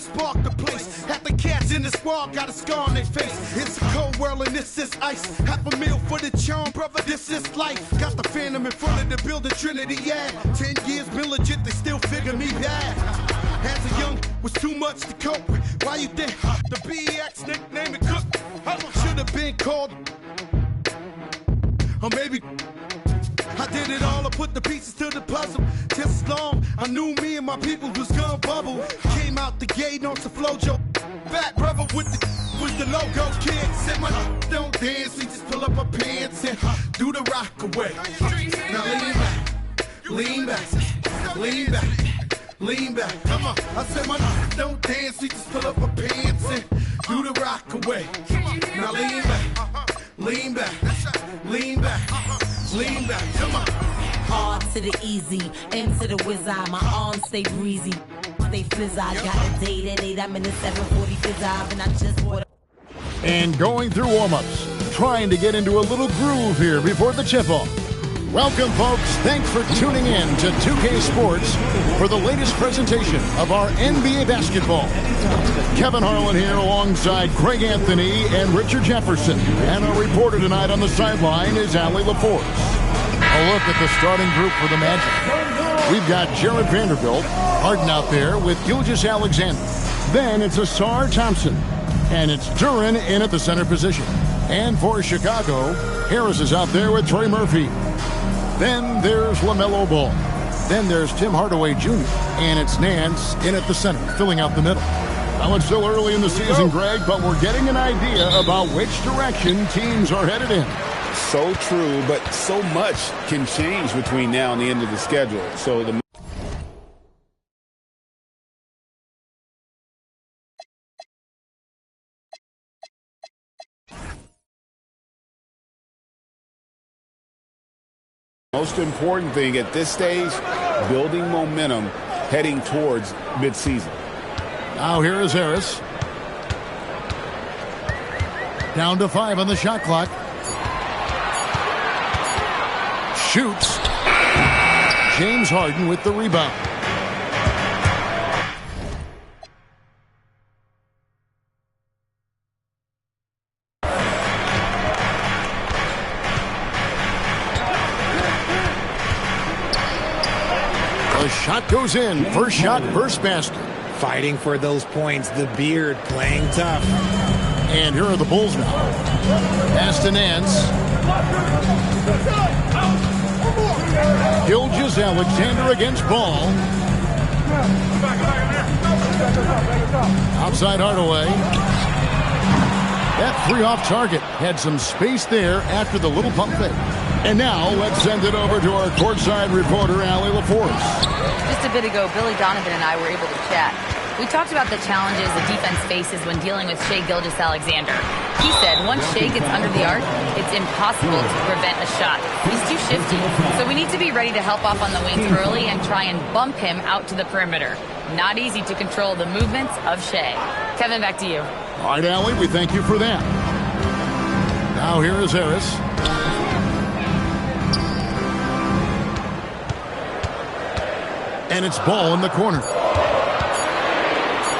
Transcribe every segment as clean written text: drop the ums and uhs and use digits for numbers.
spark the place. Half the cats in the squad got a scar on their face. It's a cold world and this is ice. Half a meal for the charm, brother, this is life. Got the phantom in front of the building, Trinity, yeah. 10 years been legit, they still figure me bad. As a young, was too much to cope with. Why you think the BX nickname it Cook? Should have been called, or maybe I did it all, I put the pieces to the puzzle. Just as long I knew me and my people was gonna bubble. Came out the gate on some flojo. Back brother with the was the logo kid. Said my don't dance, we just pull up our pants and do the rock away. Now lean back, lean back, lean back. Come on, I said my don't dance, we just pull up our pants and do the rock away. Now lean back, lean back, lean back. Lean back, come on. Hard to the easy, into the wizard. My arms stay breezy, stay fizz. I got a date at 8. I'm in the 740 fizz, and I just bought a... And going through warm-ups, trying to get into a little groove here before the tip-off. Welcome, folks. Thanks for tuning in to 2K Sports for the latest presentation of our NBA basketball. Kevin Harlan here alongside Craig Anthony and Richard Jefferson. And our reporter tonight on the sideline is Allie LaForce. A look at the starting group for the Magic. We've got Jared Vanderbilt, Harden out there with Gilgeous-Alexander. Then it's Asar Thompson. And it's Duren in at the center position. And for Chicago, Harris is out there with Trey Murphy. Then there's LaMelo Ball. Then there's Tim Hardaway Jr. And it's Nance in at the center, filling out the middle. Now it's still early in the season, Greg, but we're getting an idea about which direction teams are headed in. So true, but so much can change between now and the end of the schedule. So the most important thing at this stage, building momentum heading towards midseason. Now here is Harris. Down to 5 on the shot clock. Shoots. James Harden with the rebound. The shot goes in. First shot, first basket. Fighting for those points. The beard playing tough. And here are the Bulls now. Pass to Nance. Gilgeous-Alexander against Ball. Outside Hardaway. That three off target had some space there after the little pump fake. And now let's send it over to our courtside reporter, Allie LaForce. Just a bit ago, Billy Donovan and I were able to chat. We talked about the challenges the defense faces when dealing with Shai Gilgeous-Alexander. He said once Shai gets under the arc, it's impossible to prevent a shot. He's too shifty, so we need to be ready to help off on the wings early and try and bump him out to the perimeter. Not easy to control the movements of Shai. Kevin, back to you. All right, Allie, we thank you for that. Now here is Harris. And it's Ball in the corner.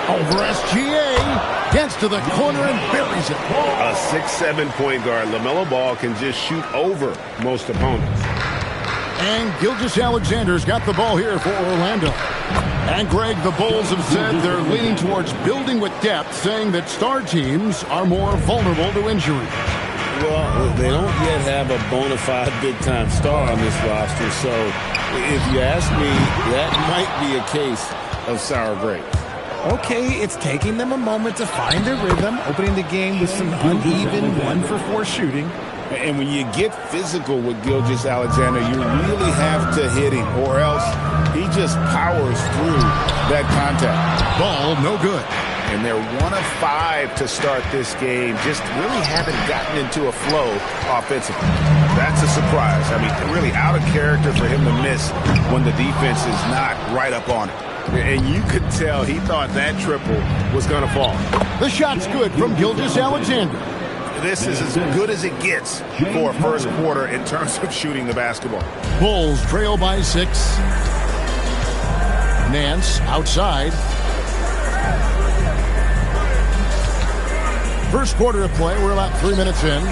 Over SGA. Gets to the corner and buries it. A 6'7" point guard, LaMelo Ball can just shoot over most opponents. And Gilgeous-Alexander's got the ball here for Orlando. And Greg, the Bulls have said they're leaning towards building with depth, saying that star teams are more vulnerable to injury. Well, they don't yet have a bona fide big-time star on this roster, so if you ask me, that might be a case of sour grapes. Okay, it's taking them a moment to find their rhythm, opening the game with some uneven 1-for-4 shooting. And when you get physical with Gilgeous-Alexander, you really have to hit him, or else he just powers through that contact. Ball, no good. And they're 1 of 5 to start this game. Just really haven't gotten into a flow offensively. That's a surprise. I mean, really out of character for him to miss when the defense is not right up on it. And you could tell he thought that triple was going to fall. The shot's good from Gilgeous-Alexander. This is as good as it gets for a first quarter in terms of shooting the basketball. Bulls trail by 6. Nance outside. First quarter of play, we're about 3 minutes in.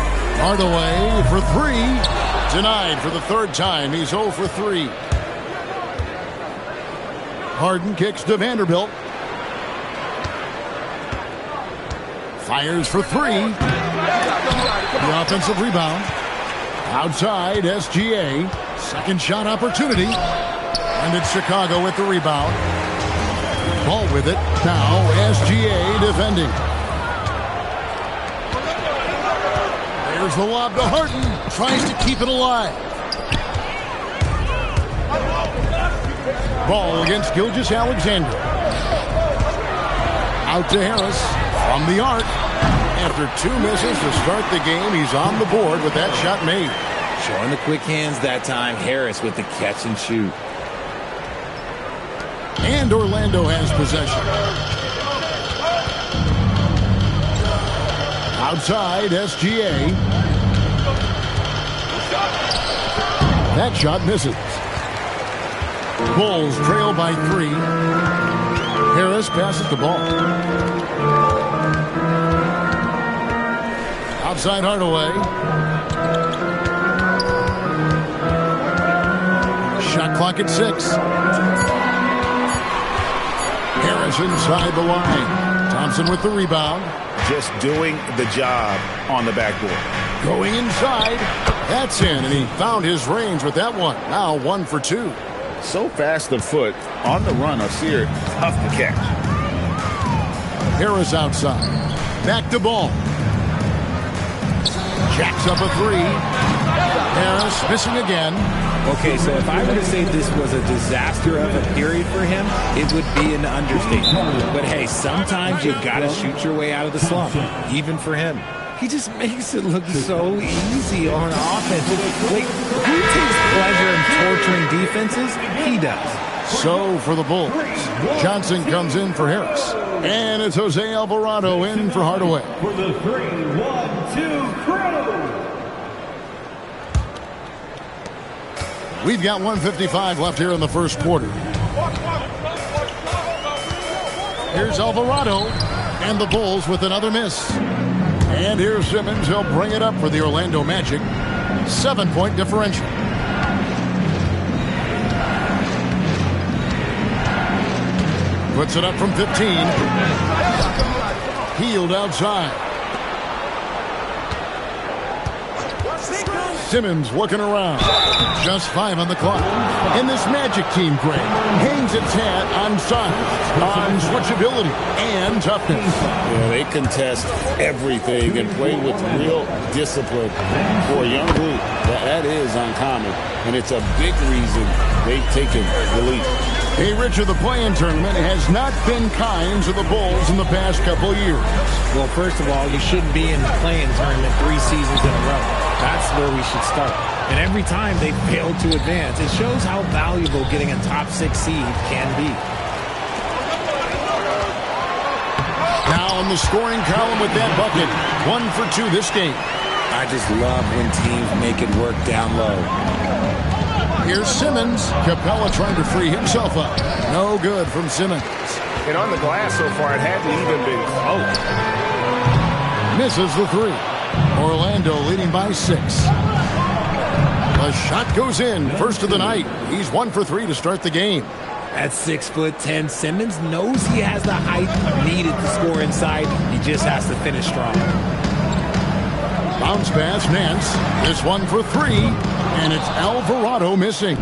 Hardaway for three. Denied for the third time. He's 0 for 3. Harden kicks to Vanderbilt. Fires for three. The offensive rebound. Outside, SGA. Second shot opportunity. And it's Chicago with the rebound. Ball with it. Now SGA defending. There's the lob to Harden. Tries to keep it alive. Ball against Gilgeous-Alexander. Out to Harris from the arc. After 2 misses to start the game, he's on the board with that shot made. Showing the quick hands that time. Harris with the catch and shoot. And Orlando has possession. Outside, SGA. That shot misses. Bulls trail by 3. Harris passes the ball. Outside Hardaway. Shot clock at 6. Harris inside the line. Thompson with the rebound. Just doing the job on the backboard. Going inside. That's in, and he found his range with that one. Now 1 for 2. So fast of foot on the run. Sear, tough to catch. Harris outside. Back to ball. Jacks up a 3. Harris missing again. Okay, so if I were to say this was a disaster of a period for him, it would be an understatement. But hey, sometimes you've got to shoot your way out of the slump, even for him. He just makes it look so easy on offense. Like, who takes pleasure in torturing defenses? He does. So for the Bulls, Johnson comes in for Harris. And it's Jose Alvarado in for Hardaway. For the 3-1-2 crew. We've got 1:55 left here in the first quarter. Here's Alvarado and the Bulls with another miss. And here's Simmons. He'll bring it up for the Orlando Magic. 7-point differential. Puts it up from 15. Healed outside. Simmons looking around. Just 5 on the clock. And this Magic team, Greg, hangs its hat on size, on switchability, and toughness. Yeah, they contest everything and play with real discipline. For a young group, that is uncommon. And it's a big reason they've taken the lead. Hey, Richard, the play-in tournament has not been kind to the Bulls in the past couple years. Well, first of all, you shouldn't be in the play-in tournament 3 seasons in a row. That's where we should start. And every time they fail to advance, it shows how valuable getting a top 6 seed can be. Now in the scoring column with that bucket. 1 for 2 this game. I just love when teams make it work down low. Here's Simmons. Capella trying to free himself up. No good from Simmons. And on the glass so far, it hadn't even been close. Misses the 3. Orlando leading by 6. The shot goes in. First of the night. He's 1 for 3 to start the game. At 6'10", Simmons knows he has the height needed to score inside. He just has to finish strong. Bounce pass, Nance. This one for 3. And it's Alvarado missing.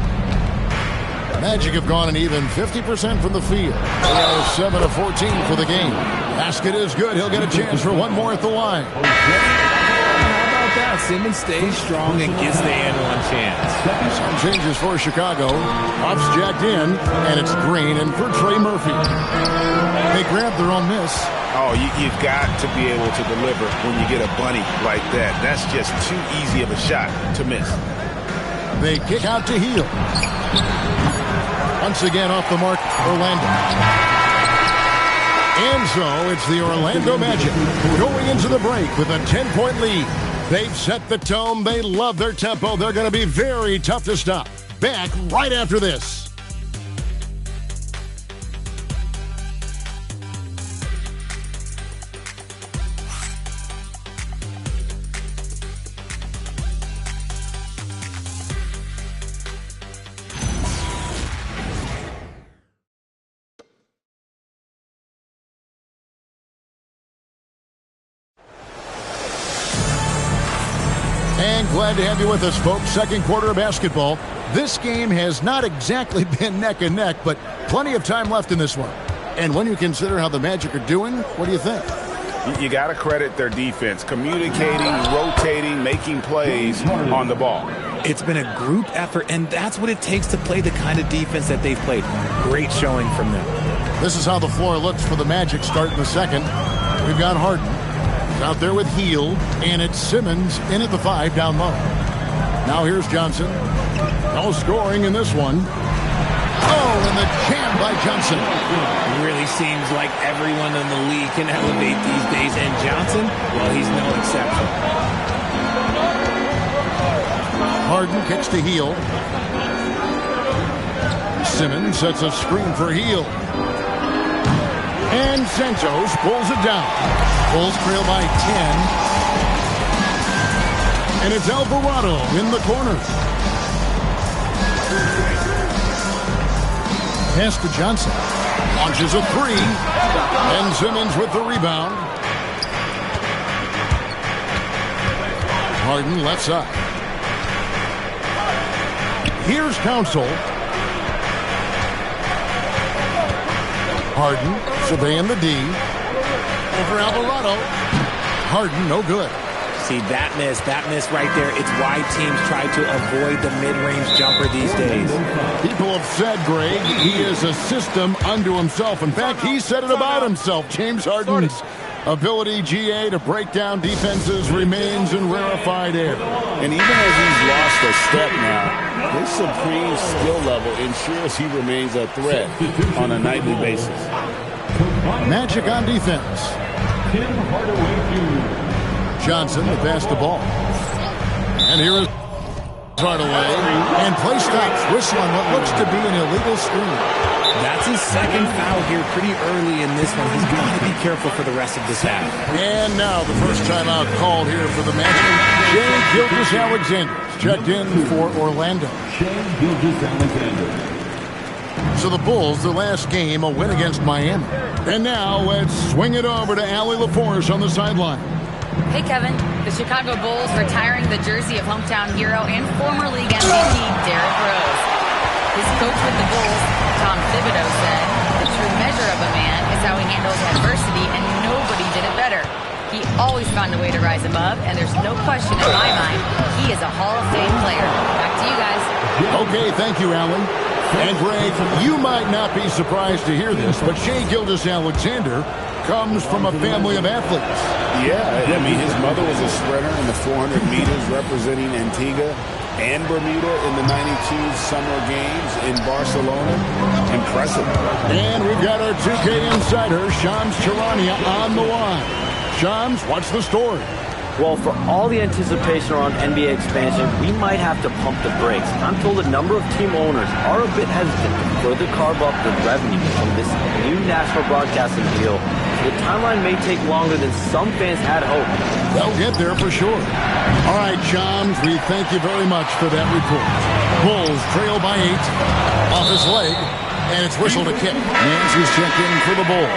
Magic have gone an even 50% from the field. They are 7 of 14 for the game. Basket is good. He'll get a chance for one more at the line. How about that? Simmons stays strong and gets the and one chance. Some changes for Chicago. Puff's jacked in, and it's Green and for Trey Murphy. They grab their own miss. Oh, you've got to be able to deliver when you get a bunny like that. That's just too easy of a shot to miss. They kick out to Hield. Once again off the mark, Orlando. And so it's the Orlando Magic going into the break with a 10-point lead. They've set the tone. They love their tempo. They're going to be very tough to stop. Back right after this. And glad to have you with us, folks. Second quarter of basketball. This game has not exactly been neck and neck, but plenty of time left in this one. And when you consider how the Magic are doing, what do you think? You got to credit their defense, communicating, rotating, making plays on the ball. It's been a group effort, and that's what it takes to play the kind of defense that they've played. Great showing from them. This is how the floor looks for the Magic starting the second. We've got Harden. He's out there with Hield, and it's Simmons in at the 5 down low. Now here's Johnson. No scoring in this one. Oh, and the jam by Johnson. It really seems like everyone in the league can elevate these days, and Johnson, well, he's no exception. Harden kicks to Hield. Simmons sets a screen for Hield. And Santos pulls it down. Bulls trail by 10. And it's Alvarado in the corner. Pass to Johnson. Launches a 3. And Simmons with the rebound. Harden left side. Here's Council. Harden surveying the D. Over Alvarado. Harden, no good. See, that miss right there, it's why teams try to avoid the mid-range jumper these days. People have said, Greg, he is a system unto himself. In fact, he said it about himself. James Harden's ability, GA, to break down defenses remains in rarefied air. And even as he's lost a step now, his supreme skill level ensures he remains a threat on a nightly basis. Magic on defense. Johnson to pass the ball. And here is Hardaway. And play stops. Whistling what looks to be an illegal screen. That's his second foul here pretty early in this one. He's got to be careful for the rest of this half. And now the first timeout called here for the Magic. Shai Gilgeous-Alexander checked in for Orlando. So the Bulls, their last game, a win against Miami. And now let's swing it over to Allie LaForce on the sideline. Hey, Kevin. The Chicago Bulls retiring the jersey of hometown hero and former league MVP Derrick Rose. His coach with the Bulls, Tom Thibodeau, said, "The true measure of a man is how he handles adversity, and nobody did it better. He always found a way to rise above, and there's no question in my mind he is a Hall of Fame player." Back to you guys. Okay, thank you, Allen. And Greg, you might not be surprised to hear this, but Shai Gilgeous-Alexander comes from a family of athletes. Yeah, I mean, his mother was a sprinter in the 400 meters representing Antigua and Bermuda in the 92 Summer Games in Barcelona. Impressive. And we've got our 2K insider, Shams Charania, on the line. Shams, what's the story? Well, for all the anticipation around NBA expansion, we might have to pump the brakes. I'm told a number of team owners are a bit hesitant to further carve up the revenue from this new national broadcasting deal. The timeline may take longer than some fans had hoped. They'll get there for sure. All right, Shams, we thank you very much for that report. Bulls trail by 8. Off his leg, and it's whistled a kick. Nancy's checked in for the Bulls.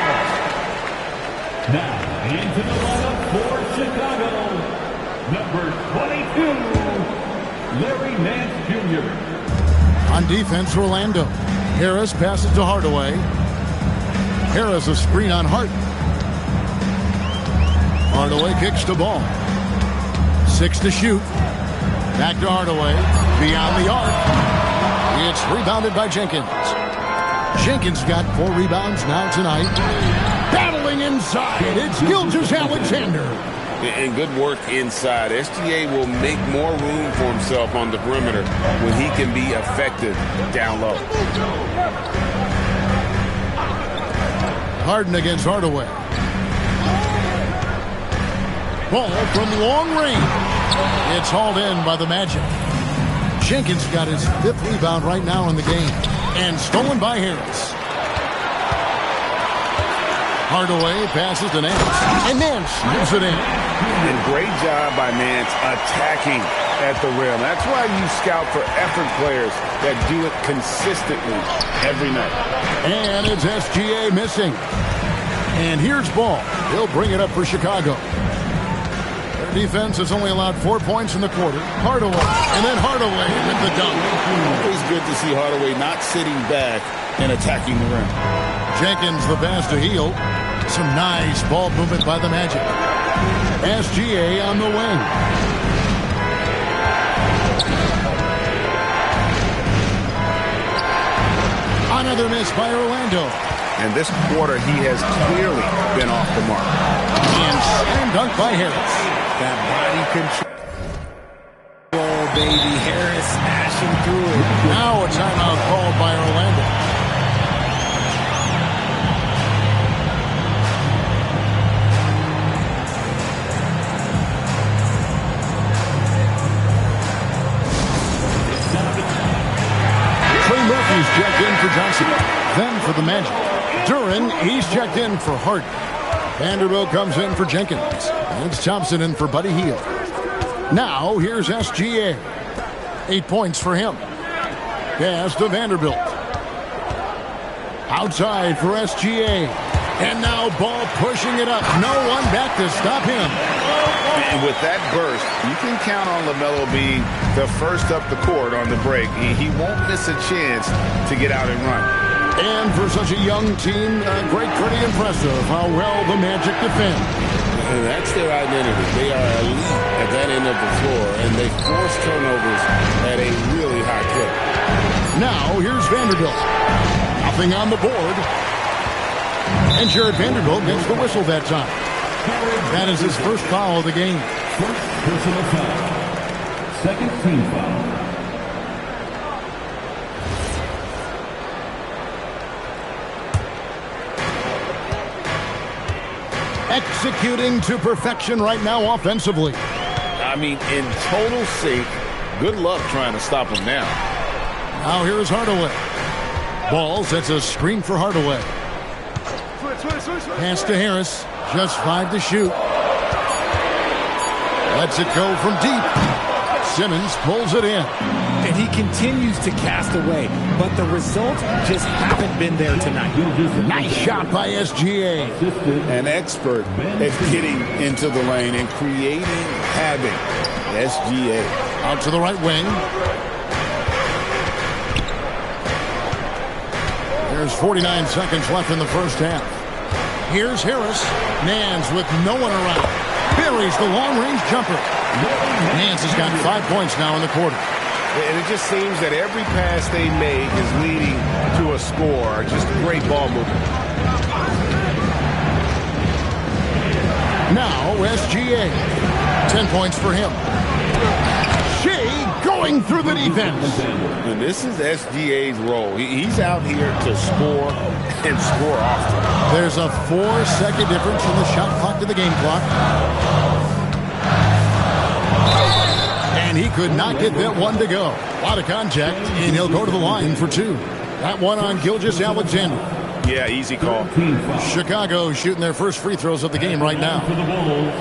Now, into the lineup for Chicago, number 22, Larry Nance Jr. On defense, Orlando. Harris passes to Hardaway. Harris a screen on Hart. Hardaway kicks the ball. 6 to shoot. Back to Hardaway. Beyond the arc. It's rebounded by Jenkins. Jenkins got 4 rebounds now tonight. Battling inside. It's Gilgeous-Alexander. And good work inside. SGA will make more room for himself on the perimeter when he can be effective down low. Harden against Hardaway. Ball from long range. It's hauled in by the Magic. Jenkins got his 5th rebound right now in the game. And stolen by Harris. Hardaway passes to Nance. And Nance moves it in. And great job by Nance attacking at the rim. That's why you scout for effort players that do it consistently every night. And it's SGA missing. And here's Ball. He'll bring it up for Chicago. defense has only allowed 4 points in the quarter. Hardaway, and then Hardaway with the dunk. Always good to see Hardaway not sitting back and attacking the rim. Jenkins the pass to Heel. Some nice ball movement by the Magic. SGA on the wing. Another miss by Orlando. And this quarter, he has clearly been off the mark. And slam dunk by Harris. That body control, baby. Harris smashing through it. Now a timeout called by Orlando. Murphy's checked in for Johnson. Then for the Magic. Duran, he's checked in for Harden. Vanderbilt comes in for Jenkins. And it's Thompson in for Buddy Hield. Now, here's SGA. 8 points for him. Pass to Vanderbilt. Outside for SGA. And now ball pushing it up. No one back to stop him. And with that burst, you can count on LaMelo being the first up the court on the break. He won't miss a chance to get out and run. And for such a young team, pretty impressive how well the Magic defend. And that's their identity. They are elite at that end of the floor, and they force turnovers at a really high clip. Now, here's Vanderbilt. Nothing on the board. And Jared Vanderbilt gets the whistle that time. That is his first foul of the game. First personal foul. Second team foul. Executing to perfection right now offensively. I mean, in total sync. Good luck trying to stop him now. Now here's Hardaway. Ball sets a screen for Hardaway. Pass to Harris. Just 5 to shoot. Lets it go from deep. Simmons pulls it in. And he continues to cast away, but the results just haven't been there tonight. Nice shot by SGA. An expert at getting into the lane and creating havoc. SGA. Out to the right wing. There's 49 seconds left in the first half. Here's Harris. Nance with no one around. Buries the long-range jumper. Nance has got 5 points now in the quarter. And it just seems that every pass they make is leading to a score. Just great ball movement. Now SGA. 10 points for him. Shea going through the defense. And this is SGA's role. He's out here to score and score often. There's a 4-second difference from the shot clock to the game clock. And he could not get that one to go. A lot of contact, and he'll go to the line for 2. That one on Gilgeous-Alexander. Yeah, easy call. Chicago shooting their first free throws of the game right now. For the Bulls,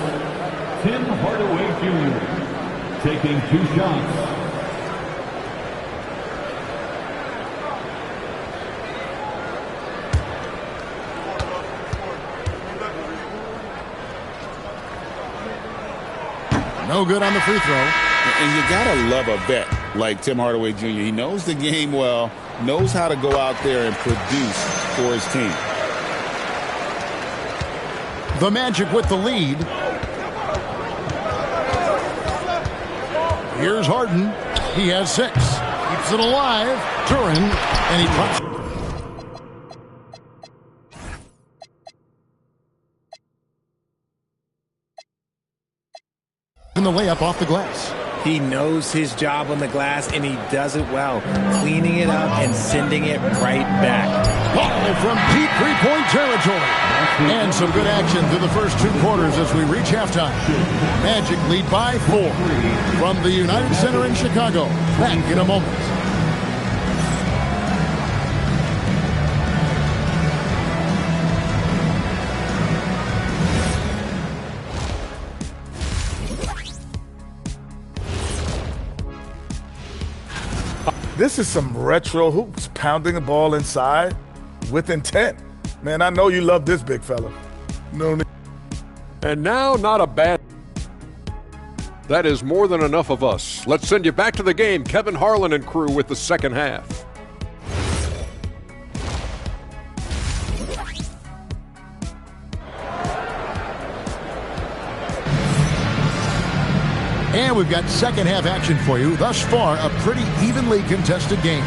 Tim Hardaway Jr. taking 2 shots. No good on the free throw. And you got to love a vet like Tim Hardaway Jr. He knows the game well, knows how to go out there and produce for his team. The Magic with the lead. Here's Harden. He has 6. Keeps it alive. Duran. And he drops. In the layup off the glass. He knows his job on the glass, and he does it well, cleaning it up and sending it right back. Ball from deep three-point territory. And some good action through the first 2 quarters as we reach halftime. Magic lead by 4 from the United Center in Chicago. Back in a moment. This is some retro hoops, pounding the ball inside with intent. Man, I know you love this big fella. No need. And now, not a bad That is more than enough of us. Let's send you back to the game. Kevin Harlan and crew with the second half. And we've got second half action for you. Thus far, a pretty evenly contested game.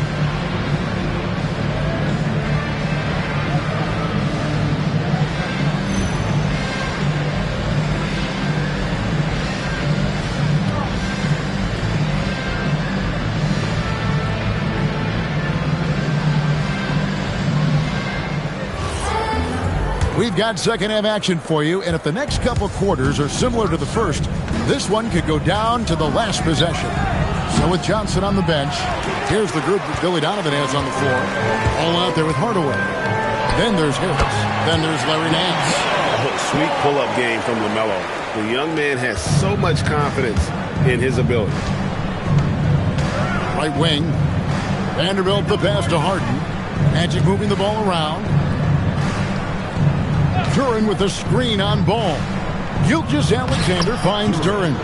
We've got second half action for you, and if the next couple quarters are similar to the first, this one could go down to the last possession. So with Johnson on the bench, here's the group that Billy Donovan has on the floor. All out there with Hardaway. Then there's Harris. Then there's Larry Nance. Sweet pull-up game from LaMelo. The young man has so much confidence in his ability. Right wing. Vanderbilt the pass to Harden. Magic moving the ball around. Duren with the screen on Ball. Gilgeous-Alexander finds Duren.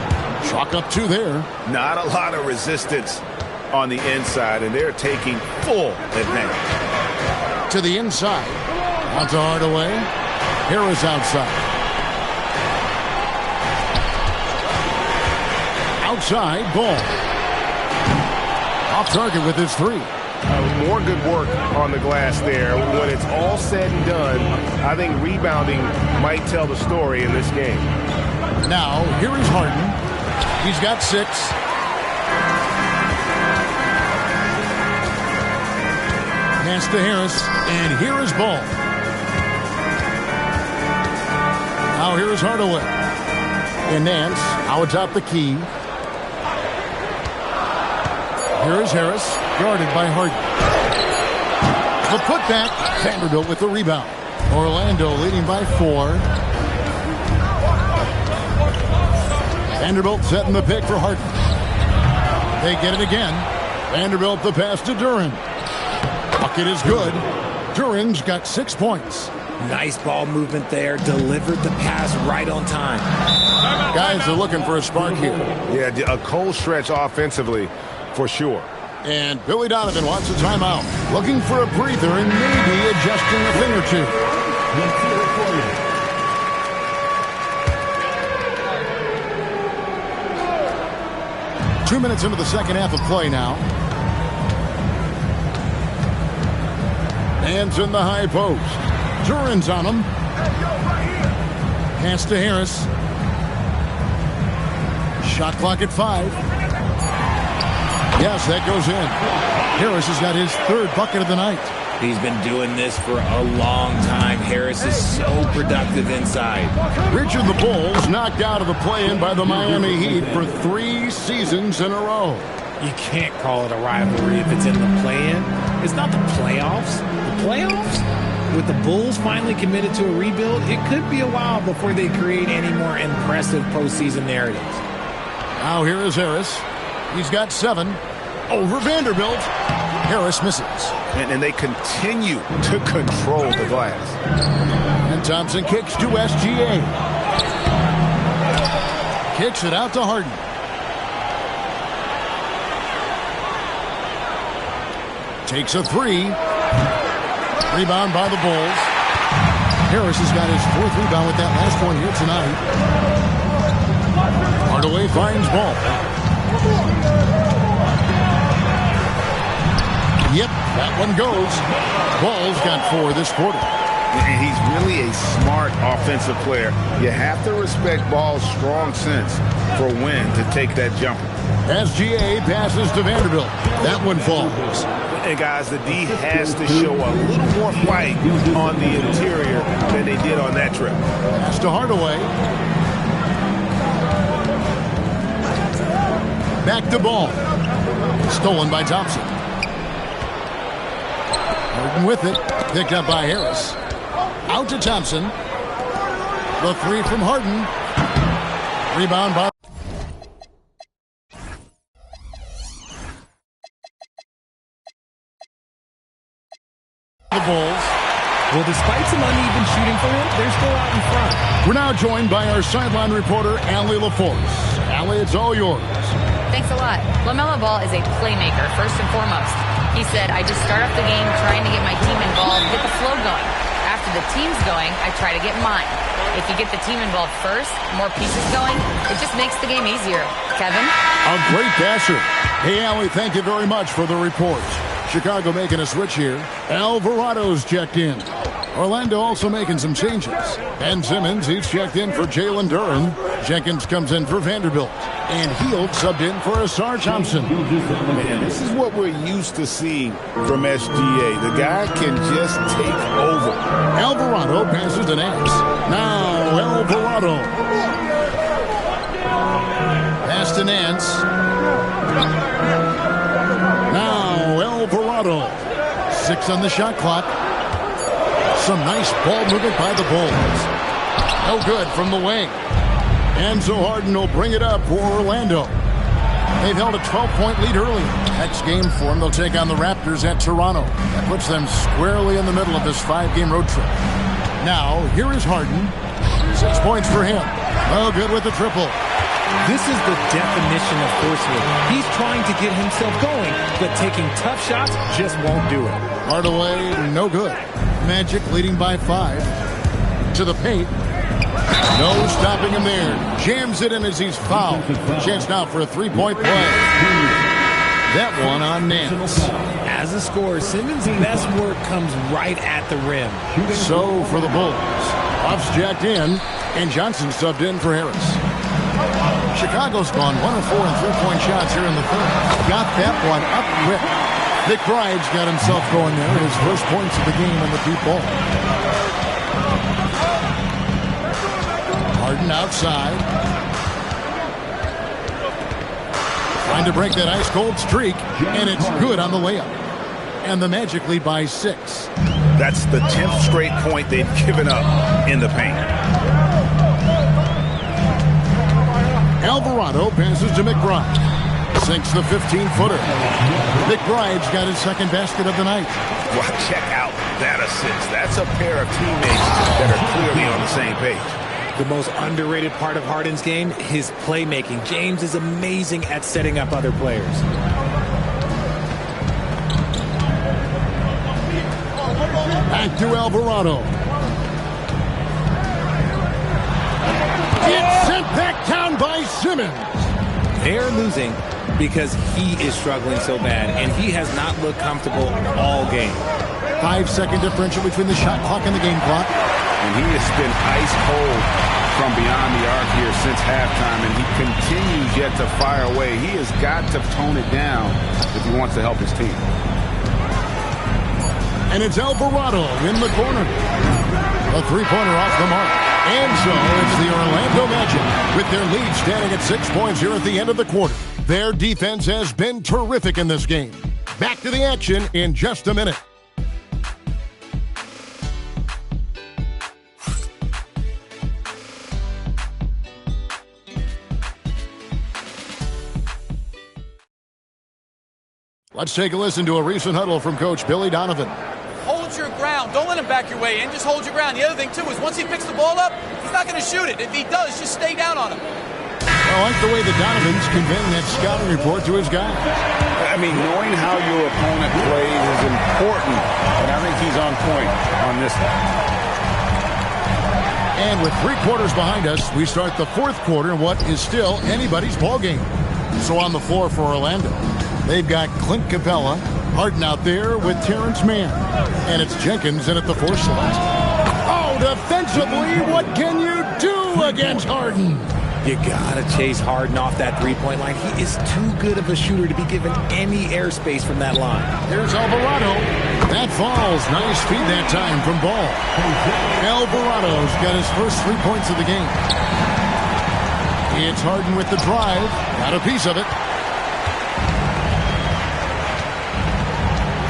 Chalk up two there. Not a lot of resistance on the inside, and they're taking full advantage. To the inside. On to Hardaway. Harris outside. Outside, Ball. Off target with his three. More good work on the glass there. When it's all said and done, I think rebounding might tell the story in this game. Now, here is Harden. He's got 6. Pass to Harris, and here is Ball. Now here is Hardaway. And Nance, out atop the key. Here is Harris, guarded by Harden. The putback, Vanderbilt with the rebound. Orlando leading by 4. Vanderbilt setting the pick for Harden. They get it again. Vanderbilt the pass to Duren. Bucket is good. Duren's got 6 points. Nice ball movement there. Delivered the pass right on time. Guys are looking for a spark here. Yeah, a cold stretch offensively for sure. And Billy Donovan wants a timeout. Looking for a breather and maybe adjusting a thing or two. 2 minutes into the second half of play now. Hands in the high post. Duren's on him. Pass to Harris. Shot clock at 5. Yes, that goes in. Harris has got his 3rd bucket of the night. He's been doing this for a long time. Harris is so productive inside. Richard the Bulls knocked out of the play-in by the Miami Heat for 3 seasons in a row. You can't call it a rivalry if it's in the play-in. It's not the playoffs. The playoffs? With the Bulls finally committed to a rebuild, it could be a while before they create any more impressive postseason narratives. Now here is Harris. He's got 7 over Vanderbilt. Harris misses. And they continue to control the glass. And Thompson kicks to SGA. Kicks it out to Harden. Takes a 3. Rebound by the Bulls. Harris has got his 4th rebound with that last one here tonight. Hardaway finds Ball. Yep, that one goes. Ball's got 4 this quarter. And he's really a smart offensive player. You have to respect Ball's strong sense for when to take that jumper. SGA passes to Vanderbilt. That one falls. And guys, the D has to show a little more fight on the interior than they did on that trip. Pass to Hardaway. Back to Ball. Stolen by Thompson. Harden with it. Picked up by Harris. Out to Thompson. The 3 from Harden. Rebound by the Bulls. Well, despite some uneven shooting for him, they're still out in front. We're now joined by our sideline reporter, Allie LaForce. Allie, it's all yours. Thanks a lot. LaMelo Ball is a playmaker, first and foremost. He said, I just start off the game trying to get my team involved, get the flow going. After the team's going, I try to get mine. If you get the team involved first, more pieces going, it just makes the game easier. Kevin? A great passer. Hey, Allie, thank you very much for the report. Chicago making a switch here. Alvarado's checked in. Orlando also making some changes. Ben Simmons, he's checked in for Jalen Duren. Jenkins comes in for Vanderbilt. And Hield subbed in for Asar Thompson. Man, this is what we're used to seeing from SGA. The guy can just take over. Alvarado passes to Nance. Now Alvarado. Pass to Nance. Now Alvarado. 6 on the shot clock. Some nice ball movement by the Bulls. No good from the wing. Enzo Harden will bring it up for Orlando. They've held a 12-point lead early. Next game for them, they'll take on the Raptors at Toronto. That puts them squarely in the middle of this 5-game road trip. Now, here is Harden. 6 points for him. Oh, good with the triple. This is the definition of forceful. He's trying to get himself going, but taking tough shots just won't do it. Hardaway, no good. Magic leading by 5. To the paint. No stopping him there. Jams it in as he's fouled. Chance now for a 3-point play. That one on Nance. As a scorer, Simmons' best work comes right at the rim. So for the Bulls. Buffs jacked in, and Johnson subbed in for Harris. Chicago's gone 1 of 4 in 3-point shots here in the third. Got that one up quick. McBride's got himself going there. His first points of the game on the deep ball. Harden outside. Trying to break that ice-cold streak, and it's good on the layup. And the Magic lead by 6. That's the 10th straight point they've given up in the paint. Alvarado passes to McBride. Sinks the 15-footer. McBride's got his second basket of the night. Well, check out that assist. That's a pair of teammates that are clearly on the same page. The most underrated part of Harden's game, his playmaking. James is amazing at setting up other players. Back to Alvarado. It's sent back down by Simmons. They're losing because he is struggling so bad, and he has not looked comfortable all game. 5-second differential between the shot clock and the game clock. And he has been ice cold from beyond the arc here since halftime, and he continues yet to fire away. He has got to tone it down if he wants to help his team. And it's Alvarado in the corner. A 3-pointer off the mark. And so it's the Orlando Magic with their lead standing at 6 points here at the end of the quarter. Their defense has been terrific in this game. Back to the action in just a minute. Let's take a listen to a recent huddle from Coach Billy Donovan. Hold your ground. Don't let him back your way in. Just hold your ground. The other thing, too, is once he picks the ball up, he's not going to shoot it. If he does, just stay down on him. I like the way the Donovan's conveying that scouting report to his guys. I mean, knowing how your opponent plays is important, and I think he's on point on this one. And with 3 quarters behind us, we start the 4th quarter in what is still anybody's ball game. So on the floor for Orlando, they've got Clint Capella, Harden out there with Terrence Mann. And it's Jenkins in at the 4 slot. Oh, defensively, what can you do against Harden? You gotta chase Harden off that 3-point line. He is too good of a shooter to be given any airspace from that line. Here's Alvarado. That falls. Nice feed that time from Ball. Alvarado's got his first 3 points of the game. It's Harden with the drive. Got a piece of it.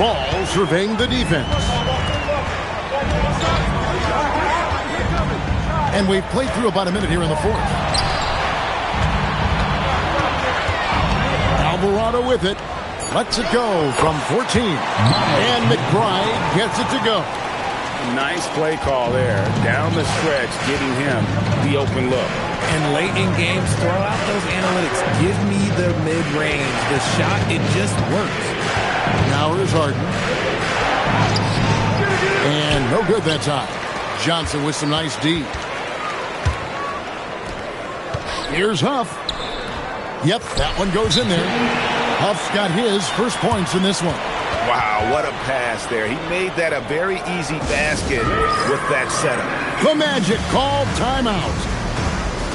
Ball surveying the defense. And we've played through about a minute here in the 4th. Alvarado with it. Lets it go from 14. And McBride gets it to go. Nice play call there. Down the stretch, getting him the open look. And late in games, throw out those analytics. Give me the mid-range. The shot, it just works. Now here's Harden. And no good that time. Johnson with some nice D. Here's Huff. Yep, that one goes in there. Huff's got his first points in this one. Wow, what a pass there. He made that a very easy basket with that setup. The Magic called timeout.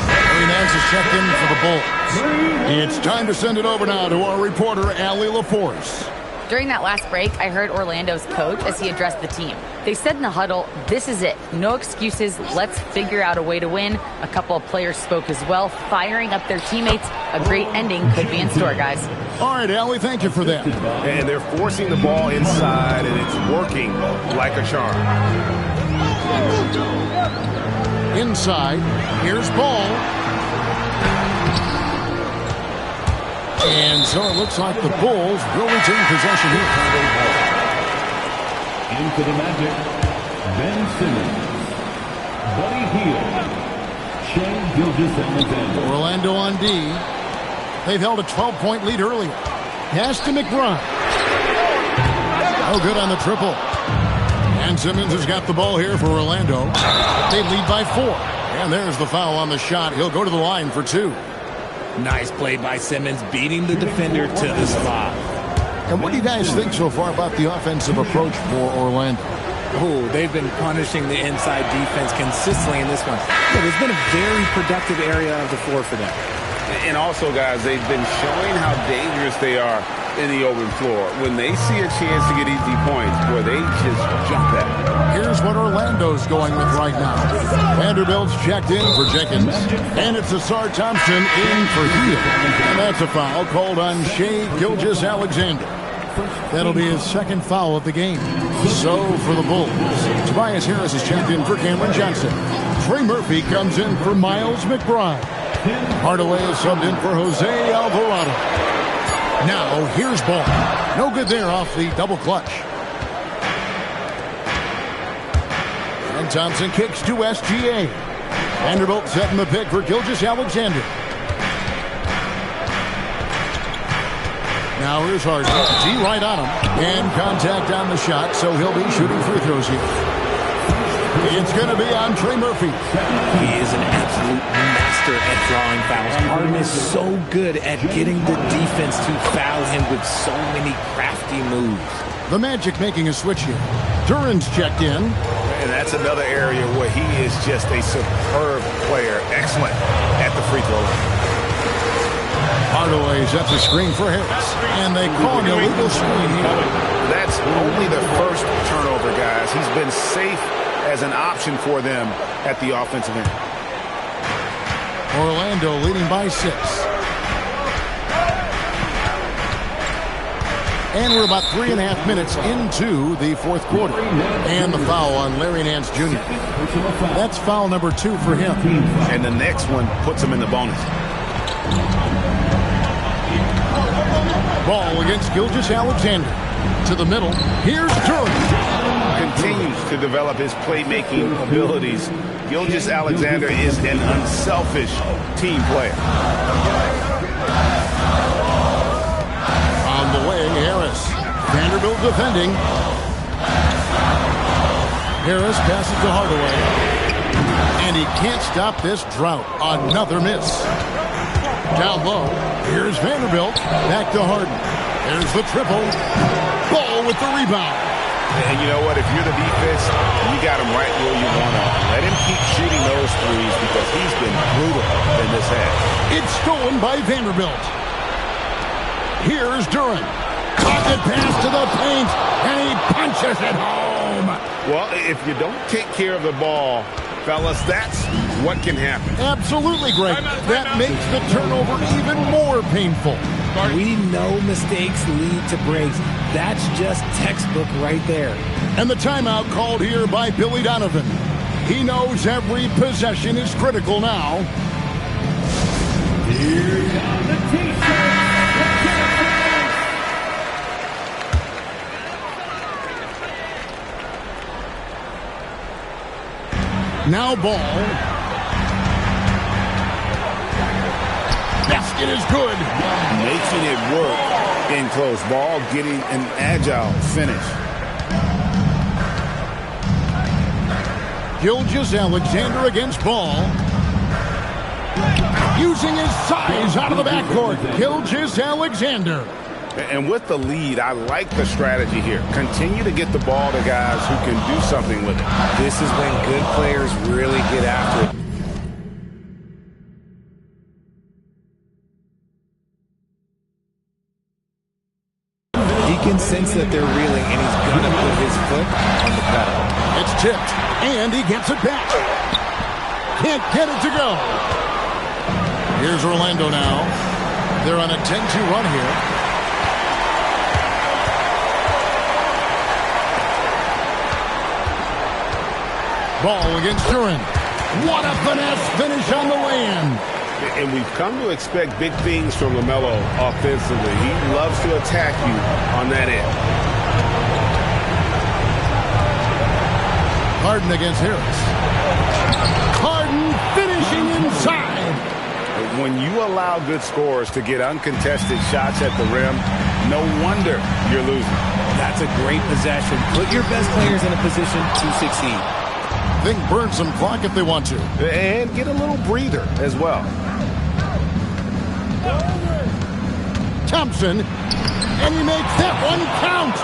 Larry Nance is checked in for the Bulls. It's time to send it over now to our reporter, Allie LaForce. During that last break, I heard Orlando's coach as he addressed the team. They said in the huddle, this is it. No excuses. Let's figure out a way to win. A couple of players spoke as well, firing up their teammates. A great ending could be in store, guys. All right, Allie, thank you for that. And they're forcing the ball inside, and it's working like a charm. Inside, here's Ball. And so it looks like the Bulls will retain possession here. Into the Magic, Ben Simmons, Buddy Hield, Shea Gilgeous-Alexander. Orlando on D. They've held a 12-point lead earlier. Pass to McBride. No good on the triple. And Simmons has got the ball here for Orlando. They lead by 4. And there's the foul on the shot. He'll go to the line for 2. Nice play by Simmons, beating the defender to the spot. And what do you guys think so far about the offensive approach for Orlando? Oh, they've been punishing the inside defense consistently in this one. But it's been a very productive area of the floor for them. And also, guys, they've been showing how dangerous they are in the open floor. When they see a chance to get easy points, boy, they just jump at it. Here's what Orlando's going with right now. Vanderbilt's checked in for Jenkins. And it's Asar Thompson in for Hield. And that's a foul called on Shea Gilgeous-Alexander. That'll be his second foul of the game. So for the Bulls, Tobias Harris is checked in for Cameron Johnson. Trey Murphy comes in for Miles McBride. Hardaway is subbed in for Jose Alvarado. Now here's Ball. No good there off the double clutch. And Thompson kicks to SGA. Vanderbilt setting the pick for Gilgeous-Alexander. Now here's Harden. D right on him. And contact on the shot, so he'll be shooting free throws here. It's going to be on Trey Murphy. He is an absolute master at drawing fouls. Harden is so good at getting the defense to foul him with so many crafty moves. The Magic making a switch here. Duran's checked in. And that's another area where he is just a superb player. Excellent at the free throw line. Hardaway sets a screen for Harris. And they call an illegal screen here. That's only the first turnover, guys. He's been safe as an option for them at the offensive end. Orlando leading by 6. And we're about 3.5 minutes into the fourth quarter. And the foul on Larry Nance Jr. That's foul number 2 for him. And the next one puts him in the bonus. Ball against Gilgeous-Alexander. To the middle. Here's Duran. Continues to develop his playmaking abilities. Gilgeous-Alexander is an unselfish team player. On the way, Harris. Vanderbilt defending. Harris passes to Hardaway. And he can't stop this drought. Another miss. Down low. Here's Vanderbilt. Back to Harden. There's the triple. Ball with the rebound. And you know what? If you're the defense, you got him right where you want him. Let him keep shooting those threes because he's been brutal in this half. It's stolen by Vanderbilt. Here's Duran. Pocket pass to the paint, and he punches it home. Well, if you don't take care of the ball, fellas, that's what can happen. Absolutely, Greg. That makes the turnover even more painful. We know mistakes lead to breaks. That's just textbook right there. And the timeout called here by Billy Donovan. He knows every possession is critical now. Here come the T-shirts. Now Ball. Basket is good. Making it work in close. Ball getting an agile finish. Gilgeous-Alexander against Ball. Using his size out of the backcourt. Gilgeous-Alexander. And with the lead, I like the strategy here. Continue to get the ball to guys who can do something with it. This is when good players really get after it. He can sense that they're reeling, and he's going to put his foot on the pedal. It's tipped, and he gets it back. Can't get it to go. Here's Orlando now. They're on a 10-2 run here. Ball against Duran. What a finesse finish on the lay-in. And we've come to expect big things from LaMelo offensively. He loves to attack you on that end. Harden against Harris. Harden finishing inside. When you allow good scorers to get uncontested shots at the rim, no wonder you're losing. That's a great possession. Put your best players in a position to succeed. They can burn some clock if they want to. And get a little breather as well. Thompson, and he makes that one count.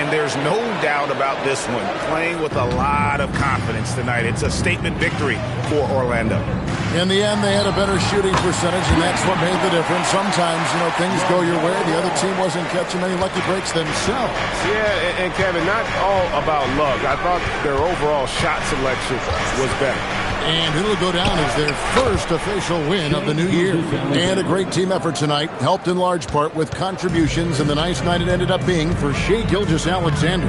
And there's no doubt about this one. Playing with a lot of confidence tonight. It's a statement victory for Orlando. In the end, they had a better shooting percentage, and that's what made the difference. Sometimes, things go your way. The other team wasn't catching many lucky breaks themselves. Yeah, and Kevin, not all about luck. I thought their overall shot selection was better. And it'll go down as their first official win of the new year. And a great team effort tonight, helped in large part with contributions, and the nice night it ended up being for Shai Gilgeous-Alexander.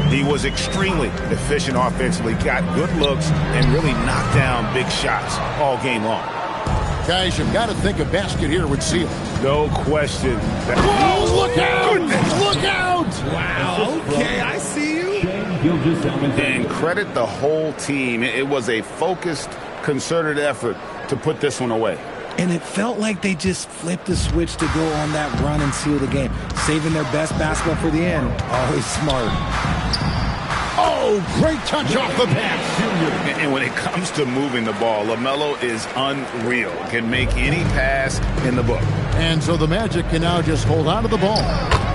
He was extremely efficient offensively, got good looks, and really knocked down big shots all game long. Guys, you've got to think a basket here would seal it. No question. Whoa, look out! Goodness. Look out! Wow, okay, I see you. And credit the whole team. It was a focused, concerted effort to put this one away. And it felt like they just flipped the switch to go on that run and seal the game. Saving their best basketball for the end. Always smart. Oh, great touch off the pass. And when it comes to moving the ball, LaMelo is unreal. Can make any pass in the book. And so the Magic can now just hold on to the ball.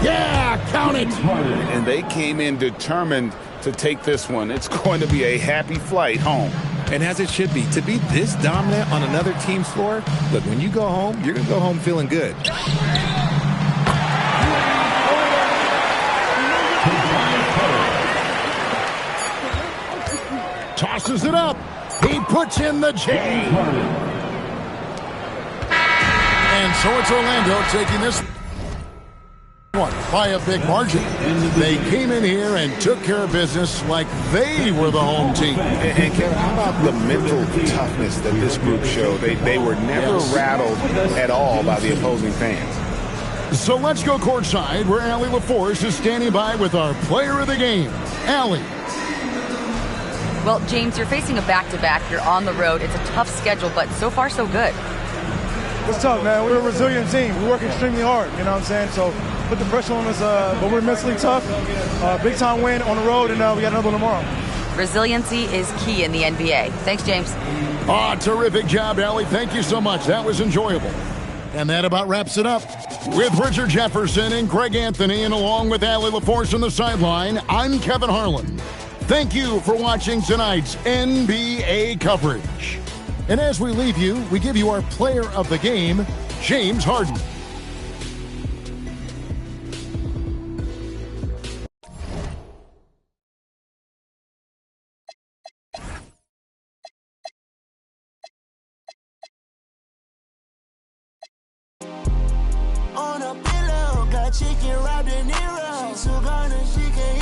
Yeah, count it. And they came in determined to take this one. It's going to be a happy flight home. And as it should be. To be this dominant on another team's floor, look, when you go home, you're going to go home feeling good. Tosses it up. He puts in the J. And so it's Orlando taking this one by a big margin. They came in here and took care of business like they were the home team. And Kevin, how about the mental toughness that this group showed? They were never rattled at all by the opposing fans. So let's go courtside where Allie LaForce is standing by with our player of the game. Allie. Well, James, you're facing a back-to-back. You're on the road. It's a tough schedule, but so far so good. It's tough, man. We're a resilient team. We work extremely hard, you know what I'm saying? So put the pressure on us, but we're mentally tough. Big-time win on the road, and we got another one tomorrow. Resiliency is key in the NBA. Thanks, James. Terrific job, Allie. Thank you so much. That was enjoyable. And that about wraps it up. With Richard Jefferson and Greg Anthony, and along with Allie LaForce on the sideline, I'm Kevin Harlan. Thank you for watching tonight's NBA coverage. And as we leave you, we give you our player of the game, James Harden. On a pillow, got chicken wrapped in Nero. She's so gonna, she can hear.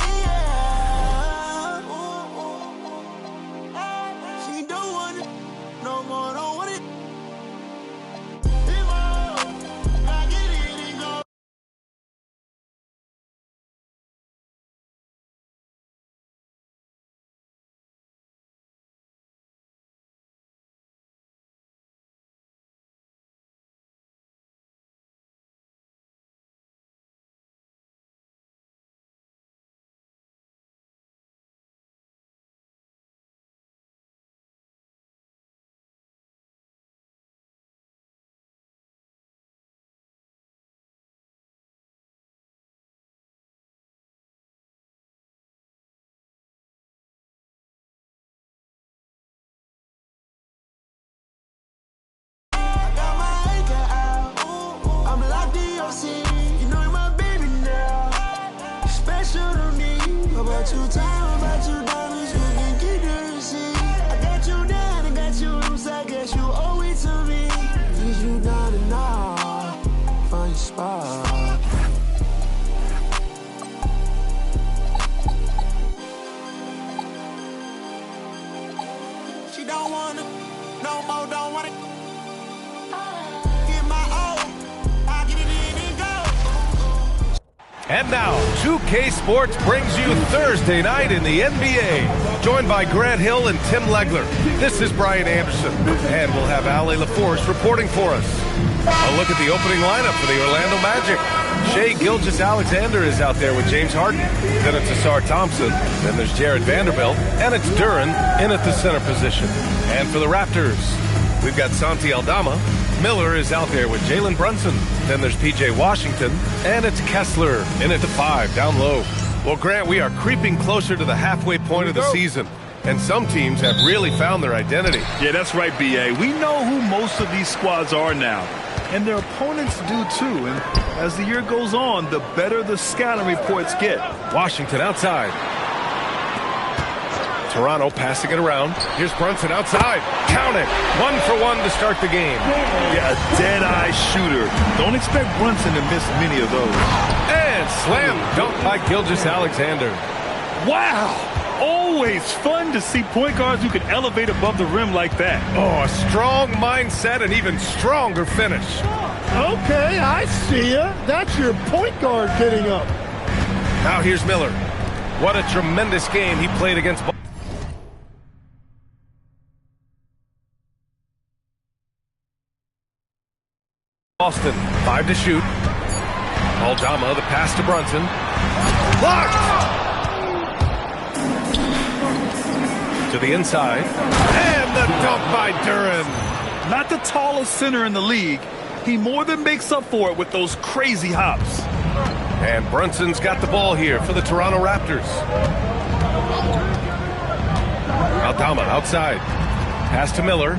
Too tired about you diamonds, you can keep the receipt. I got you down, I got you loose, I guess you owe it to me. Is you down and now, find your spot. She don't wanna, no more, don't wanna. Get my own, I get it in and go. And now, 2K Sports brings you Thursday night in the NBA. Joined by Grant Hill and Tim Legler. This is Brian Anderson, and we'll have Ali LaForce reporting for us. A look at the opening lineup for the Orlando Magic. Shai Gilgeous-Alexander is out there with James Harden. Then it's Asar Thompson. Then there's Jared Vanderbilt. And it's Duren in at the center position. And for the Raptors, we've got Santi Aldama. Miller is out there with Jalen Brunson. Then there's P.J. Washington. And it's Kessler in at the 5, down low. Well, Grant, we are creeping closer to the halfway point of the season. And some teams have really found their identity. Yeah, that's right, B.A. We know who most of these squads are now. And their opponents do too. And as the year goes on, the better the scouting reports get. Washington outside. Toronto passing it around. Here's Brunson outside. Count it. 1 for 1 to start the game. Yeah, a dead-eye shooter. Don't expect Brunson to miss many of those. And slam dunk by Gilgeous-Alexander. Wow. Always fun to see point guards who can elevate above the rim like that. Oh, a strong mindset and even stronger finish. Okay, I see ya. That's your point guard getting up. Now here's Miller. What a tremendous game he played against Boston. 5 to shoot. Aldama, the pass to Brunson. Blocked! To the inside. And the dunk by Duren. Not the tallest center in the league. He more than makes up for it with those crazy hops. And Brunson's got the ball here for the Toronto Raptors. Aldama outside. Pass to Miller.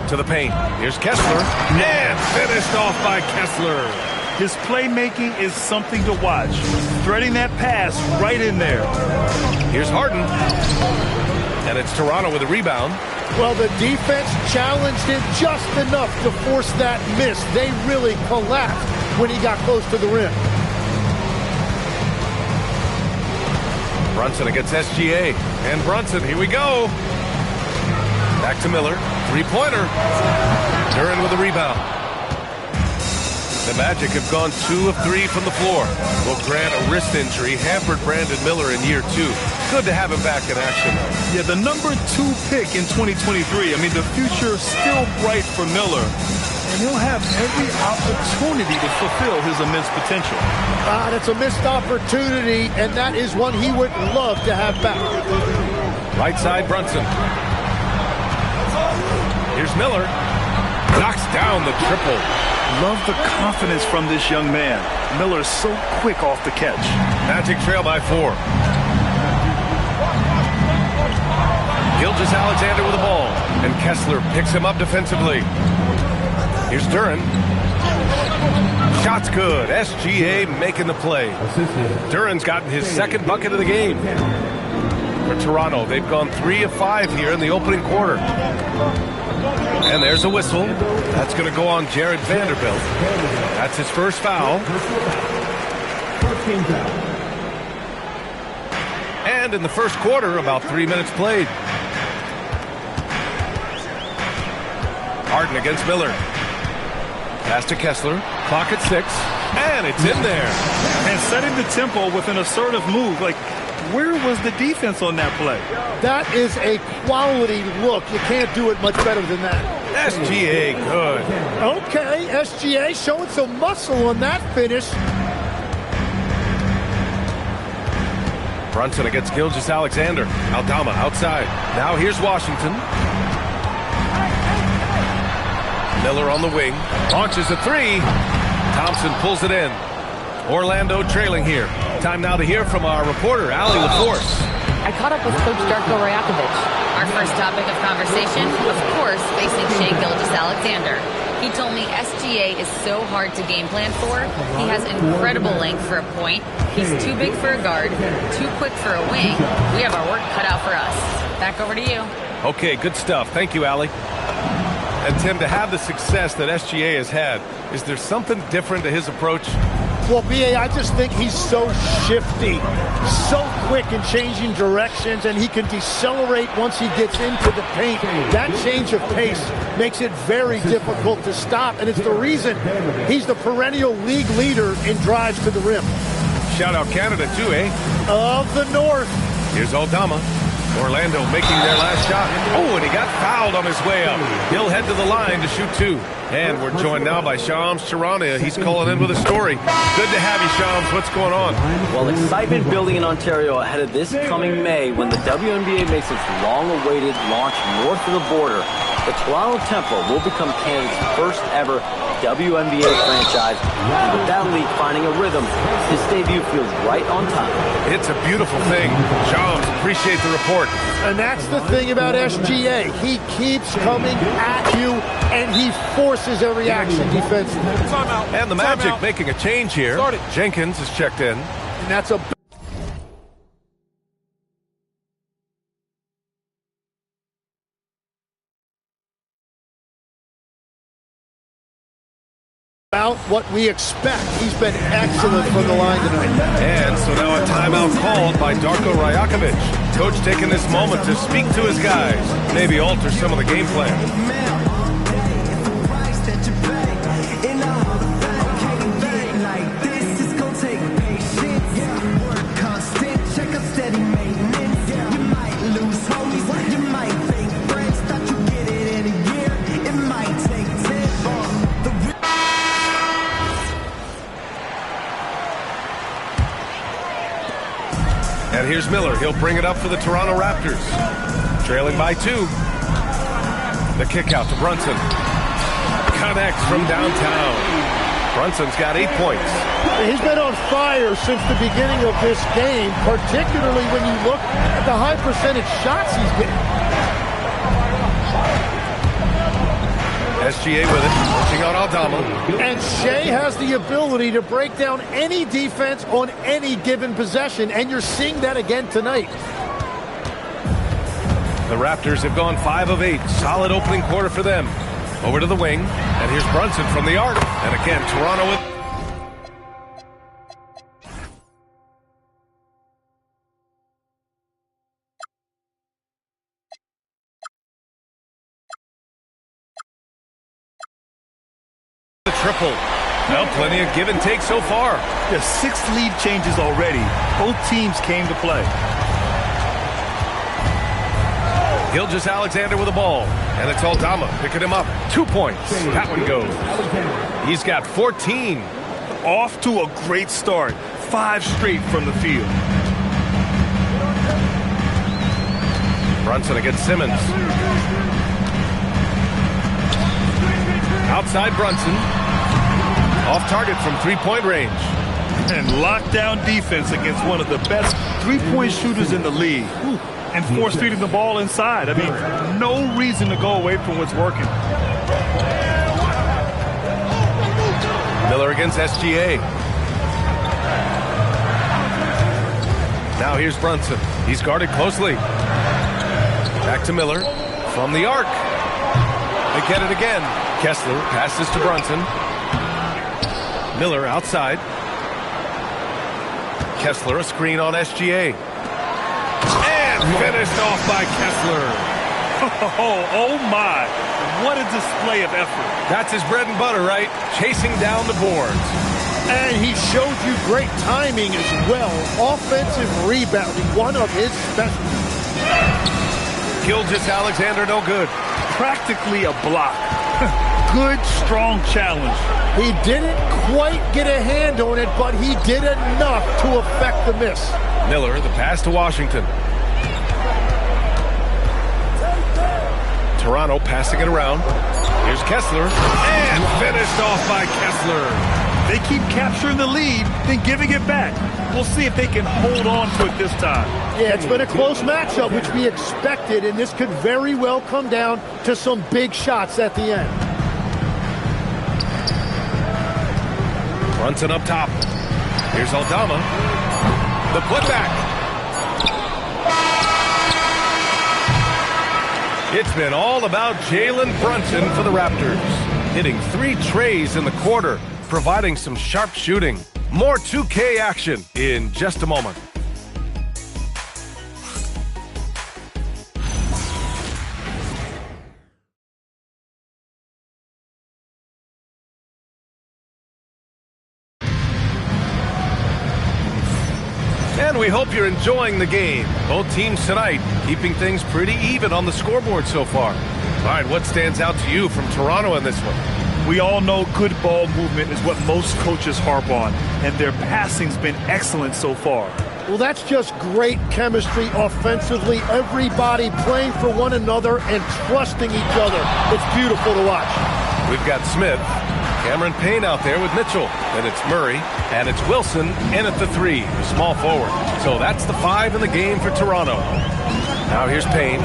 To the paint. Here's Kessler. And finished off by Kessler. His playmaking is something to watch. Threading that pass right in there. Here's Harden. And it's Toronto with a rebound. Well, the defense challenged him just enough to force that miss. They really collapsed when he got close to the rim. Brunson against SGA. And Brunson, here we go. Back to Miller. Three-pointer. Duren with a rebound. The Magic have gone 2 of 3 from the floor. Well, Grant, a wrist injury hampered Brandon Miller in year 2. Good to have him back in action, though. Yeah, the number 2 pick in 2023. I mean, the future is still bright for Miller. And he'll have every opportunity to fulfill his immense potential. That's a missed opportunity, and that is one he would love to have back. Right side, Brunson. Here's Miller. Knocks down the triple. Love the confidence from this young man. Miller's so quick off the catch. Magic trail by 4. Gilgeous-Alexander with the ball. And Kessler picks him up defensively. Here's Duren. Shot's good. SGA making the play. Duren's gotten his second bucket of the game. For Toronto, they've gone 3 of 5 here in the opening quarter. And there's a whistle. That's going to go on Jared Vanderbilt. That's his first foul. And in the first quarter, about 3 minutes played. Harden against Miller. Pass to Kessler. Clock at 6. And it's in there. And setting the tempo with an assertive move. Like, where was the defense on that play? That is a quality look. You can't do it much better than that. SGA, good. Okay, SGA showing some muscle on that finish. Brunson against Gilgeous-Alexander. Aldama outside. Now here's Washington. Miller on the wing. Launches a 3. Thompson pulls it in. Orlando trailing here. Time now to hear from our reporter, Ali LaForce. I caught up with Coach Darko Rajakovic. Our first topic of conversation, of course, facing Shai Gilgeous-Alexander. He told me SGA is so hard to game plan for. He has incredible length for a point. He's too big for a guard, too quick for a wing. We have our work cut out for us. Back over to you. Okay, good stuff. Thank you, Allie. And Tim, to have the success that SGA has had, is there something different to his approach? Well, B.A., I just think he's so shifty, so quick in changing directions, and he can decelerate once he gets into the paint. That change of pace makes it very difficult to stop, and it's the reason he's the perennial league leader in drives to the rim. Shout out Canada, too, eh? Of the North. Here's Aldama. Orlando making their last shot. Oh, and he got fouled on his way up. He'll head to the line to shoot 2. And we're joined now by Shams Charania. He's calling in with a story. Good to have you, Shams. What's going on? Well, excitement building in Ontario ahead of this coming May when the WNBA makes its long-awaited launch north of the border. The Toronto Temple will become Canada's first ever WNBA franchise. And with that league finding a rhythm, this debut feels right on time. It's a beautiful thing. Shams, appreciate the report. And that's the thing about SGA. He keeps coming at you, and he forces a reaction defensively. And the Magic making a change here. Jenkins is checked in. And that's a... about what we expect. He's been excellent from the line tonight. And so now a timeout called by Darko Rajakovic. Coach taking this moment to speak to his guys, maybe alter some of the game plan. And here's Miller. He'll bring it up for the Toronto Raptors. Trailing by 2. The kick out to Brunson. Connects from downtown. Brunson's got 8 points. He's been on fire since the beginning of this game, particularly when you look at the high percentage shots he's getting. SGA with it, pushing out Aldama. And Shea has the ability to break down any defense on any given possession, and you're seeing that again tonight. The Raptors have gone 5 of 8. Solid opening quarter for them. Over to the wing, and here's Brunson from the arc. And again, Toronto with... triple. Well, plenty of give and take so far. There's 6 lead changes already. Both teams came to play. Gilgeous-Alexander with the ball. And it's Aldama picking him up. 2 points. That one goes. He's got 14. Off to a great start. 5 straight from the field. Brunson against Simmons. Outside Brunson. Off target from 3-point range. And lockdown defense against one of the best 3-point shooters in the league. And force feeding the ball inside. I mean, no reason to go away from what's working. Miller against SGA. Now here's Brunson. He's guarded closely. Back to Miller from the arc. They get it again. Kessler passes to Brunson. Miller outside. Kessler a screen on SGA. And finished off by Kessler. Oh my. What a display of effort. That's his bread and butter, right? Chasing down the boards. And he showed you great timing as well. Offensive rebounding, one of his specialties. Gilgeous-Alexander no good. Practically a block. Good, strong challenge. He didn't quite get a hand on it, but he did enough to affect the miss. Miller, the pass to Washington. Toronto passing it around. Here's Kessler. And finished off by Kessler. They keep capturing the lead, then giving it back. We'll see if they can hold on to it this time. Yeah, it's been a close matchup, which we expected, and this could very well come down to some big shots at the end. Brunson up top. Here's Aldama. The putback. It's been all about Jalen Brunson for the Raptors. Hitting 3 trays in the quarter, providing some sharp shooting. More 2K action in just a moment. And we hope you're enjoying the game. Both teams tonight keeping things pretty even on the scoreboard so far. All right, what stands out to you from Toronto in this one? We all know good ball movement is what most coaches harp on, and their passing's been excellent so far. Well, that's just great chemistry offensively. Everybody playing for one another and trusting each other. It's beautiful to watch. We've got Smith, Cameron Payne out there with Mitchell. Then it's Murray, and it's Wilson in at the 3, the small forward. So that's the 5 in the game for Toronto. Now here's Payne.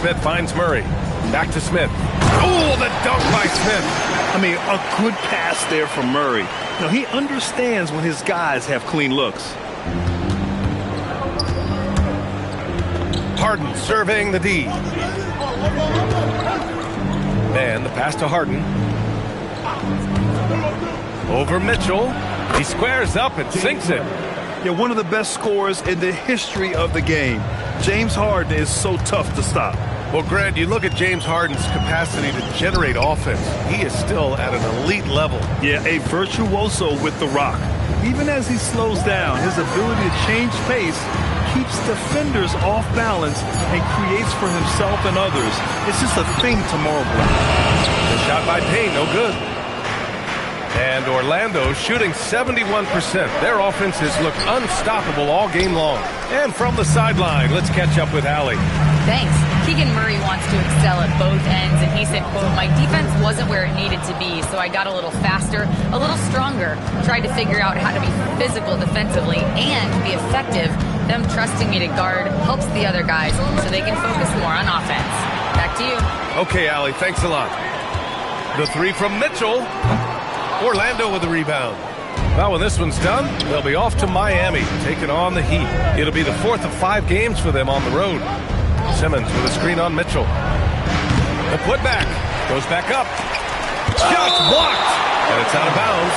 Smith finds Murray. Back to Smith. Oh, the dunk by Smith. I mean, a good pass there from Murray. You know, he understands when his guys have clean looks. Harden surveying the D. And the pass to Harden. Over Mitchell. He squares up and sinks it. Yeah, one of the best scorers in the history of the game. James Harden is so tough to stop. Well, Grant, you look at James Harden's capacity to generate offense. He is still at an elite level. Yeah, a virtuoso with the rock. Even as he slows down, his ability to change pace keeps defenders off balance and creates for himself and others. It's just a thing tomorrow. The shot by Payne, no good. And Orlando shooting 71%. Their offenses look unstoppable all game long. And from the sideline, let's catch up with Allie. Thanks. Keegan Murray wants to excel at both ends, and he said, quote, "My defense wasn't where it needed to be, so I got a little faster, a little stronger, tried to figure out how to be physical defensively and be effective. Them trusting me to guard helps the other guys so they can focus more on offense." Back to you. Okay, Allie, thanks a lot. The three from Mitchell. Orlando with the rebound. Now, when this one's done, they'll be off to Miami, taking on the Heat. It'll be the 4th of 5 games for them on the road. Simmons with a screen on Mitchell. The putback goes back up. Shot's blocked, and it's out of bounds.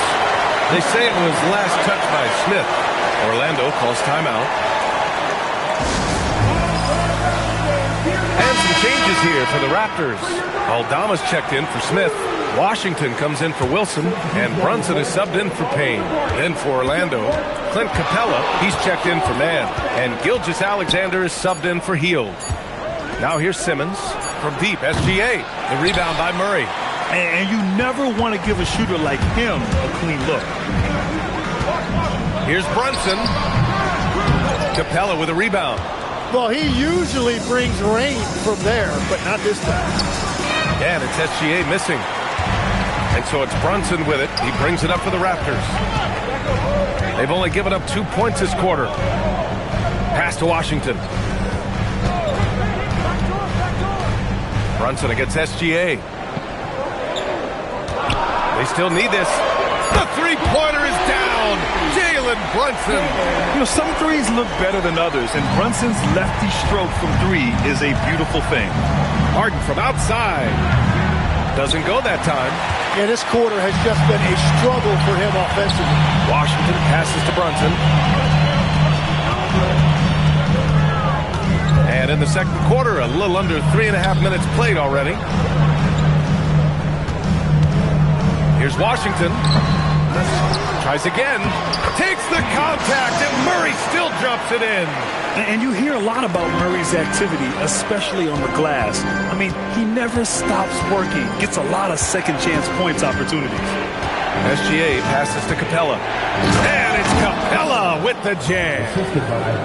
They say it was last touched by Smith. Orlando calls timeout. And some changes here for the Raptors. Aldama's checked in for Smith. Washington comes in for Wilson, and Brunson is subbed in for Payne. Then for Orlando, Clint Capella, he's checked in for Mann, and Gilgeous-Alexander is subbed in for Hield. Now here's Simmons from deep, SGA. The rebound by Murray. And you never want to give a shooter like him a clean look. Here's Brunson. Capella with a rebound. Well, he usually brings rain from there, but not this time. And it's SGA missing. And so it's Brunson with it. He brings it up for the Raptors. They've only given up 2 points this quarter. Pass to Washington. Brunson against SGA. They still need this. The three-pointer is down. Jalen Brunson. You know, some threes look better than others, and Brunson's lefty stroke from 3 is a beautiful thing. Harden from outside. Doesn't go that time. Yeah, this quarter has just been a struggle for him offensively. Washington passes to Brunson. And in the second quarter, a little under 3.5 minutes played already. Here's Washington. Tries again. Takes the contact, and Murray still drops it in. And you hear a lot about Murray's activity, especially on the glass. I mean, he never stops working. Gets a lot of second chance points opportunities. SGA passes to Capella. And it's Capella with the jam.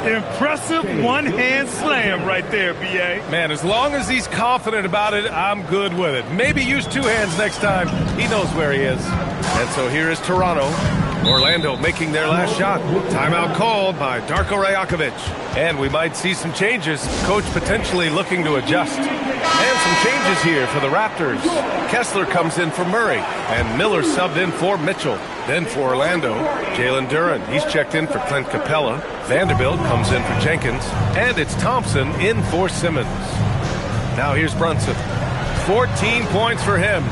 Impressive one-hand slam right there, B.A. Man, as long as he's confident about it, I'm good with it. Maybe use 2 hands next time. He knows where he is. And so here is Toronto. Orlando making their last shot. Timeout called by Darko Rajakovic. And we might see some changes. Coach potentially looking to adjust. And some changes here for the Raptors. Kessler comes in for Murray. And Miller subbed in for Mitchell. Then for Orlando, Jalen Duren. He's checked in for Clint Capella. Vanderbilt comes in for Jenkins. And it's Thompson in for Simmons. Now here's Brunson. 14 points for him.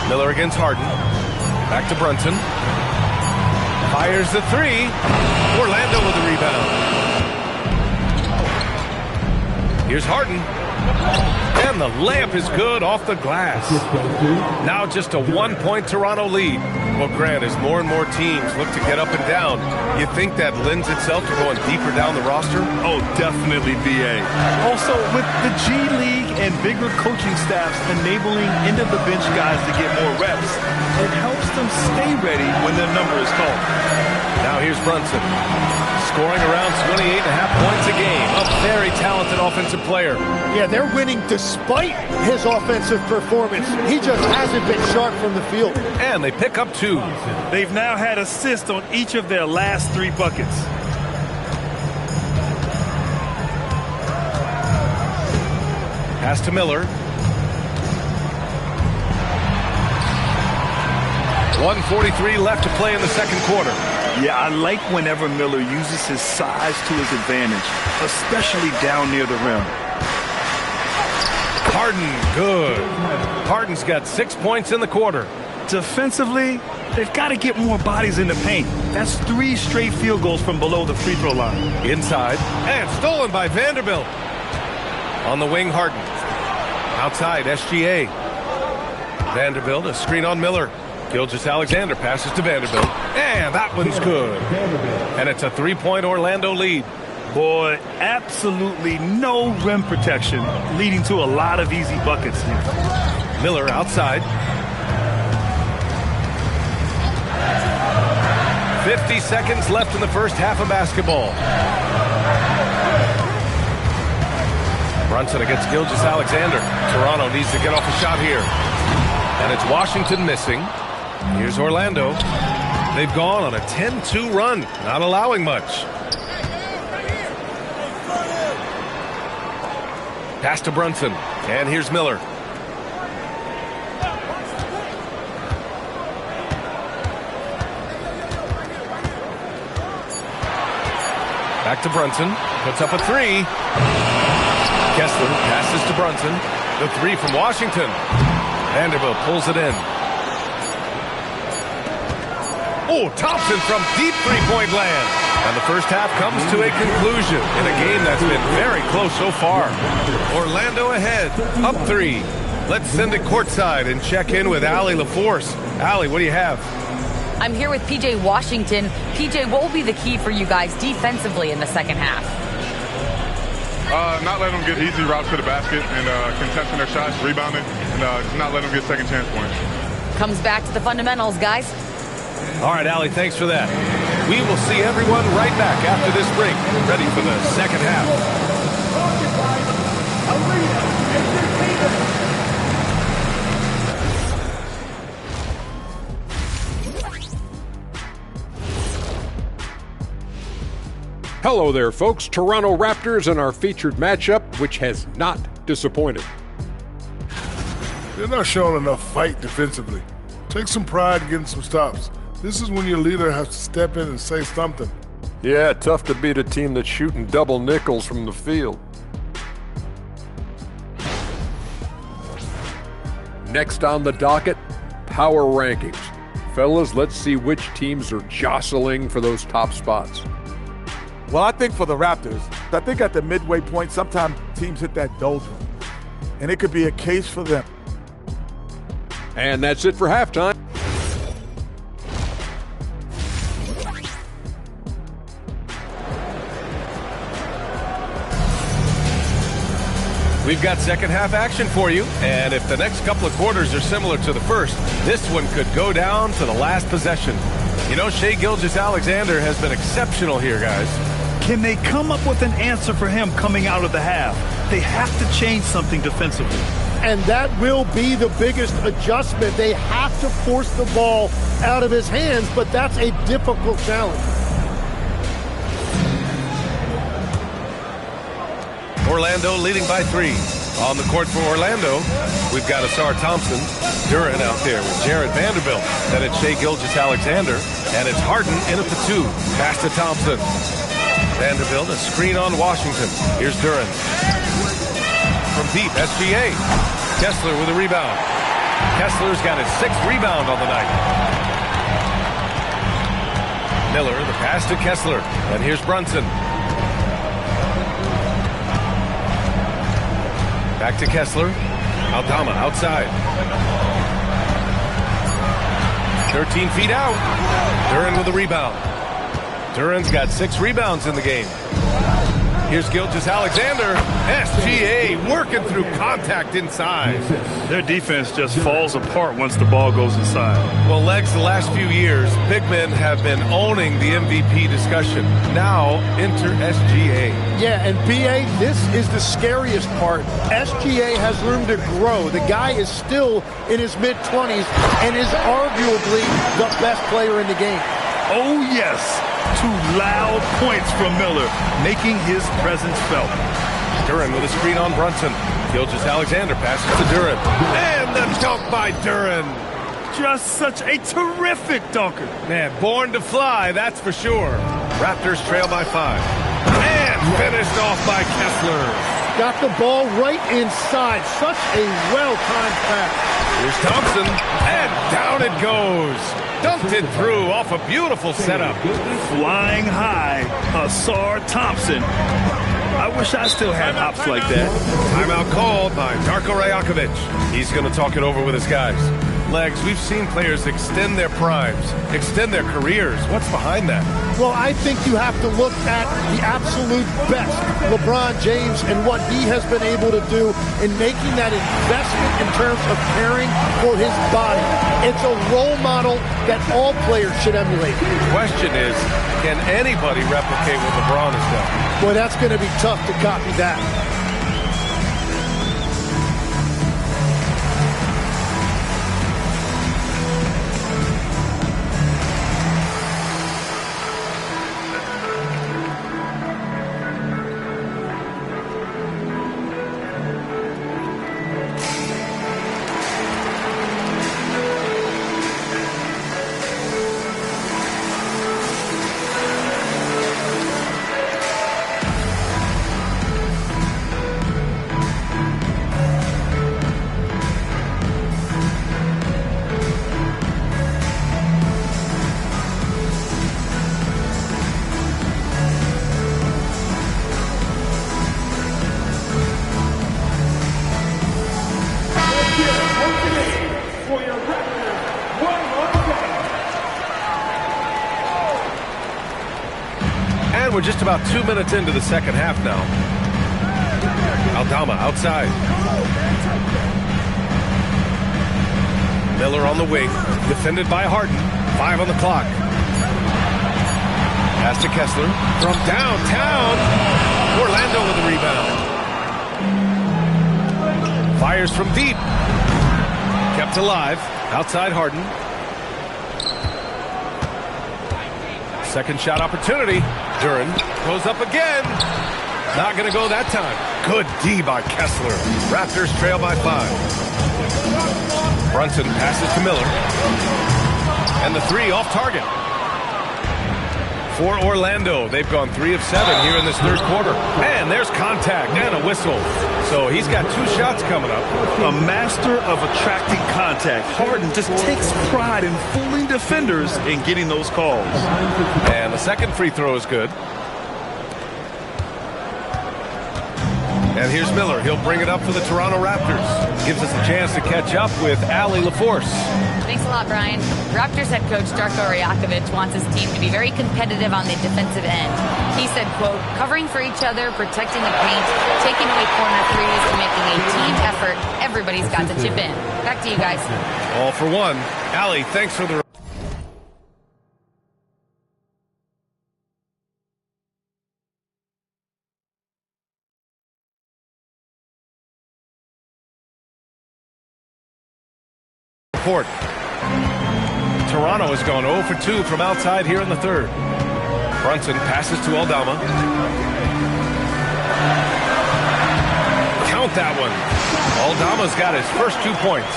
Miller against Harden. Back to Brunson. Fires the 3. Orlando with the rebound. Here's Harden. And the layup is good off the glass. Now just a 1-point Toronto lead. Well, Grant, as more and more teams look to get up and down, you think that lends itself to going deeper down the roster? Oh, definitely, B.A. Also, with the G League and bigger coaching staffs enabling end-of-the-bench guys to get more reps, it helps them stay ready when their number is called. Now here's Brunson. Scoring around 28.5 points a game. A very talented offensive player. Yeah, they're winning despite his offensive performance. He just hasn't been sharp from the field. And they pick up 2. They've now had assists on each of their last 3 buckets. Pass to Miller. 1:43 left to play in the second quarter. Yeah, I like whenever Miller uses his size to his advantage, especially down near the rim. Harden, good. Harden's got 6 points in the quarter. Defensively, they've got to get more bodies in the paint. That's 3 straight field goals from below the free throw line. Inside, and stolen by Vanderbilt. On the wing, Harden. Outside, SGA. Vanderbilt, a screen on Miller. Gilgeous-Alexander passes to Vanderbilt. And that one's good. And it's a 3-point Orlando lead. Boy, absolutely no rim protection, leading to a lot of easy buckets here. Miller outside. 50 seconds left in the first half of basketball. Brunson against Gilgeous-Alexander. Toronto needs to get off a shot here. And it's Washington missing. Here's Orlando. They've gone on a 10-2 run, not allowing much. Pass to Brunson. And here's Miller. Back to Brunson. Puts up a three. Kessler passes to Brunson. The three from Washington. Vanderbilt pulls it in. Oh, Thompson from deep three-point land. And the first half comes to a conclusion in a game that's been very close so far. Orlando ahead, up 3. Let's send it courtside and check in with Allie LaForce. Allie, what do you have? I'm here with PJ Washington. PJ, what will be the key for you guys defensively in the second half? Not letting them get easy routes to the basket and contesting their shots, rebounding, and just not letting them get second chance points. Comes back to the fundamentals, guys. All right, Allie, thanks for that. We will see everyone right back after this break, ready for the second half. Hello there, folks. Toronto Raptors and our featured matchup, which has not disappointed. They're not showing enough fight defensively. Take some pride in getting some stops. This is when your leader has to step in and say something. Yeah, tough to beat a team that's shooting double nickels from the field. Next on the docket, power rankings. Fellas, let's see which teams are jostling for those top spots. Well, I think for the Raptors, I think at the midway point, sometimes teams hit that doldrum, and it could be a case for them. And that's it for halftime. We've got second half action for you, and if the next couple of quarters are similar to the first, this one could go down to the last possession. You know, Shai Gilgeous-Alexander has been exceptional here, guys. Can they come up with an answer for him coming out of the half? They have to change something defensively. And that will be the biggest adjustment. They have to force the ball out of his hands, but that's a difficult challenge. Orlando leading by 3. On the court for Orlando, we've got Asar Thompson. Duran out there with Jared Vanderbilt. Then it's Shai Gilgeous-Alexander. And it's Harden in at the 2. Pass to Thompson. Vanderbilt, a screen on Washington. Here's Duran. From deep, SGA. Kessler with a rebound. Kessler's got his 6th rebound on the night. Miller, the pass to Kessler. And here's Brunson. Back to Kessler. Aldama outside. 13 feet out. Duran with a rebound. Duran's got 6 rebounds in the game. Here's Gilgeous-Alexander. SGA working through contact inside. Their defense just falls apart once the ball goes inside. Well, Legs, the last few years, big men have been owning the MVP discussion. Now, enter SGA. Yeah, and BA, this is the scariest part. SGA has room to grow. The guy is still in his mid-20s and is arguably the best player in the game. Oh, yes. 2 loud points from Miller, making his presence felt. Duran with a screen on Brunson. Gilgeous-Alexander passes to Duran. And the dunk by Duran. Just such a terrific dunker. Man, born to fly, that's for sure. Raptors trail by 5. And finished off by Kessler. Got the ball right inside. Such a well-timed pass. Here's Thompson. And down it goes. Dunked it through off a beautiful setup. Flying high, Asar Thompson. I wish I still had hops like that. Timeout called by Darko Rajakovic. He's going to talk it over with his guys. Legs, we've seen players extend their primes, extend their careers. What's behind that? Well, I think you have to look at the absolute best, LeBron James, and what he has been able to do in making that investment in terms of caring for his body. It's a role model that all players should emulate. The question is, can anybody replicate what LeBron has done? Boy, that's going to be tough to copy that. We're just about 2 minutes into the second half now. Aldama outside. Miller on the wing, defended by Harden. 5 on the clock. Pass to Kessler from downtown. Orlando with the rebound. Fires from deep. Kept alive. Outside Harden. Second shot opportunity. Duran goes up again. Not going to go that time. Good D by Kessler. Raptors trail by 5. Brunson passes to Miller. And the 3 off target. For Orlando, they've gone 3 of 7 here in this third quarter. And there's contact and a whistle. So he's got 2 shots coming up. A master of attracting contact. Harden just takes pride in fooling defenders and getting those calls. And the second free throw is good. And here's Miller. He'll bring it up for the Toronto Raptors. Gives us a chance to catch up with Allie LaForce. Thanks a lot, Brian. Raptors head coach Darko Rajakovic wants his team to be very competitive on the defensive end. He said, quote, covering for each other, protecting the paint, taking away corner threes, and making a team effort. Everybody's got to chip in. Back to you guys. All for one. Allie, thanks for the... Toronto has gone 0 for 2 from outside here in the third. Brunson passes to Aldama. Count that one. Aldama's got his first 2 points.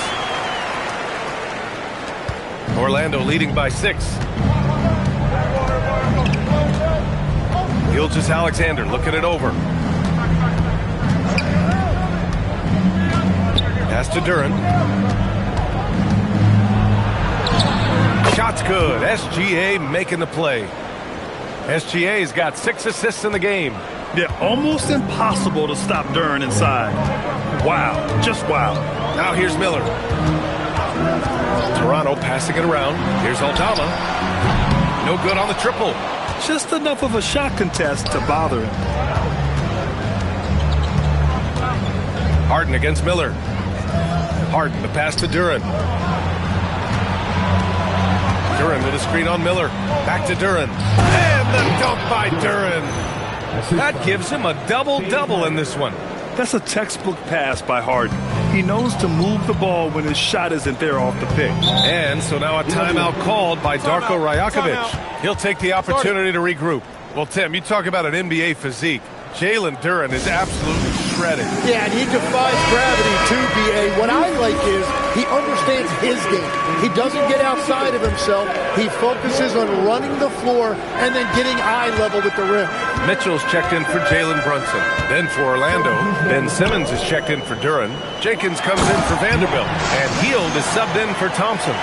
Orlando leading by 6. Gilgeous-Alexander looking it over. Pass to Duran. Shot's good. SGA making the play. SGA's got 6 assists in the game. Yeah, almost impossible to stop Duran inside. Wow, just wow. Now here's Miller. Toronto passing it around. Here's Aldama. No good on the triple. Just enough of a shot contest to bother him. Harden against Miller. Harden, the pass to Duran. Duran with a screen on Miller. Back to Duran. And the dunk by Duran. That gives him a double-double in this one. That's a textbook pass by Harden. He knows to move the ball when his shot isn't there off the pick. And so now a timeout called by Darko Rajakovic. He'll take the opportunity to regroup. Well, Tim, you talk about an NBA physique. Jalen Duran is absolutely shredded. Yeah, and he defies gravity too, B.A. What I like is he understands his game. He doesn't get outside of himself. He focuses on running the floor and then getting eye level with the rim. Mitchell's checked in for Jalen Brunson. Then for Orlando, Ben Simmons is checked in for Duran. Jenkins comes in for Vanderbilt. And Hield is subbed in for Thompson.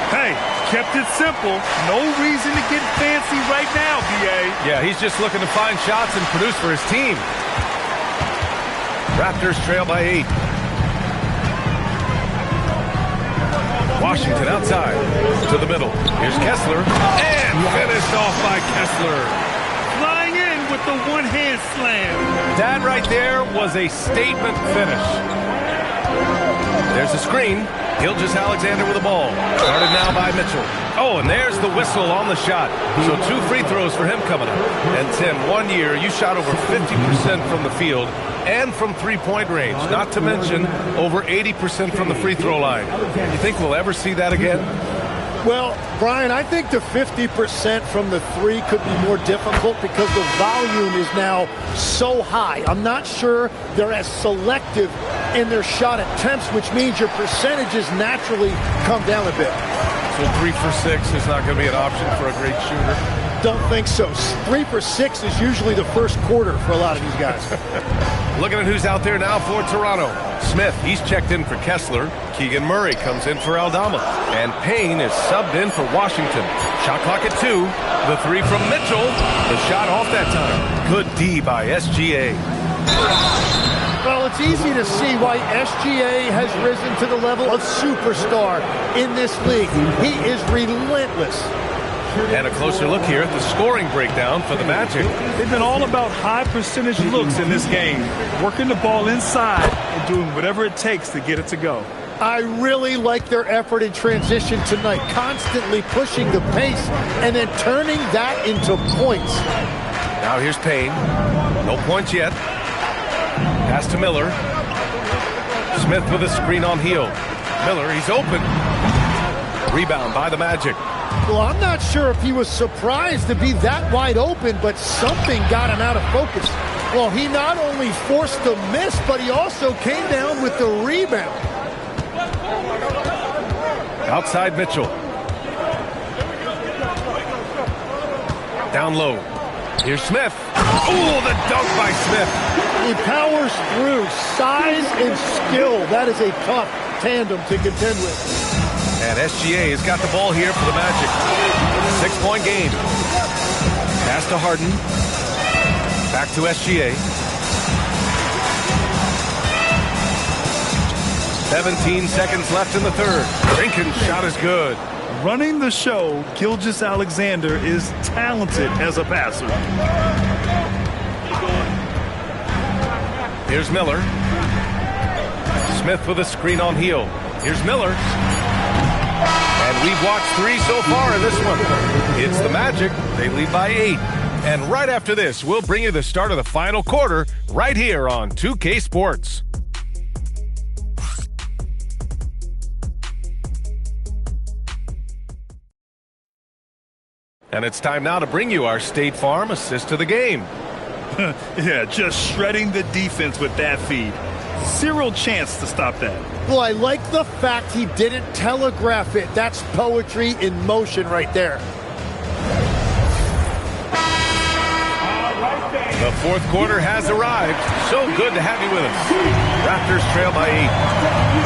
Hey, kept it simple. No reason to get fancy right now, B.A. Yeah, he's just looking to find shots and produce for his team. Raptors trail by 8. Washington outside to the middle. Here's Kessler, and finished off by Kessler. Flying in with the one-hand slam. That right there was a statement finish. There's a screen. Gilgeous-Alexander with the ball. Started now by Mitchell. Oh, and there's the whistle on the shot. So 2 free throws for him coming up. And Tim, 1 year, you shot over 50% from the field and from three-point range. Not to mention over 80% from the free throw line. You think we'll ever see that again? Well, Brian, I think the 50% from the three could be more difficult because the volume is now so high. I'm not sure they're as selective in their shot attempts, which means your percentages naturally come down a bit. So 3 for 6 is not going to be an option for a great shooter? Don't think so. 3 for 6 is usually the first quarter for a lot of these guys. Looking at who's out there now for Toronto. Smith, he's checked in for Kessler. Keegan Murray comes in for Aldama. And Payne is subbed in for Washington. Shot clock at 2. The 3 from Mitchell. The shot off that time. Good D by SGA. Well, it's easy to see why SGA has risen to the level of superstar in this league. He is relentless. And a closer look here at the scoring breakdown for the Magic. They've been all about high percentage looks in this game, working the ball inside and doing whatever it takes to get it to go. I really like their effort in transition tonight, constantly pushing the pace and then turning that into points. Now here's Payne. No points yet. Pass to Miller. Smith with a screen on heel. Miller, he's open. Rebound by the Magic. Well, I'm not sure if he was surprised to be that wide open, but something got him out of focus. Well, he not only forced the miss, but he also came down with the rebound. Outside Mitchell. Down low. Here's Smith. Oh, the dunk by Smith. He powers through. Size and skill. That is a tough tandem to contend with. And SGA has got the ball here for the Magic. 6-point game. Pass to Harden. Back to SGA. 17 seconds left in the third. Jenkins' shot is good. Running the show, Gilgeous-Alexander is talented as a passer. Here's Miller. Smith with a screen on heel. Here's Miller. And we've watched 3 so far in this one. It's the Magic. They lead by 8. And right after this, we'll bring you the start of the final quarter right here on 2K Sports. And it's time now to bring you our State Farm assist to the game. Yeah, just shredding the defense with that feed. Zero chance to stop that. Well, I like the fact he didn't telegraph it. That's poetry in motion right there. The fourth quarter has arrived. So good to have you with us. Raptors trail by 8.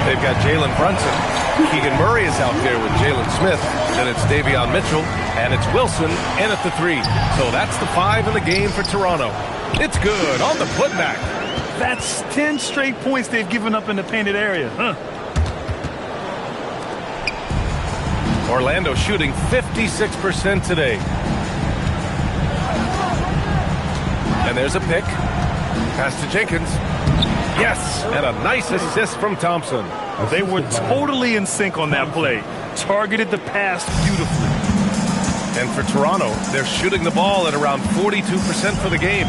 They've got Jalen Brunson. Keegan Murray is out there with Jalen Smith. Then it's Davion Mitchell. And it's Wilson in at the 3. So that's the 5 in the game for Toronto. It's good on the putback. That's 10 straight points they've given up in the painted area. Orlando shooting 56% today. And there's a pick. Pass to Jenkins. Yes, and a nice assist from Thompson. They were totally in sync on that play. Targeted the pass beautifully. And for Toronto, they're shooting the ball at around 42% for the game.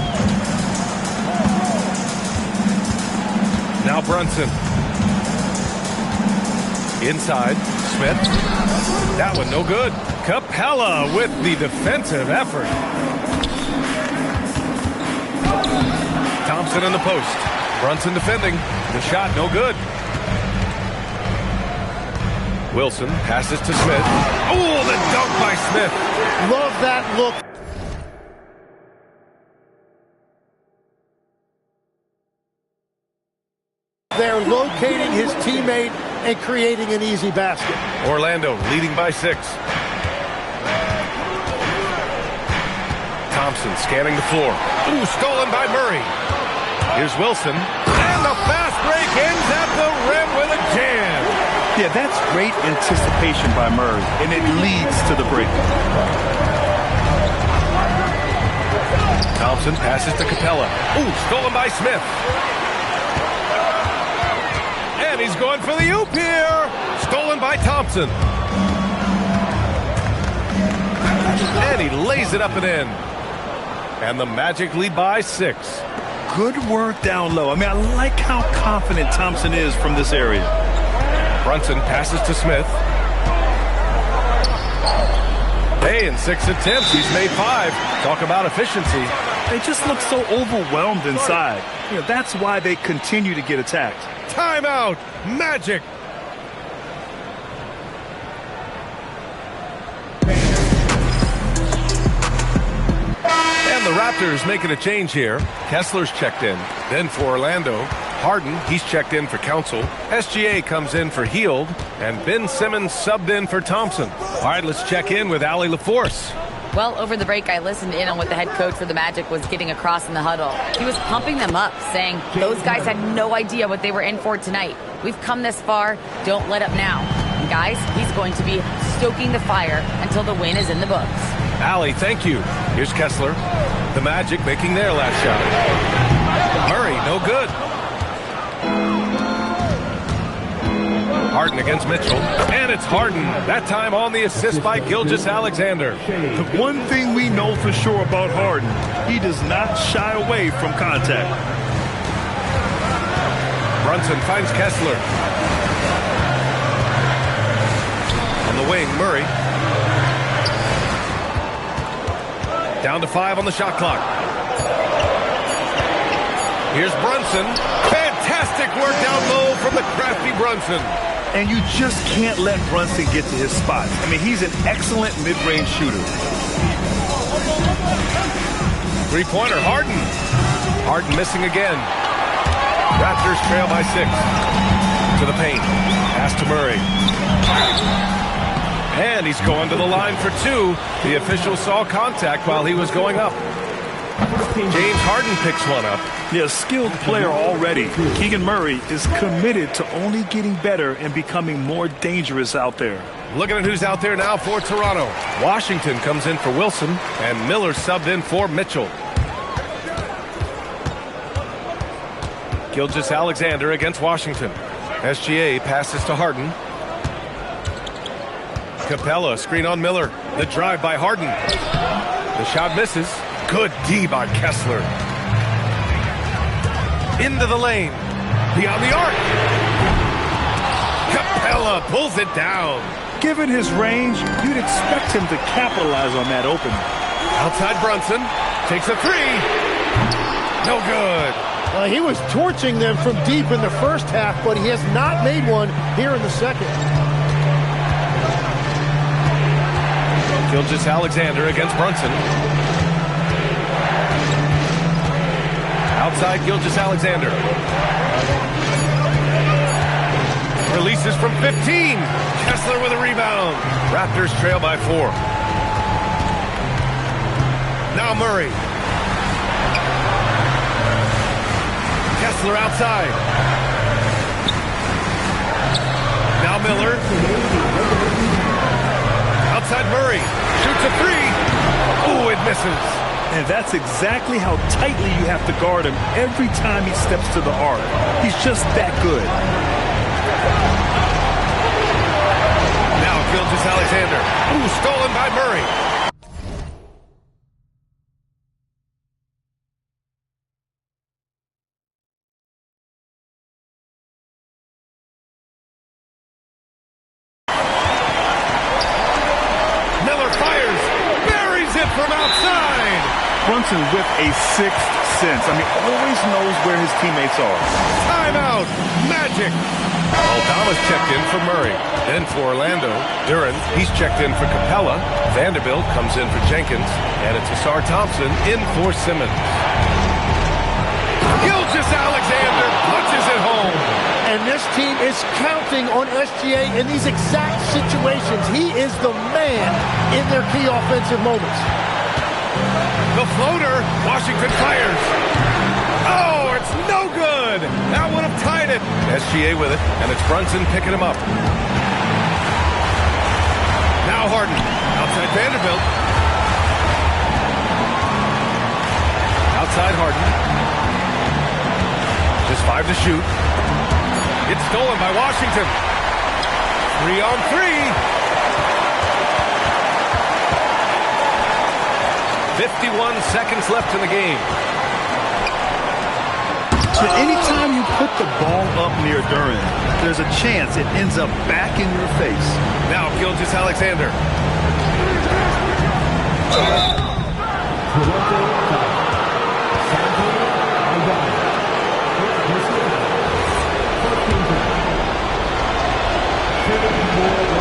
Now Brunson. Inside, Smith. That one no good. Capella with the defensive effort. Thompson in the post. Brunson defending. The shot no good. Wilson passes to Smith. Oh, the dunk by Smith. Love that look. They're locating his teammate and creating an easy basket. Orlando leading by 6. Thompson scanning the floor. Ooh, stolen by Murray. Here's Wilson. And the fast break ends at the rim with a jam. Yeah, that's great anticipation by Murray, and it leads to the break. Thompson passes to Capella. Ooh, stolen by Smith. And he's going for the oop here. Stolen by Thompson. And he lays it up and in. And the Magic lead by 6. Good work down low. I mean, I like how confident Thompson is from this area. Brunson passes to Smith. Hey, in 6 attempts, he's made 5. Talk about efficiency. They just look so overwhelmed inside. You know, that's why they continue to get attacked. Timeout, Magic. And the Raptors making a change here. Kessler's checked in. Then for Orlando, Harden, he's checked in for Council. SGA comes in for Hield. And Ben Simmons subbed in for Thompson. All right, let's check in with Allie LaForce. Well, over the break, I listened in on what the head coach for the Magic was getting across in the huddle. He was pumping them up, saying those guys had no idea what they were in for tonight. We've come this far. Don't let up now. And guys, he's going to be stoking the fire until the win is in the books. Allie, thank you. Here's Kessler. The Magic making their last shot. Murray, no good. Harden against Mitchell. And it's Harden. That time on the assist by Gilgeous-Alexander. The one thing we know for sure about Harden, he does not shy away from contact. Brunson finds Kessler. On the wing, Murray. Down to 5 on the shot clock. Here's Brunson. Fantastic work down low from the crafty Brunson. And you just can't let Brunson get to his spots. I mean, he's an excellent mid-range shooter. Three-pointer, Harden. Harden missing again. Raptors trail by 6. To the paint. Pass to Murray. And he's going to the line for 2. The official saw contact while he was going up. James Harden picks one up. Yeah, skilled player already. Keegan Murray is committed to only getting better and becoming more dangerous out there. Looking at who's out there now for Toronto. Washington comes in for Wilson, and Miller subbed in for Mitchell. Gilgeous-Alexander against Washington. SGA passes to Harden. Capella, screen on Miller. The drive by Harden. The shot misses. Good D by Kessler. Into the lane. Beyond the arc. Capella pulls it down. Given his range, you'd expect him to capitalize on that opening. Outside Brunson. Takes a 3. No good. He was torching them from deep in the first half, but he has not made one here in the second. Gilgeous-Alexander against Brunson. Outside Gilgeous-Alexander. Releases from 15. Kessler with a rebound. Raptors trail by 4. Now Murray. Kessler outside. Now Miller. Outside Murray. Shoots a 3. Ooh, it misses. And that's exactly how tightly you have to guard him every time he steps to the arc. He's just that good. Now Gilgeous-Alexander. Ooh, stolen by Murray. Miller fires. Buries it from outside. Brunson with a sixth sense. I mean, always knows where his teammates are. Timeout, Magic. Aldama's checked in for Murray. Then for Orlando, Duran, he's checked in for Capella. Vanderbilt comes in for Jenkins. And it's Asar Thompson in for Simmons. Gilgeous-Alexander punches it home. And this team is counting on SGA in these exact situations. He is the man in their key offensive moments. The floater, Washington fires. Oh, it's no good. That would have tied it. SGA with it, and it's Brunson picking him up. Now Harden, outside Vanderbilt. Outside Harden. Just 5 to shoot. It's stolen by Washington. 3-on-3. 51 seconds left in the game. So anytime you put the ball up near Duran, there's a chance it ends up back in your face. Now Gilgeous-Alexander.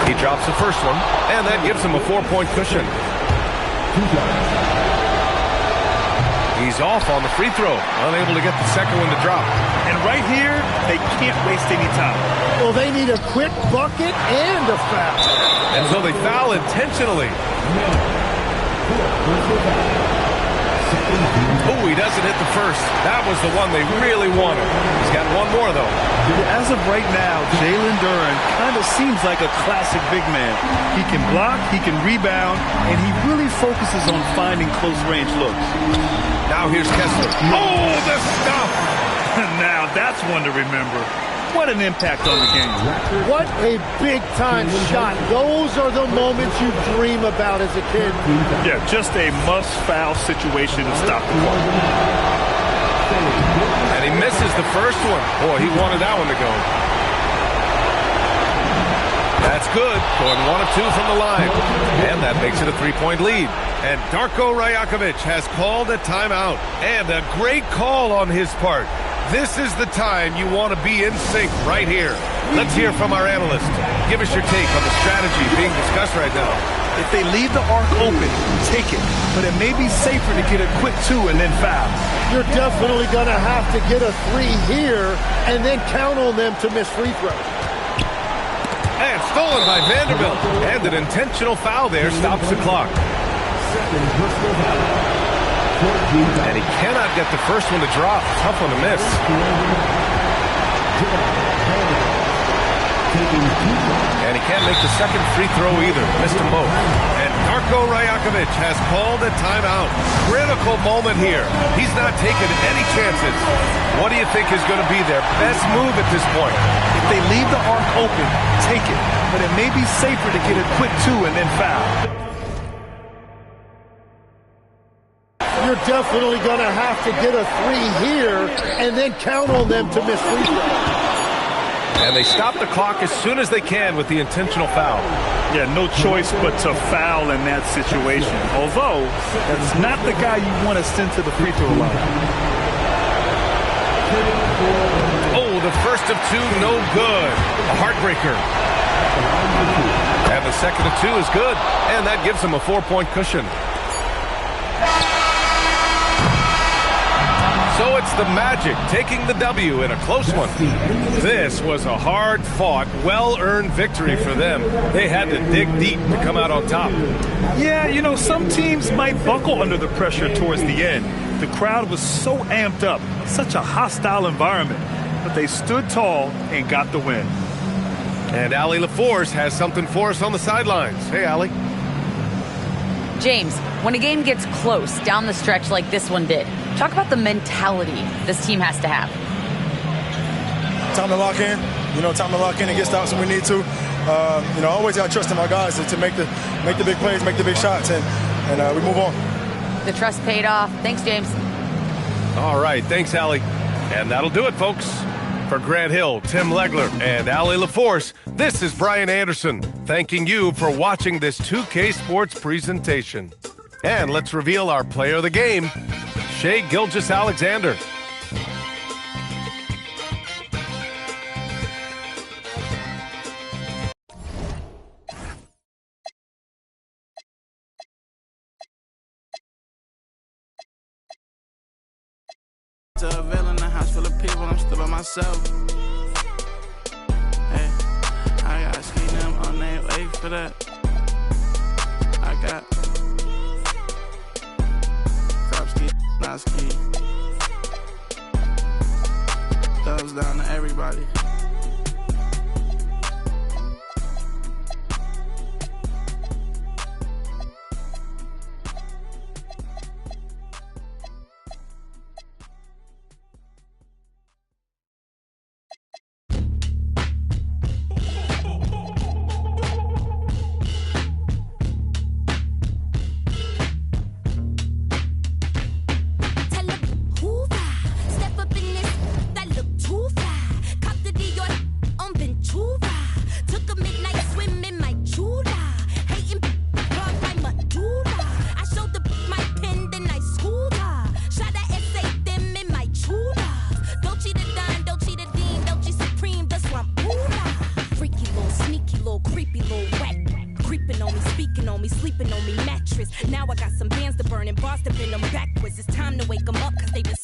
He drops the first one, and that gives him a 4-point cushion. He's off on the free throw, unable to get the second one to drop. And right here, they can't waste any time. Well, they need a quick bucket and a foul. And so they foul intentionally. Oh, he doesn't hit the first. That was the one they really wanted. He's got one more, though. As of right now, Jalen Duran kind of seems like a classic big man. He can block, he can rebound, and he really focuses on finding close-range looks. Now here's Kessler. Oh, the stuff! Now that's one to remember. What an impact on the game. What a big-time shot. Those are the moments you dream about as a kid. Yeah, just a must-foul situation to stop the clock. And he misses the first one. Boy, he wanted that one to go. That's good. Going 1 of 2 from the line. And that makes it a 3-point lead. And Darko Rajakovic has called a timeout. And a great call on his part. This is the time you want to be in sync right here. Let's hear from our analyst. Give us your take on the strategy being discussed right now. If they leave the arc open, take it. But it may be safer to get a quick 2 and then foul. You're definitely going to have to get a 3 here and then count on them to miss free throws. And stolen by Vanderbilt. And an intentional foul there stops the clock. And he cannot get the first one to drop. Tough one to miss. And he can't make the second free throw either. Missed them both. And Darko Rajakovic has called a timeout. Critical moment here. He's not taking any chances. What do you think is going to be their best move at this point? If they leave the arc open, take it. But it may be safer to get a quick 2 and then foul. You're definitely going to have to get a 3 here and then count on them to miss free throws. And they stop the clock as soon as they can with the intentional foul. Yeah, no choice but to foul in that situation. Although, that's not the guy you want to send to the free throw line. Oh, the first of 2, no good. A heartbreaker. And the second of 2 is good. And that gives him a 4-point cushion. So it's the Magic taking the W in a close one. This was a hard-fought, well-earned victory for them. They had to dig deep to come out on top. Yeah, you know, some teams might buckle under the pressure towards the end. The crowd was so amped up, such a hostile environment. But they stood tall and got the win. And Allie LaForce has something for us on the sidelines. Hey, Allie. James, when a game gets close down the stretch like this one did, talk about the mentality this team has to have. Time to lock in. Time to lock in and get stops when we need to. Always got to trust in my guys to make the big plays, make the big shots, and we move on. The trust paid off. Thanks, James. All right. Thanks, Allie. And that'll do it, folks. For Grant Hill, Tim Legler, and Allie LaForce, this is Brian Anderson, thanking you for watching this 2K Sports presentation. And let's reveal our player of the game, Shai Gilgeous-Alexander. To a villa in a house full of people, I'm still by myself. Hey, I got ski them on their way for that. I got crop ski, not ski. Thumbs down to everybody.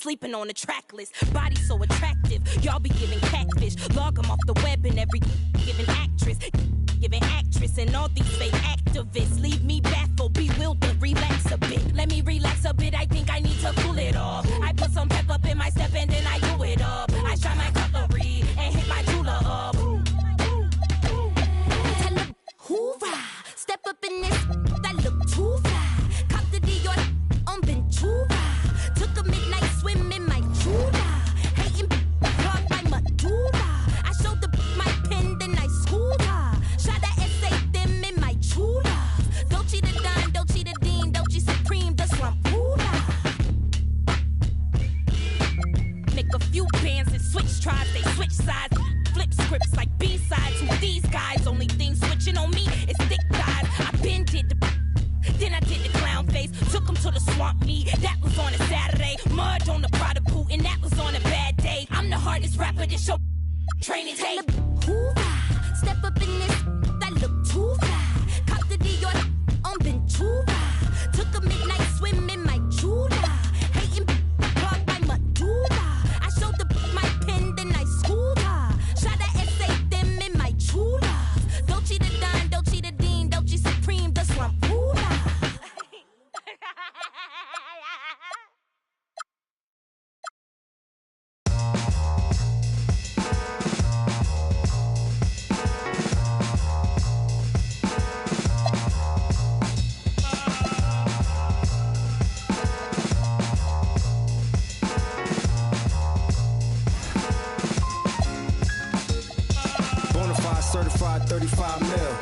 sleeping on the track list. Body so attractive, y'all be giving catfish. Log them off the web and every giving actress. Giving actress and all these fake activists leave me baffled, bewildered, relax a bit. Let me relax a bit, I think I need to cool it off. I put some pep up in my step and then I do it up. I shine my cutlery and hit my jeweler up. Tell them, hoorah, step up in this, that look too fly. Cop the Dior on Ventura. Took a midnight swim in my Jura. Hating plug by Madura. I showed the my pen, then I schooled her. Shot a essay them in my true love. Dolce the Don, Dolce the Dean, Dolce Supreme, the slump ruler. Make a few bands and switch tribes, they switch sides. Flip scripts like B-sides. Who these guys? Only thing switching on me is thick thighs. I been did the then I did the clown face. Took him to the swamp meet. That was on a Saturday. Mud on the Prada boot, and that was on a bad day. I'm the hardest rapper this show training tape. Hoorah, step up in this, that look too fly. Cop the Dior on Ventura. Took a midnight swim in my Jura. Hating plug by Madura. I showed the my pen, then I schooled her. Shot a essay them in my true love. Dolce the Don, Dolce the Dean, Dolce Supreme, the slump ruler. Bonafide certified 35 mil.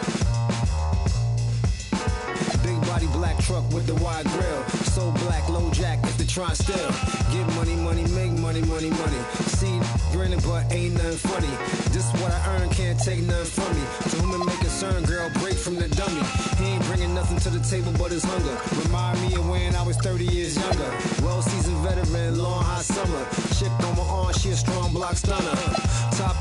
Big body black truck with the wide grill. So black, low jack if they try still. Get money, money, make money, money, money. See, grinning but ain't nothing funny. This what I earn, can't take nothing from me. To whom it may concern, girl, break from the dummy. He ain't bringing nothing to the table but his hunger. Remind me of when I was 30 years younger. Well-seasoned veteran, long hot summer. Chick on my arm, she a strong block stunner. Top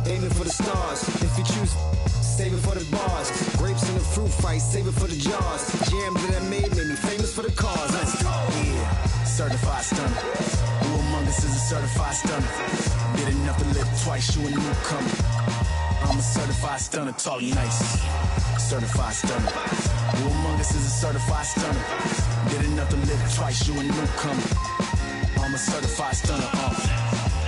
aiming for the stars. If you choose, save it for the bars. Grapes in the fruit fight, save it for the jars. Jam that I made me famous for the cars. Let's go. Yeah, certified stunner. Who among us is a certified stunner? Did enough to live twice, you a newcomer. I'm a certified stunner, talk nice. Certified stunner. Who among us is a certified stunner? Did enough to live twice, you a newcomer. I'm a certified stunner.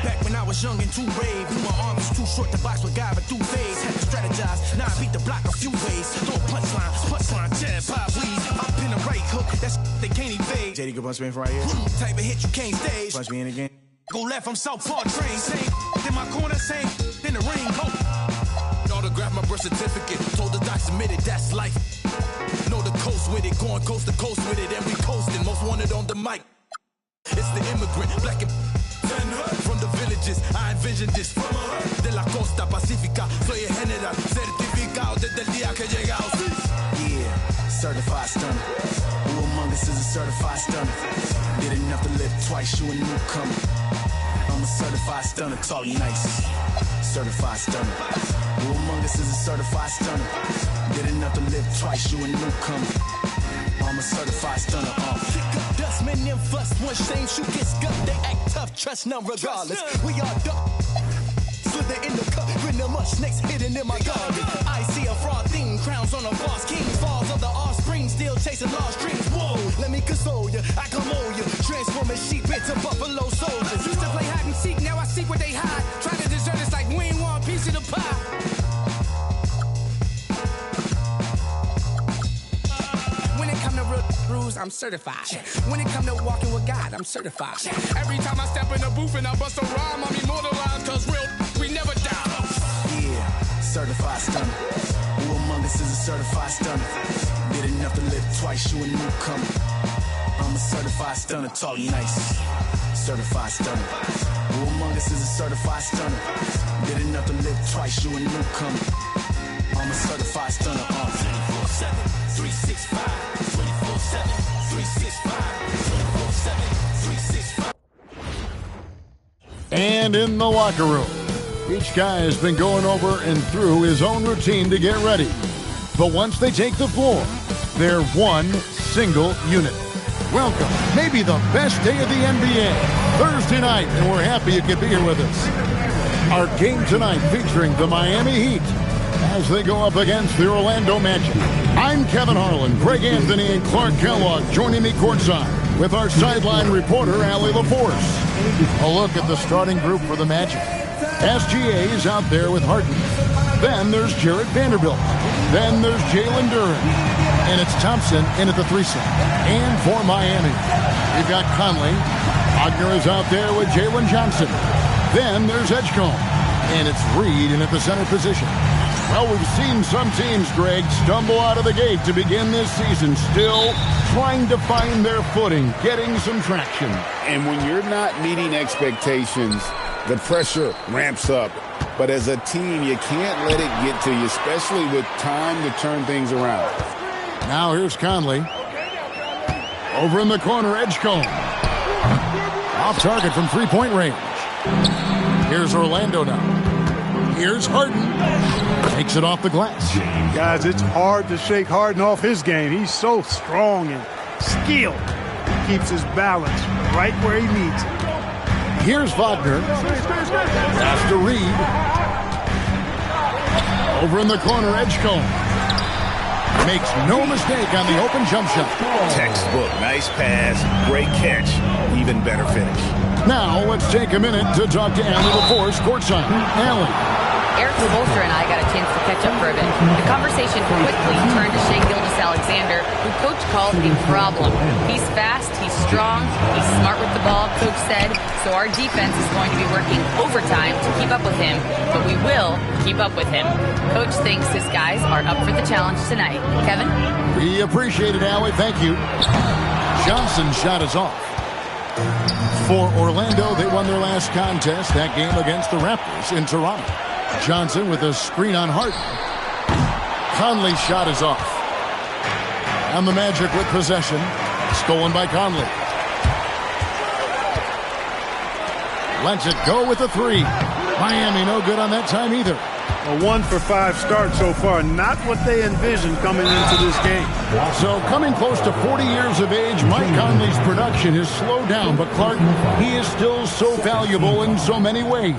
Back when I was young and too brave, knew my arm was too short to box with guy, but through phase. Had to strategize, now I beat the block a few ways. Throw a punchline, jab, pop, please. Up in the right hook, that's they can't evade. JD, can punch me in from right here. Type of hit you can't stage. Punch me in again. Go left, I'm Southpaw train. Same in my corner, same in the ring. Hope. Autograph my birth certificate. Told the doc submitted, that's life. Know the coast with it, going coast to coast with it, and we coasting. Most wanted on the mic. It's the immigrant, black and from the villages. I envisioned this from de la costa pacífica. Soy el general, certificado desde el día que llegamos. Yeah, certified stunner. Who among us is a certified stunner? Did enough to live twice, you a newcomer. I'm a certified stunner, talk nice. Certified stunner. Who among us is a certified stunner? Did enough to live twice, you a newcomer. I'm a certified stunner. Dustmen and fuss, one shame, shoot gets gut. They act tough, trust none regardless. We are duck. Slither in the cup, grin the much, snakes hidden in my garden. I see a fraud theme, crowns on a boss king. Falls of the offspring, still chasing lost dreams. Whoa, let me console you, I come on you. Transforming sheep into buffalo soldiers. Used to play hide and seek, now I seek where they hide. Try to desert us like we ain't want a piece of the pie. I'm certified. When it come to walking with God, I'm certified. Every time I step in the booth and I bust a rhyme, I'm immortalized, cause real, we never die. Yeah, certified stunner. Who among us is a certified stunner? Did enough to live twice, you a newcomer. I'm a certified stunner, talk nice. Certified stunner. Who among us is a certified stunner? Did enough to live twice, you a newcomer. I'm a certified stunner. 24/7, 365. 24/7, 365. 24/7, 365. And in the locker room, each guy has been going over and through his own routine to get ready. But once they take the floor, they're one single unit. Welcome, maybe the best day of the NBA, Thursday night, and we're happy you could be here with us. Our game tonight featuring the Miami Heat as they go up against the Orlando Magic. I'm Kevin Harlan, Greg Anthony, and Clark Kellogg joining me courtside with our sideline reporter, Allie LaForce. A look at the starting group for the Magic. SGA is out there with Harden. Then there's Jarrett Vanderbilt. Then there's Jalen Duren. And it's Thompson in at the 3 slot. And for Miami, we've got Conley. Wagner is out there with Jalen Johnson. Then there's Edgecombe. And it's Reed in at the center position. Well, we've seen some teams, Greg, stumble out of the gate to begin this season, still trying to find their footing, getting some traction. And when you're not meeting expectations, the pressure ramps up. But as a team, you can't let it get to you, especially with time to turn things around. Now here's Conley. Over in the corner, Edgecombe. Off target from three-point range. Here's Orlando now. Here's Harden. Takes it off the glass. Guys, it's hard to shake Harden off his game. He's so strong and skilled. He keeps his balance right where he needs it. Here's Wagner. Pass to Reed. Over in the corner, Edgecombe. Makes no mistake on the open jump shot. Textbook. Nice pass. Great catch. Even better finish. Now, let's take a minute to talk to Allie LaForce courtside. Allie. Eric Spoelstra and I got a chance to catch up for a bit. The conversation quickly turned to Shai Gilgeous-Alexander, who Coach called a problem. He's fast, he's strong, he's smart with the ball, Coach said, so our defense is going to be working overtime to keep up with him, but we will keep up with him. Coach thinks his guys are up for the challenge tonight. Kevin? We appreciate it, Allie. Thank you. Johnson's shot is off. For Orlando, they won their last contest, that game against the Raptors in Toronto. Johnson with a screen on Harden. Conley's shot is off. And the Magic with possession. Stolen by Conley. Lets it go with a 3. Miami no good on that time either. A 1-for-5 start so far. Not what they envisioned coming into this game. So coming close to 40 years of age, Mike Conley's production has slowed down. But Clark, he is still so valuable in so many ways.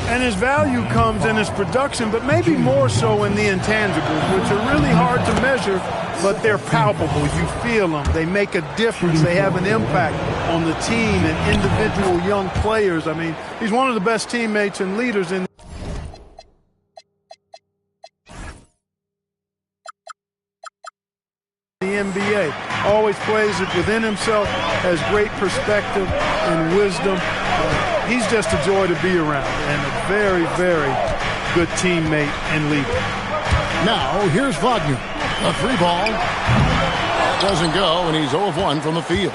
And his value comes in his production, but maybe more so in the intangibles, which are really hard to measure, but they're palpable. You feel them. They make a difference. They have an impact on the team and individual young players. I mean, he's one of the best teammates and leaders in the NBA. Always plays it within himself, has great perspective and wisdom. He's just a joy to be around and a very, very good teammate and leader. Now, here's Wagner. A 3 ball. Doesn't go, and he's 0 of 1 from the field.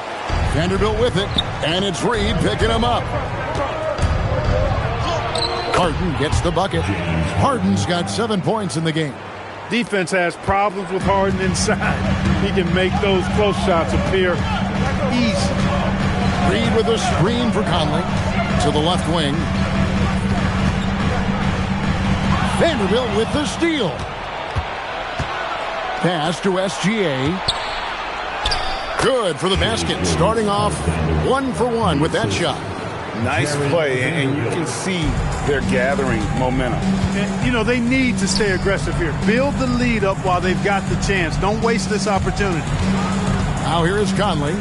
Vanderbilt with it, and it's Reed picking him up. Harden gets the bucket. Harden's got 7 points in the game. Defense has problems with Harden inside. He can make those close shots appear easy. Reed with a screen for Conley to the left wing. Vanderbilt with the steal. Pass to SGA. Good for the basket. Starting off 1 for 1 with that shot. Nice play, and you can see they're gathering momentum. And, you know, they need to stay aggressive here. Build the lead up while they've got the chance. Don't waste this opportunity. Now here is Conley.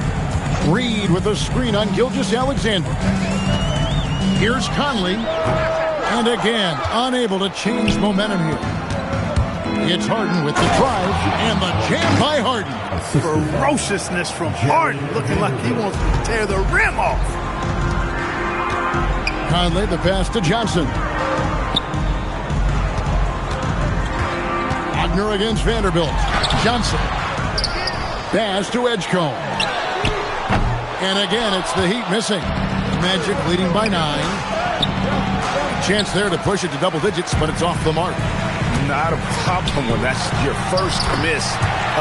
Reed with a screen on Gilgeous-Alexander. Here's Conley. And again, unable to change momentum here. It's Harden with the drive and the jam by Harden. Ferociousness from Harden, looking like he wants to tear the rim off. Conley, the pass to Johnson. Wagner against Vanderbilt. Johnson. Pass to Edgecombe. And again, it's the Heat missing. Magic leading by 9. Chance there to push it to double digits, but it's off the mark. Not a problem when that's your first miss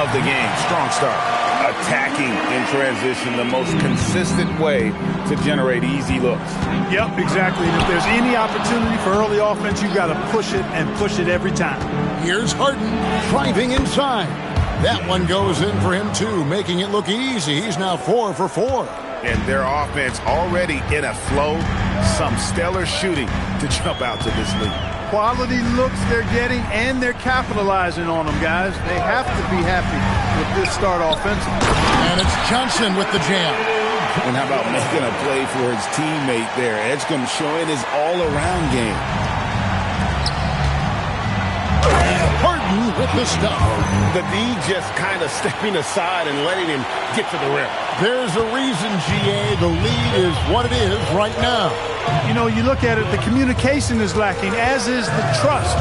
of the game. Strong start. Attacking in transition, the most consistent way to generate easy looks. Yep, exactly. And if there's any opportunity for early offense, you've got to push it and push it every time. Here's Harden driving inside. That one goes in for him too, making it look easy. He's now 4 for 4. And their offense already in a flow. Some stellar shooting to jump out to this lead. Quality looks they're getting, and they're capitalizing on them, guys. They have to be happy with this start offensively. And it's Johnson with the jam. And how about making a play for his teammate there? Edgecombe showing his all-around game. Harden with the stuff. The D just kind of stepping aside and letting him get to the rim. There's a reason, GA, the lead is what it is right now. You know, you look at it, the communication is lacking, as is the trust.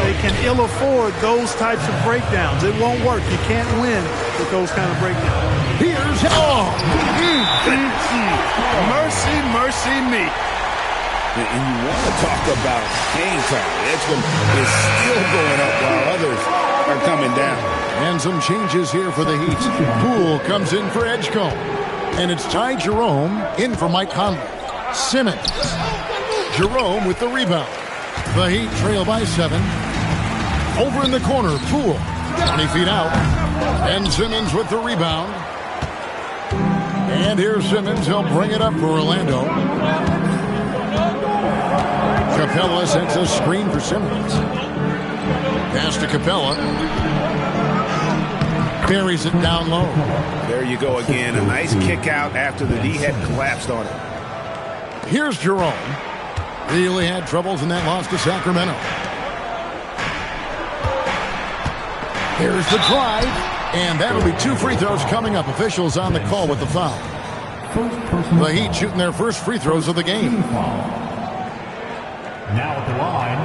They can ill afford those types of breakdowns. It won't work. You can't win with those kind of breakdowns. Here's Mercy, mercy me. And you want to talk about hang time. Edgecombe is still going up while others are coming down. And some changes here for the Heat. Poole comes in for Edgecombe. And it's Ty Jerome in for Mike Conley. Simmons. Jerome with the rebound. The Heat trail by 7. Over in the corner, Poole. 20 feet out. And Simmons with the rebound. And here's Simmons. He'll bring it up for Orlando. Capella sets a screen for Simmons. Pass to Capella. Buries it down low. There you go again. A nice kick out after the D had collapsed on it. Here's Jerome. Really had troubles in that loss to Sacramento. Here's the drive. And that'll be 2 free throws coming up. Officials on the call with the foul. The Heat shooting their first free throws of the game. Now at the line,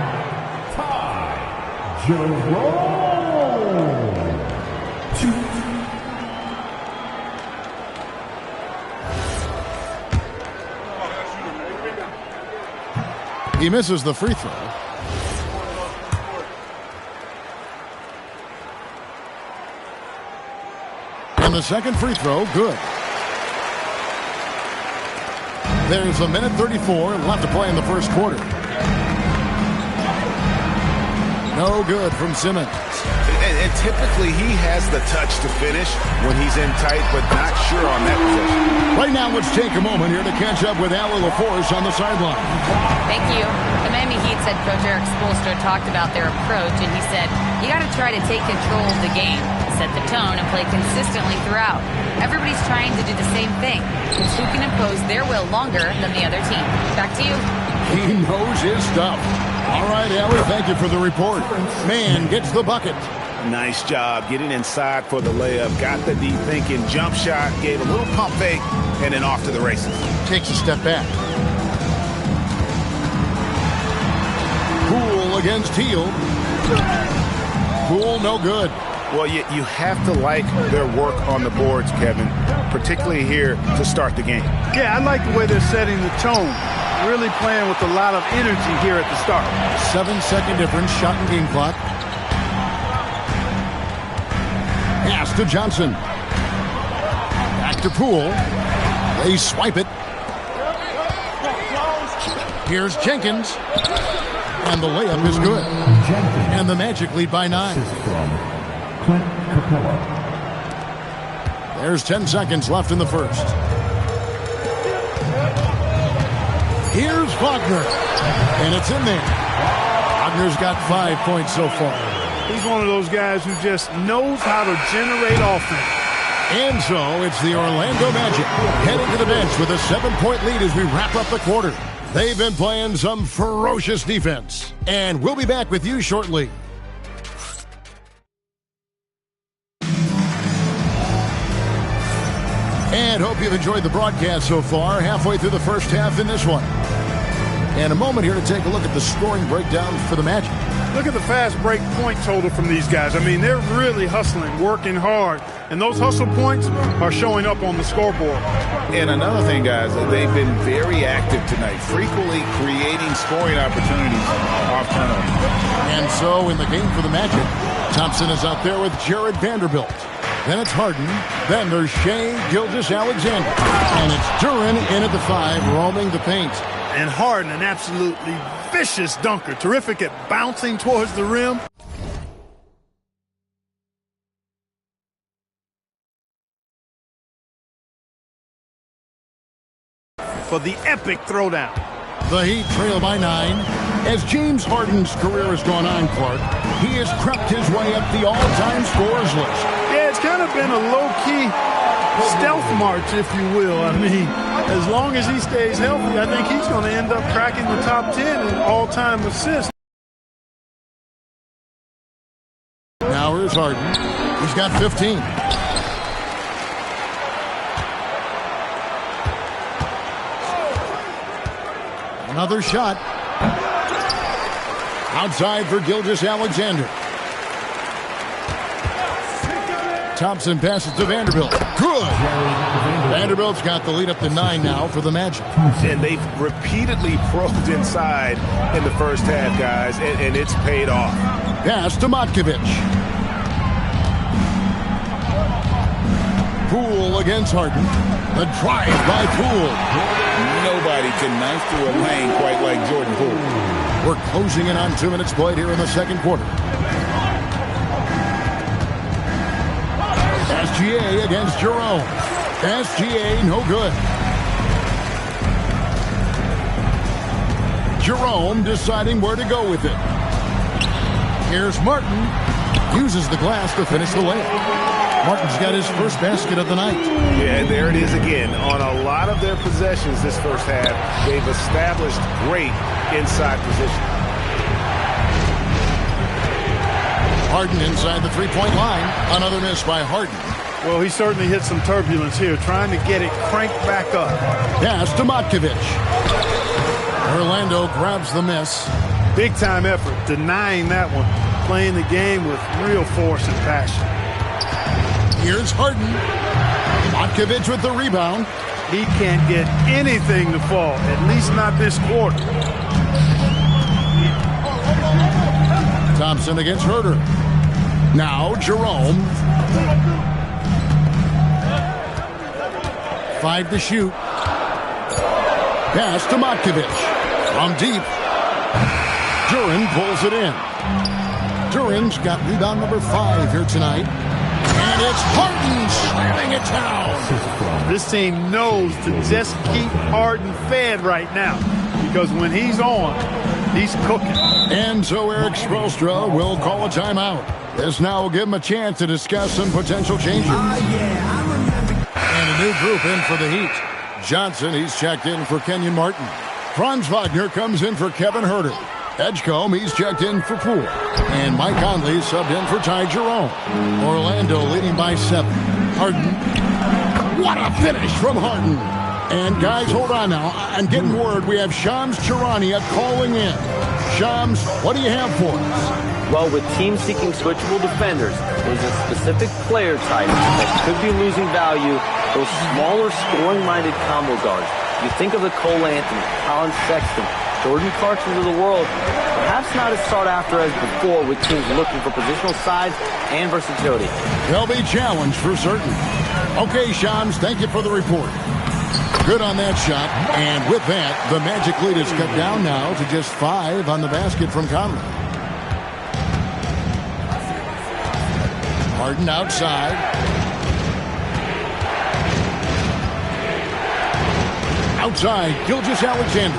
Ty Jerome. 2. He misses the free throw. And the second free throw, good. There's a minute 34 left to play in the first quarter. No good from Simmons. And typically he has the touch to finish when he's in tight, but not sure on that position. Right now, let's take a moment here to catch up with Allie LaForce on the sideline. Thank you. The Miami Heat's head coach Eric Spoelstra talked about their approach, and he said, you got to try to take control of the game, set the tone, and play consistently throughout. Everybody's trying to do the same thing. It's who can impose their will longer than the other team. Back to you. He knows his stuff. All right, Allie, thank you for the report. Man gets the bucket. Nice job getting inside for the layup. Got the D thinking, jump shot, gave a little pump fake, and then off to the races. Takes a step back. Poole against Hield. Poole, no good. Well, you have to like their work on the boards, Kevin, particularly here to start the game. Yeah, I like the way they're setting the tone. Really playing with a lot of energy here at the start. 7-second difference, shot and game clock. Pass to Johnson. Back to Poole. They swipe it. Here's Jenkins. And the layup is good. And the Magic lead by 9. There's 10 seconds left in the first. Here's Wagner. And it's in there. Wagner's got 5 points so far. He's one of those guys who just knows how to generate offense. And so it's the Orlando Magic heading to the bench with a 7-point lead as we wrap up the quarter. They've been playing some ferocious defense. And we'll be back with you shortly. And hope you've enjoyed the broadcast so far. Halfway through the first half in this one. And a moment here to take a look at the scoring breakdown for the Magic. Look at the fast break point total from these guys. I mean, they're really hustling, working hard. And those hustle points are showing up on the scoreboard. And another thing, guys, they've been very active tonight, frequently creating scoring opportunities off turnover. And so in the game for the Magic, Thompson is out there with Jared Vanderbilt. Then it's Harden. Then there's Shai Gilgeous-Alexander. And it's Duren in at the 5, roaming the paint. And Harden, an absolutely vicious dunker. Terrific at bouncing towards the rim. for the epic throwdown. The Heat trail by 9. As James Harden's career has gone on, Clark, he has crept his way up the all-time scorers list. Yeah, it's kind of been a low-key stealth march, if you will. I mean, as long as he stays healthy, I think he's going to end up cracking the top 10 in all-time assists. Now here's Harden. He's got 15. Another shot. Outside for Gilgeous-Alexander. Thompson passes to Vanderbilt. Good. Vanderbilt's got the lead up to 9 now for the Magic. And they've repeatedly probed inside in the first half, guys, and it's paid off. Pass to Matkovic. Poole against Harden. The drive by Poole. Nobody can knife through a lane quite like Jordan Poole. We're closing in on 2 minutes played here in the second quarter. SGA against Jerome. SGA no good. Jerome deciding where to go with it. Here's Martin. Uses the glass to finish the layup. Martin's got his first basket of the night. Yeah, and there it is again. On a lot of their possessions this first half, they've established great inside position. Harden inside the three-point line. Another miss by Harden. Well, he certainly hit some turbulence here, trying to get it cranked back up. Pass to Matkovic. Orlando grabs the miss. Big-time effort, denying that one. Playing the game with real force and passion. Here's Harden. Matkovic with the rebound. He can't get anything to fall, at least not this quarter. Thompson against Herter. Now Jerome. 5 to shoot. Pass to Matkovic. From deep. Duran pulls it in. Duran's got rebound number 5 here tonight. And it's Harden slamming it down. This team knows to just keep Harden fed right now, because when he's on, he's cooking. And so Eric Spoelstra will call a timeout. This now will give him a chance to discuss some potential changes. And a new group in for the Heat. Johnson, he's checked in for Kenyon Martin. Franz Wagner comes in for Kevin Herter. Edgecombe, he's checked in for Poole. And Mike Conley subbed in for Ty Jerome. Orlando leading by 7. Harden. What a finish from Harden. And guys, hold on now. I'm getting word we have Shams Charania calling in. Shams, what do you have for us? Well, with teams seeking switchable defenders, there's a specific player type that could be losing value, those smaller scoring-minded combo guards. You think of the Cole Anthony, Colin Sexton, Jordan Clarkson of the world, perhaps not as sought after as before with teams looking for positional size and versatility. They'll be challenged for certain. Okay, Shams, thank you for the report. Good on that shot. And with that, the Magic lead is cut down now to just 5 on the basket from Conley. Harden outside. Outside, Gilgeous-Alexander.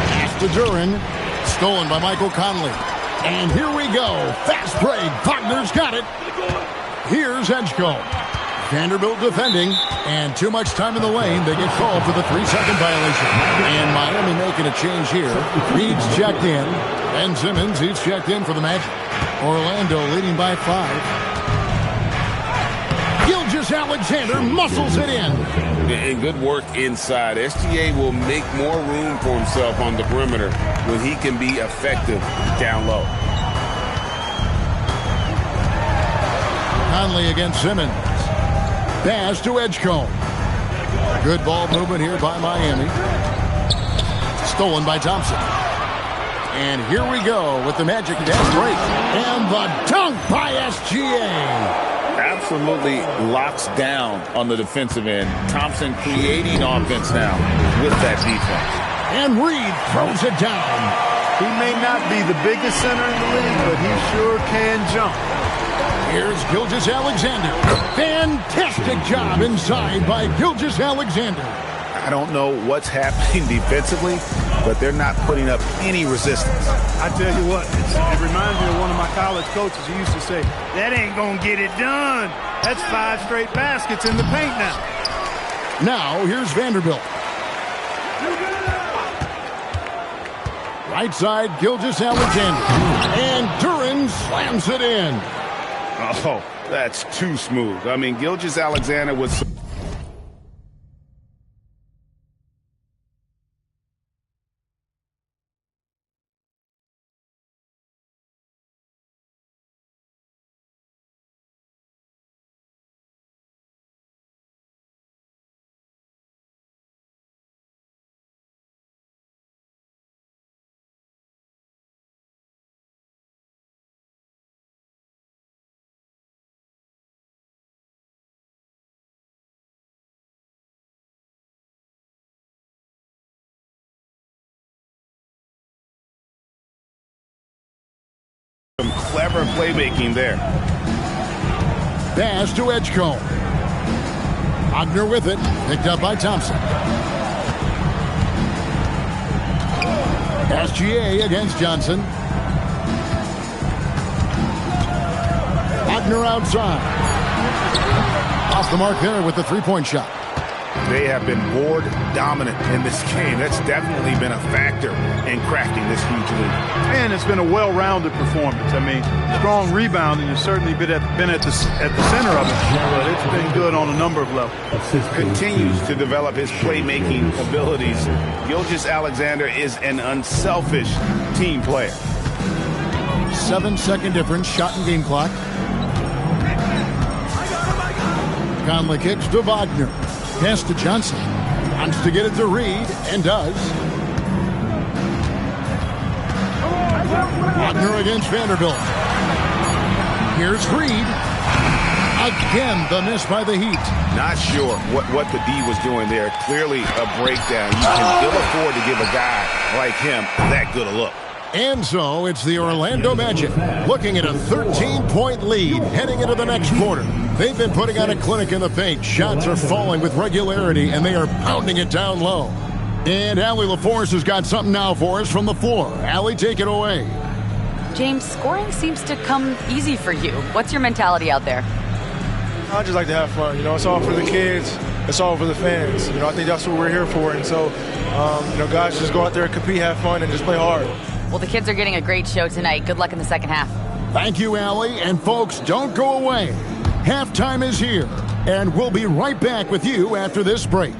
Pass to Duran. Stolen by Michael Conley. And here we go. Fast break. Wagner's got it. Here's Edgecombe. Vanderbilt defending, and too much time in the lane. They get called for the 3-second violation. And Miami making a change here. Reed's checked in. Ben Simmons, he's checked in for the Magic. Orlando leading by 5. Gilgeous-Alexander muscles it in. And good work inside. SGA will make more room for himself on the perimeter when he can be effective down low. Conley against Simmons. Pass to Edgecombe. Good ball movement here by Miami. Stolen by Thompson. And here we go with the Magic fast break. And the dunk by SGA. Absolutely locks down on the defensive end. Thompson creating offense now with that defense. And Reed throws it down. He may not be the biggest center in the league, but he sure can jump. Here's Gilgeous Alexander. Fantastic job inside by Gilgeous Alexander. I don't know what's happening defensively, but they're not putting up any resistance. I tell you what, it reminds me of one of my college coaches who used to say, that ain't gonna get it done. That's 5 straight baskets in the paint now. Now, here's Vanderbilt. Right side, Gilgeous Alexander. And Duran slams it in. Oh, that's too smooth. I mean, Gilgeous Alexander was... some clever playmaking there. Pass to Edgecombe. Wagner with it. Picked up by Thompson. SGA against Johnson. Wagner outside. Off the mark there with the three-point shot. They have been board dominant in this game. That's definitely been a factor in cracking this huge lead. And it's been a well-rounded performance. I mean, strong rebounding has certainly been at the center of it, but it's been good on a number of levels. Continues to develop his playmaking abilities. Gilgeous Alexander is an unselfish team player. 7-second difference, shot and game clock. Conley kicks to Wagner. Pass to Johnson. Wants to get it to Reed, and does. Wagner against Vanderbilt. Here's Reed. Again, the miss by the Heat. Not sure what the D was doing there. Clearly a breakdown. You can ill afford to give a guy like him that good a look. And so it's the Orlando Magic looking at a 13-point lead heading into the next quarter. They've been putting on a clinic in the paint. Shots are falling with regularity, and they are pounding it down low. And Allie LaForce has got something now for us from the floor. Allie, take it away. James, scoring seems to come easy for you. What's your mentality out there? I just like to have fun. You know, it's all for the kids. It's all for the fans. You know, I think that's what we're here for. And so, you know, guys just go out there and compete, have fun, and just play hard. Well, the kids are getting a great show tonight. Good luck in the second half. Thank you, Allie. And folks, don't go away. Halftime is here, and we'll be right back with you after this break.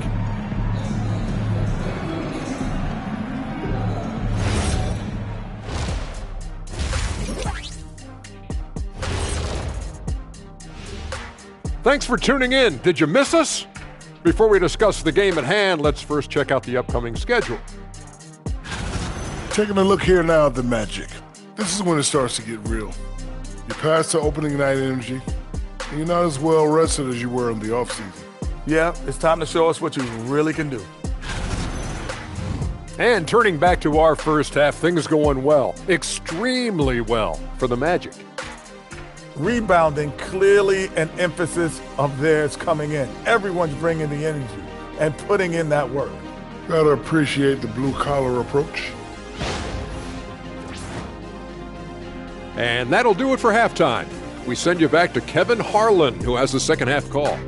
Thanks for tuning in. Did you miss us? Before we discuss the game at hand, let's first check out the upcoming schedule. Taking a look here now at the Magic. This is when it starts to get real. You're past the opening night energy, and you're not as well rested as you were in the offseason. Yeah, it's time to show us what you really can do. And turning back to our first half, things going well, extremely well for the Magic. Rebounding, clearly an emphasis of theirs coming in. Everyone's bringing the energy and putting in that work. Gotta appreciate the blue-collar approach. And that'll do it for halftime. We send you back to Kevin Harlan, who has the second half call.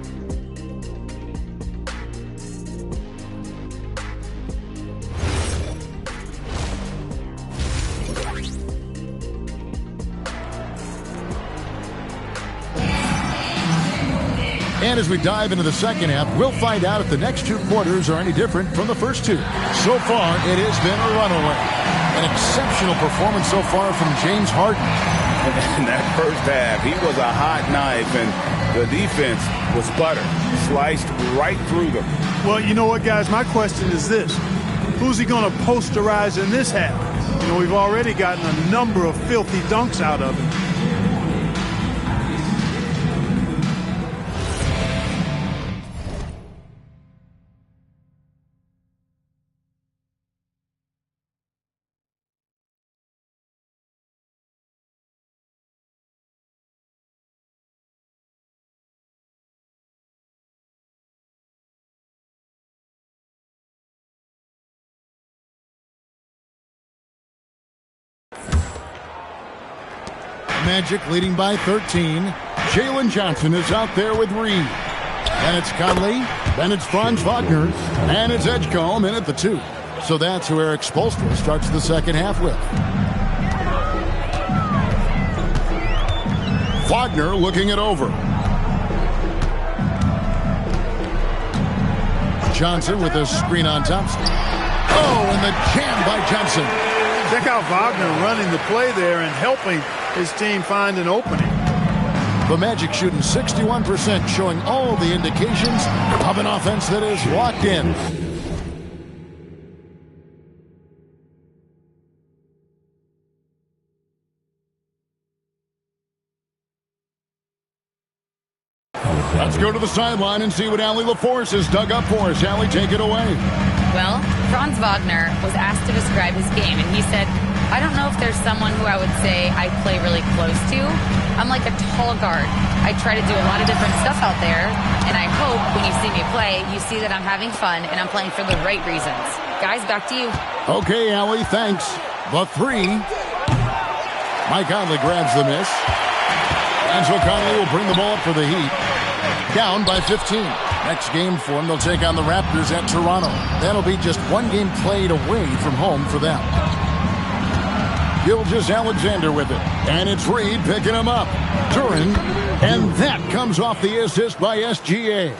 And as we dive into the second half, we'll find out if the next two quarters are any different from the first two. So far, it has been a runaway. An exceptional performance so far from James Harden. In that first half, he was a hot knife, and the defense was butter, sliced right through them. Well, you know what, guys? My question is this. Who's he going to posterize in this half? You know, we've already gotten a number of filthy dunks out of him. Magic leading by 13. Jalen Johnson is out there with Reed. Then it's Conley. Then it's Franz Wagner. And it's Edgecombe in at the 2. So that's who Eric Spoelstra starts the second half with. Wagner looking it over. Johnson with a screen on Thompson. Oh, and the jam by Johnson. Check out Wagner running the play there and helping his team find an opening. The Magic shooting 61%, showing all the indications of an offense that is locked in. Let's go to the sideline and see what Allie LaForce has dug up for us. Allie, take it away. Well, Franz Wagner was asked to describe his game, and he said, I don't know if there's someone who I would say I play really close to. I'm like a tall guard. I try to do a lot of different stuff out there, and I hope when you see me play, you see that I'm having fun and I'm playing for the right reasons. Guys, back to you. Okay, Allie, thanks. The 3. Mike Conley grabs the miss. And so Conley will bring the ball up for the Heat. Down by 15. Next game for them, they'll take on the Raptors at Toronto. That'll be just one game played away from home for them. Gilgeous-Alexander with it. And it's Reed picking him up. Duran. And that comes off the assist by SGA.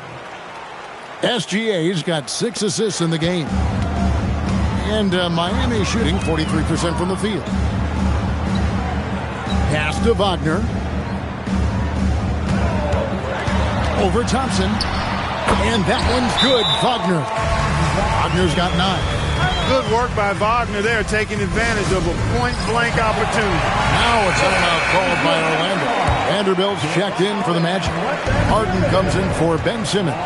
SGA's got 6 assists in the game. And Miami shooting 43% from the field. Pass to Wagner. Over Thompson. And that one's good. Wagner. Wagner's got 9. Good work by Wagner there, taking advantage of a point-blank opportunity. Now a timeout called by Orlando. Vanderbilt's checked in for the Magic. Harden comes in for Ben Simmons.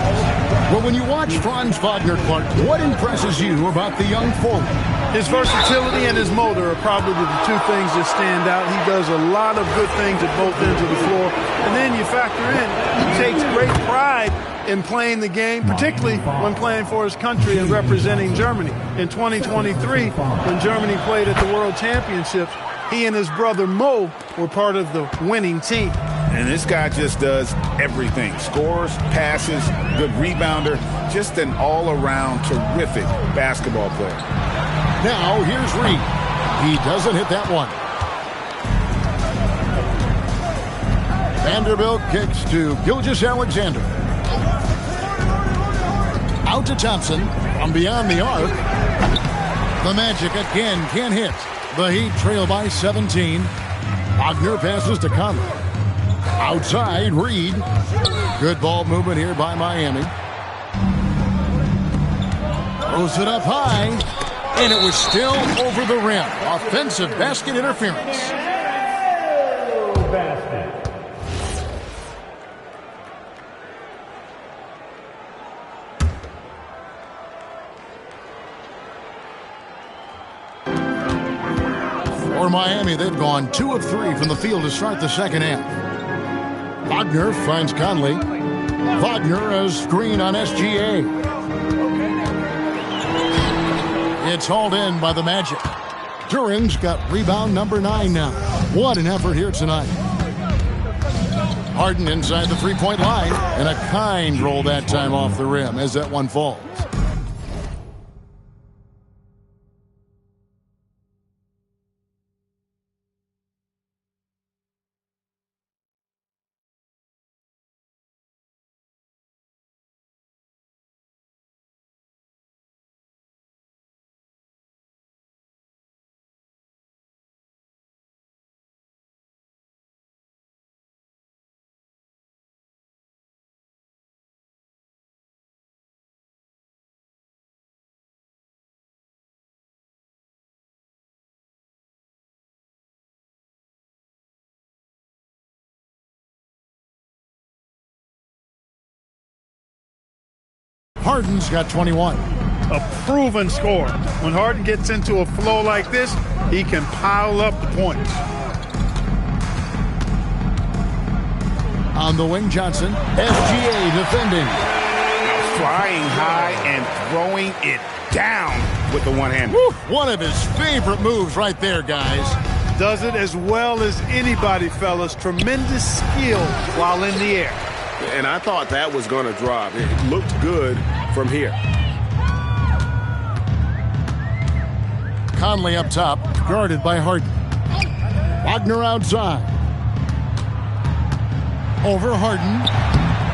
Well, when you watch Franz Wagner, Clark, what impresses you about the young forward? His versatility and his motor are probably the 2 things that stand out. He does a lot of good things at both ends of the floor. And then you factor in, he takes great pride in playing the game, particularly when playing for his country and representing Germany. In 2023, when Germany played at the World Championships, he and his brother Mo were part of the winning team. And this guy just does everything. Scores, passes, good rebounder, just an all-around terrific basketball player. Now, here's Reed. He doesn't hit that one. Vanderbilt kicks to Gilgeous-Alexander. Out to Thompson from beyond the arc. The Magic again can't hit. The Heat trail by 17. Wagner passes to Conley. Outside, Reed. Good ball movement here by Miami. Throws it up high. And it was still over the rim. Offensive basket interference. For Miami, they've gone 2 of 3 from the field to start the second half. Wagner finds Conley. Wagner a screen on SGA. It's hauled in by the Magic. Duran's got rebound number 9 now. What an effort here tonight. Harden inside the 3-point line. And a kind roll that time off the rim as that one falls. Harden's got 21. A proven scorer. When Harden gets into a flow like this, he can pile up the points. On the wing, Johnson. SGA defending. Flying high and throwing it down with the one hand. One of his favorite moves right there, guys. Does it as well as anybody, fellas. Tremendous skill while in the air. And I thought that was going to drop. It looked good from here. Conley up top, guarded by Harden. Wagner outside. Over Harden.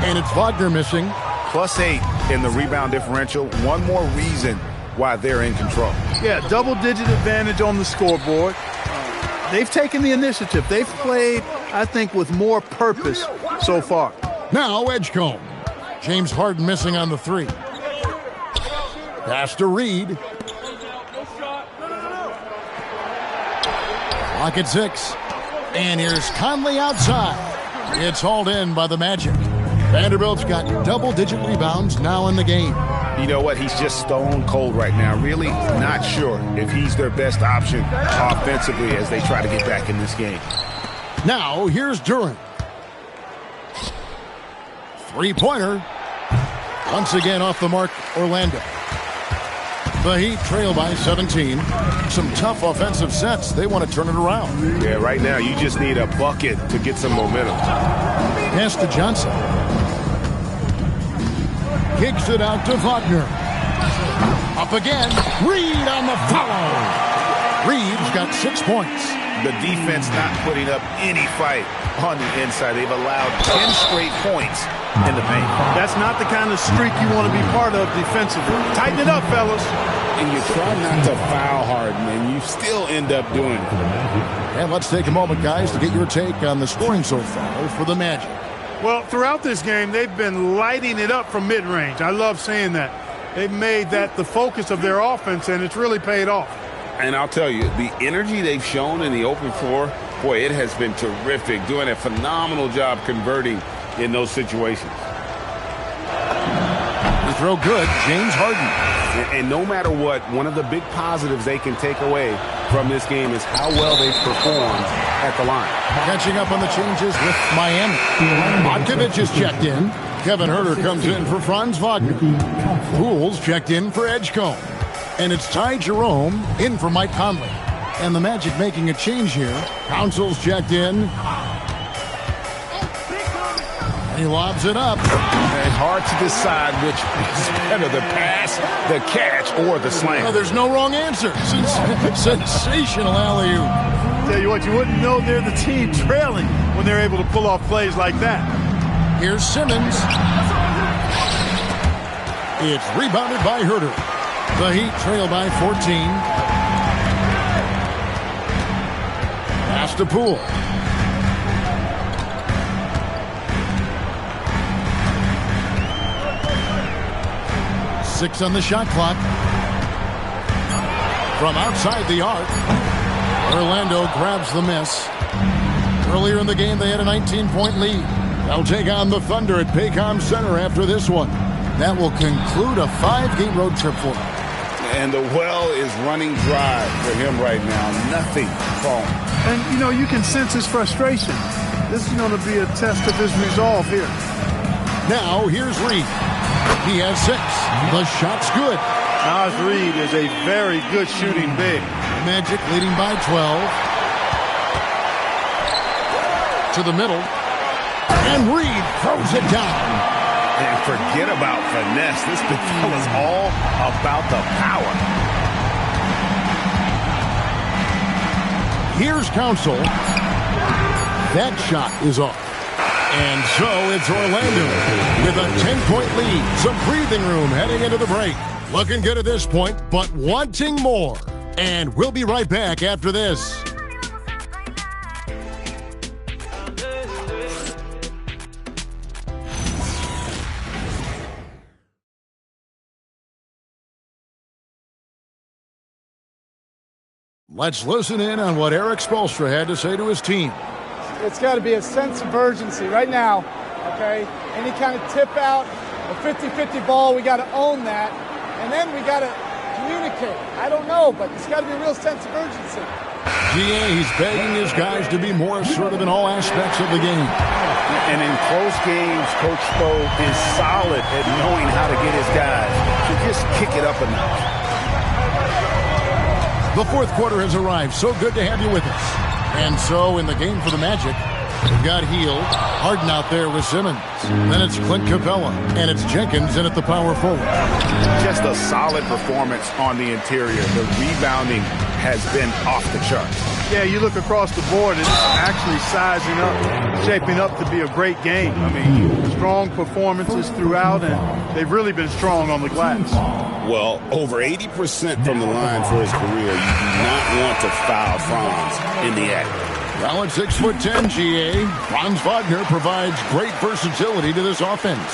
And it's Wagner missing. +8 in the rebound differential. One more reason why they're in control. Yeah, double-digit advantage on the scoreboard. They've taken the initiative. They've played, I think, with more purpose so far. Now Edgecombe. James Harden missing on the 3. Pass to Reed. Clock at 6. And here's Conley outside. It's hauled in by the Magic. Vanderbilt's got double-digit rebounds now in the game. You know what? He's just stone cold right now. Really not sure if he's their best option offensively as they try to get back in this game. Now, here's Durant. Three-pointer. Once again off the mark, Orlando. The Heat trail by 17. Some tough offensive sets. They want to turn it around. Yeah, right now you just need a bucket to get some momentum. Pass to Johnson. Kicks it out to Wagner. Up again. Reed on the follow. Reed's got 6 points. The defense not putting up any fight on the inside. They've allowed 10 straight points in the paint. That's not the kind of streak you want to be part of defensively. Tighten it up, fellas. And you try not to foul Harden, and you still end up doing it. And let's take a moment, guys, to get your take on the scoring so far for the Magic. Well, throughout this game, they've been lighting it up from mid-range. I love seeing that. They've made that the focus of their offense, and it's really paid off. And I'll tell you, the energy they've shown in the open floor, boy, it has been terrific. Doing a phenomenal job converting in those situations. The throw good, James Harden. And no matter what, one of the big positives they can take away from this game is how well they've performed at the line. Catching up on the changes with Miami. Vodkovich is checked in. Kevin Huerter comes in for Franz Wagner. Pools checked in for Edgecombe. And it's Ty Jerome in for Mike Conley. And the Magic making a change here. Council's checked in. He lobs it up. It's hard to decide which is better, the pass, the catch, or the slam. No, there's no wrong answer. Sensational alley-oop. Tell you what, you wouldn't know they're the team trailing when they're able to pull off plays like that. Here's Simmons. It's rebounded by Huerter. The Heat trail by 14. Pass to Poole. Six on the shot clock. From outside the arc, Orlando grabs the miss. Earlier in the game, they had a 19-point lead. They'll take on the Thunder at Paycom Center after this one. That will conclude a 5-game road trip for them. And the well is running dry for him right now. Nothing falling. And, you know, you can sense his frustration. This is going to be a test of his resolve here. Now, here's Reed. He has 6. The shot's good. Naz Reid is a very good shooting big. Magic leading by 12. To the middle. And Reed throws it down. And forget about finesse. This big fella's all about the power. Here's Council. That shot is off. And so it's Orlando with a 10-point lead. Some breathing room heading into the break. Looking good at this point, but wanting more. And we'll be right back after this. Let's listen in on what Eric Spoelstra had to say to his team. It's got to be a sense of urgency right now, okay? Any kind of tip out, a 50-50 ball, we got to own that. And then we got to communicate. I don't know, but it's got to be a real sense of urgency. He's begging his guys to be more assertive in all aspects of the game. And in close games, Coach Spo is solid at knowing how to get his guys to just kick it up a notch. The fourth quarter has arrived. So good to have you with us. And so in the game for the Magic, we've got Hield, Harden out there with Simmons. Then it's Clint Capella, and it's Jenkins in at the power forward. Just a solid performance on the interior. The rebounding has been off the charts. Yeah, you look across the board, it's actually sizing up, shaping up to be a great game. I mean, strong performances throughout, and they've really been strong on the glass. Well, over 80% from the line for his career. You do not want to foul Franz in the act. Well, at 6'10", GA, Franz Wagner provides great versatility to this offense.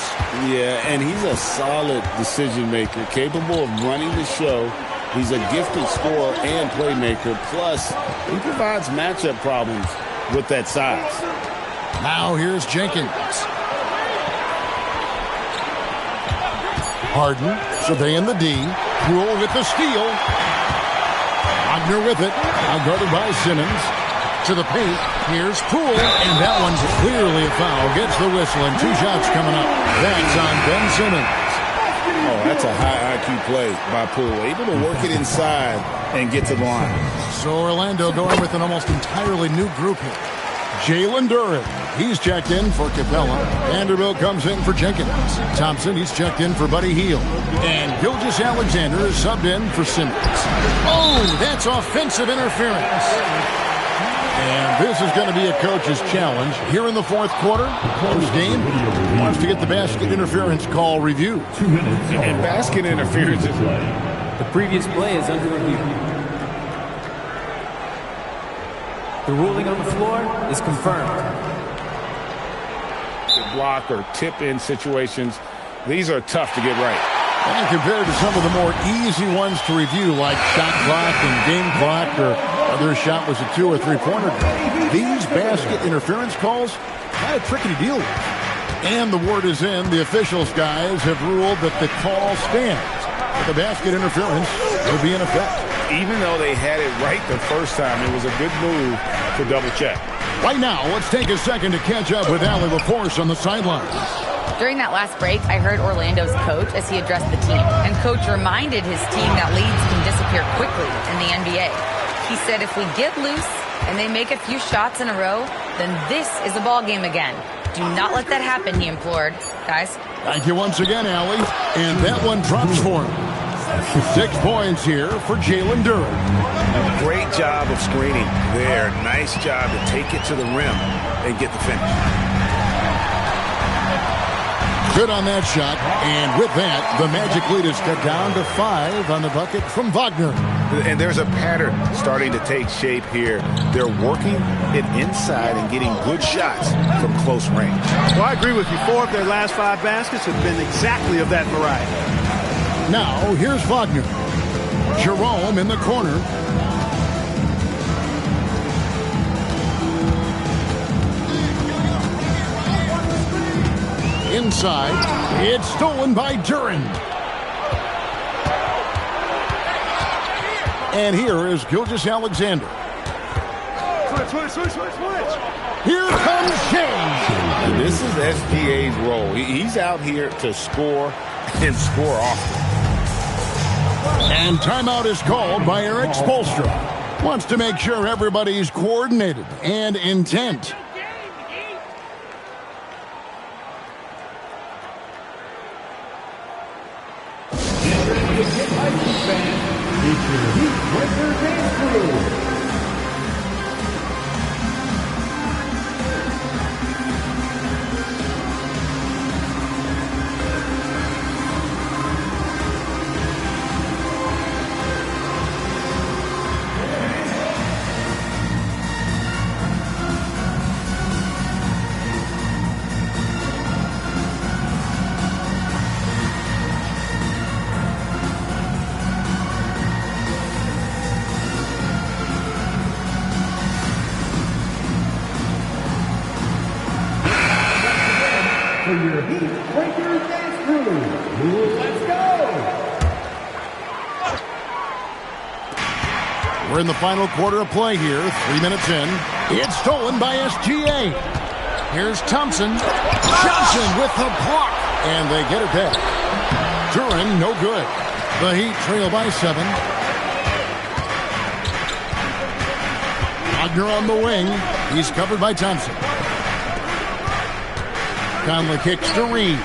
Yeah, and he's a solid decision maker, capable of running the show. He's a gifted scorer and playmaker. Plus, he provides matchup problems with that size. Now here's Jenkins. Harden surveying the D. Rule with the steal. Wagner with it. Now guarded by Simmons. To the paint. Here's Poole. And that one's clearly a foul. Gets the whistle and 2 shots coming up. That's on Ben Simmons. Oh, that's a high IQ play by Poole. Able to work it inside and get to the line. So Orlando going with an almost entirely new group here. Jalen Duren, he's checked in for Capella. Vanderbilt comes in for Jenkins. Thompson, he's checked in for Buddy Hield. And Gilgeous-Alexander is subbed in for Simmons. Oh, that's offensive interference. And this is going to be a coach's challenge here in the fourth quarter. Coach game wants to get the basket interference call reviewed. 2 minutes. And basket interference is the previous play is under review. The ruling on the floor is confirmed. Block or tip-in situations, these are tough to get right. And compared to some of the more easy ones to review, like shot clock and game clock, or whether a shot was a 2 or 3-pointer, these basket interference calls, kind of tricky to deal with. And the word is in, the officials, guys, have ruled that the call stands. The basket interference will be in effect. Even though they had it right the first time, it was a good move to double check. Right now, let's take a second to catch up with Allie LaForce on the sidelines. During that last break, I heard Orlando's coach as he addressed the team. And coach reminded his team that leads can disappear quickly in the NBA. He said if we get loose and they make a few shots in a row, then this is a ball game again. Do not let that happen, he implored. Guys. Thank you once again, Allie. And that one drops for him. 6 points here for Jalen Duren. Great job of screening there. Nice job to take it to the rim and get the finish. Good on that shot. And with that, the Magic lead is cut down to 5 on the bucket from Wagner. And there's a pattern starting to take shape here. They're working it inside and getting good shots from close range. Well, I agree with you. 4 of their last 5 baskets have been exactly of that variety. Now, here's Wagner. Jerome in the corner. Inside, it's stolen by Duren. And here is Gilgeous-Alexander. Switch. Here comes Shea. This is SGA's role. He's out here to score and score often. And timeout is called by Eric Spoelstra. Wants to make sure everybody's coordinated and intent. For your Heat Breaker Dance Crew, let's go! We're in the final quarter of play here, 3 minutes in. It's stolen by SGA. Here's Thompson. Johnson with the block. And they get it back. Duren, no good. The Heat trail by 7. Wagner on the wing. He's covered by Thompson. Conley kicks to Reed.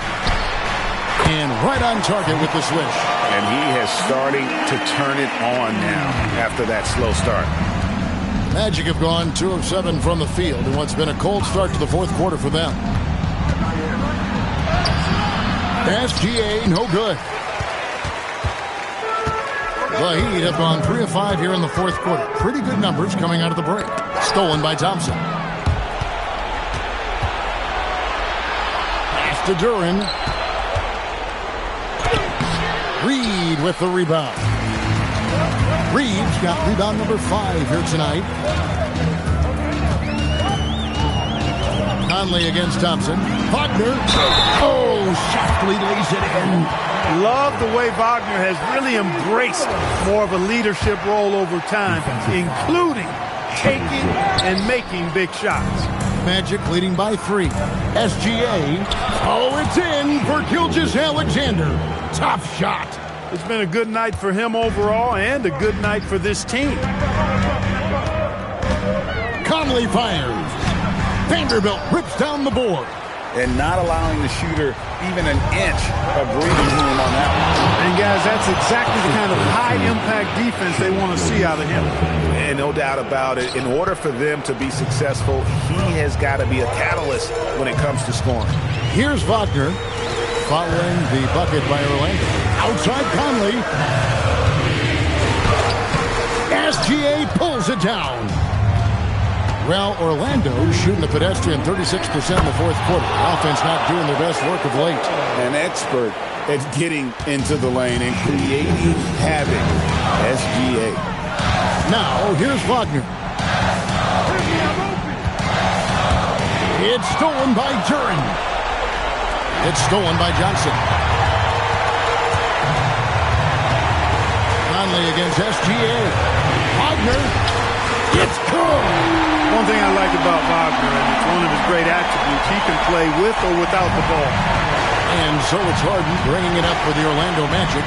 And right on target with the swish. And he has starting to turn it on now after that slow start. Magic have gone 2 of 7 from the field in what's been a cold start to the fourth quarter for them. SGA, no good. The Heat have gone 3 of 5 here in the fourth quarter. Pretty good numbers coming out of the break. Stolen by Thompson. Pass to Duran. Reed with the rebound. Reed's got rebound number 5 here tonight. Conley against Thompson. Wagner. Oh, softly lays it in. Love the way Wagner has really embraced more of a leadership role over time, including taking and making big shots. Magic leading by 3. SGA. Oh, it's in for Gilgeous-Alexander. Tough shot. It's been a good night for him overall and a good night for this team. Conley fires. Vanderbilt rips down the board. And not allowing the shooter even an inch of breathing room on that one. And guys, that's exactly the kind of high-impact defense they want to see out of him. And no doubt about it, in order for them to be successful, he has got to be a catalyst when it comes to scoring. Here's Wagner following the bucket by Orlando. Outside Conley. SGA pulls it down. Well, Orlando shooting a pedestrian 36% in the fourth quarter. Offense not doing their best work of late. An expert at getting into the lane and creating havoc. SGA. Now, here's Wagner. It's stolen by Duran. It's stolen by Johnson. Conley against SGA. Wagner. It's good. One thing I like about Wagner, and it's one of his great attributes, he can play with or without the ball. And so it's Harden bringing it up for the Orlando Magic.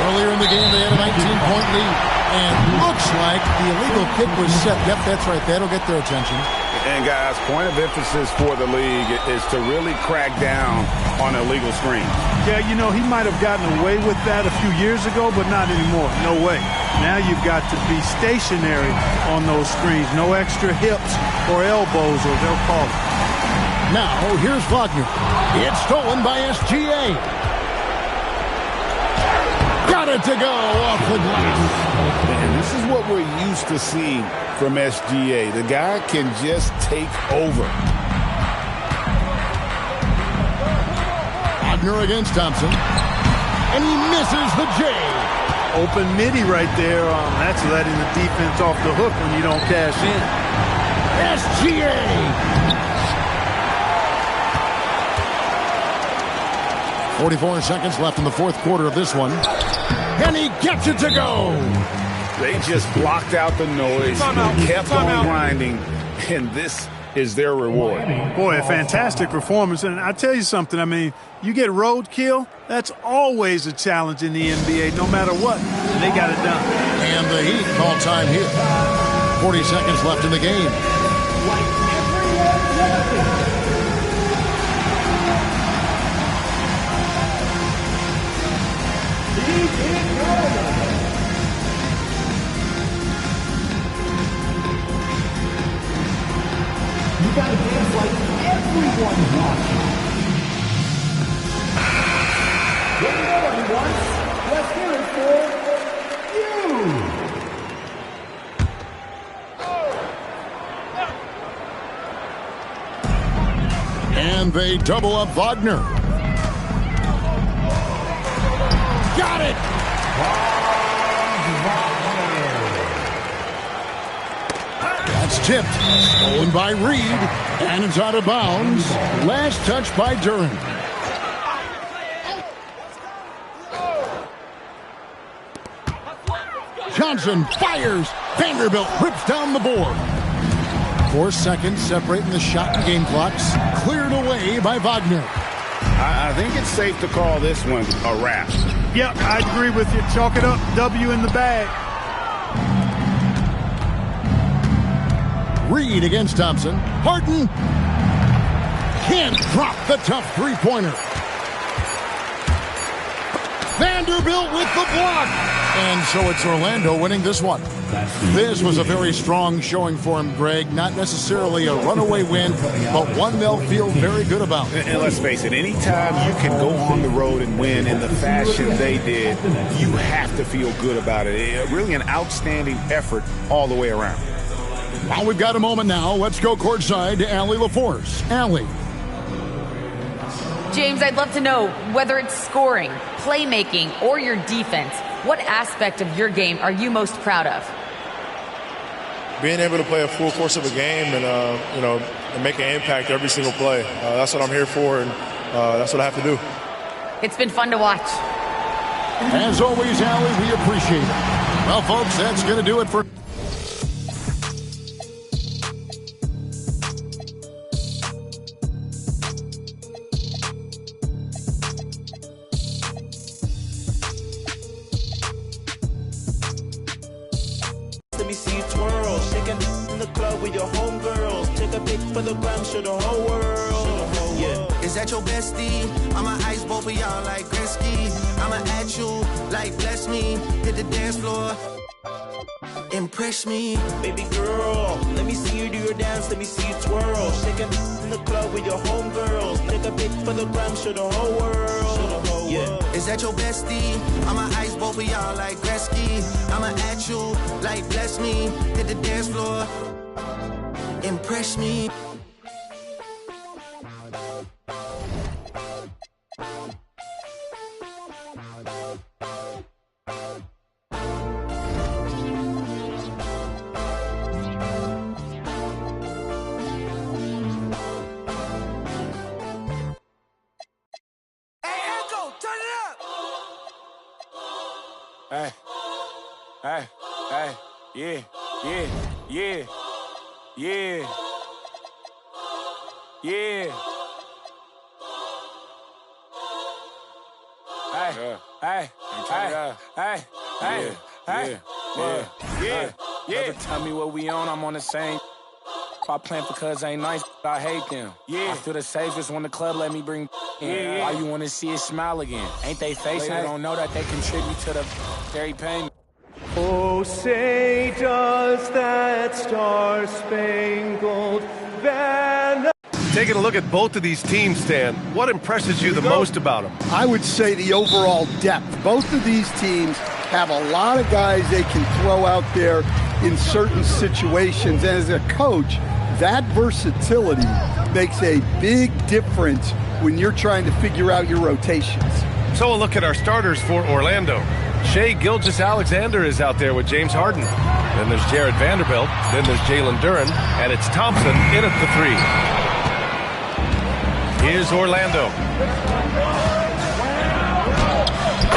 Earlier in the game, they had a 19-point lead. And looks like the illegal kick was set. Yep, that's right. That'll get their attention. And, guys, point of emphasis for the league is to really crack down on illegal screens. Yeah, you know, he might have gotten away with that a few years ago, but not anymore. No way. Now you've got to be stationary on those screens. No extra hips or elbows, or they'll call it. Now, here's Wagner. It's stolen by SGA. Got it to go off the glass. And this is what we're used to seeing from SGA. The guy can just take over. Wagner against Thompson. And he misses the J. Open midi right there. That's letting the defense off the hook when you don't cash in. SGA. 44 seconds left in the fourth quarter of this one. And he gets it to go. They just blocked out the noise, kept on grinding, and this is their reward. Boy, a fantastic performance. And I tell you something, I mean, you get roadkill, that's always a challenge in the NBA, no matter what. And they got it done. And the Heat call time here. 40 seconds left in the game. You gotta dance like everyone's watching. Here we go, everyone. Let's hear it for you. And they double up Wagner. Got it! That's tipped. Stolen by Reed. And it's out of bounds. Last touch by Duran. Johnson fires. Vanderbilt rips down the board. 4 seconds separating the shot and game clocks. Cleared away by Wagner. I think it's safe to call this one a wrap. Yep, I agree with you. Chalk it up. W in the bag. Reed against Thompson. Harden can't drop the tough three-pointer. Vanderbilt with the block. And so it's Orlando winning this one. This was a very strong showing for him, Greg. Not necessarily a runaway win, but one they'll feel very good about. And let's face it, anytime you can go on the road and win in the fashion they did, you have to feel good about it. Really an outstanding effort all the way around. Well, we've got a moment now. Let's go courtside to Allie LaForce. Allie. James, I'd love to know whether it's scoring, playmaking, or your defense. What aspect of your game are you most proud of? Being able to play a full course of a game and make an impact every single play. That's what I'm here for, and that's what I have to do. It's been fun to watch. As always, Allie, we appreciate it. Well, folks, that's going to do it for... Let me see you twirl, shaking in the club with your homegirls. Take a pic for the gram, show the whole world. Yeah. Is that your bestie? I'ma ice both of y'all like Gretzky. I'ma at you like bless me. Hit the dance floor, impress me. Baby girl, let me see you do your dance. Let me see you twirl, shaking in the club with your homegirls. Take a pic for the gram, show the whole world. Yeah. Is that your bestie? I'ma ice both of y'all like Gretzky. I'ma at you like bless me. Hit the dance floor, impress me. Hey, hey, hey, yeah, yeah, yeah, yeah, yeah. Hey, hey, hey, hey, hey, yeah, yeah. Tell me what we on, I'm on the same. If I plan for cuz ain't nice, I hate them. Yeah. I feel the safest when the club let me bring in. Why you wanna see it smile again? Ain't they facing? They don't know that they contribute to the very pain. Oh, say does that star-spangled banner... Taking a look at both of these teams, Stan, what impresses you the most about them? I would say the overall depth. Both of these teams have a lot of guys they can throw out there in certain situations. And as a coach, that versatility makes a big difference when you're trying to figure out your rotations. So a look at our starters for Orlando. Shai Gilgeous-Alexander is out there with James Harden. Then there's Jared Vanderbilt. Then there's Jalen Duren. And it's Thompson in at the three. Here's Orlando.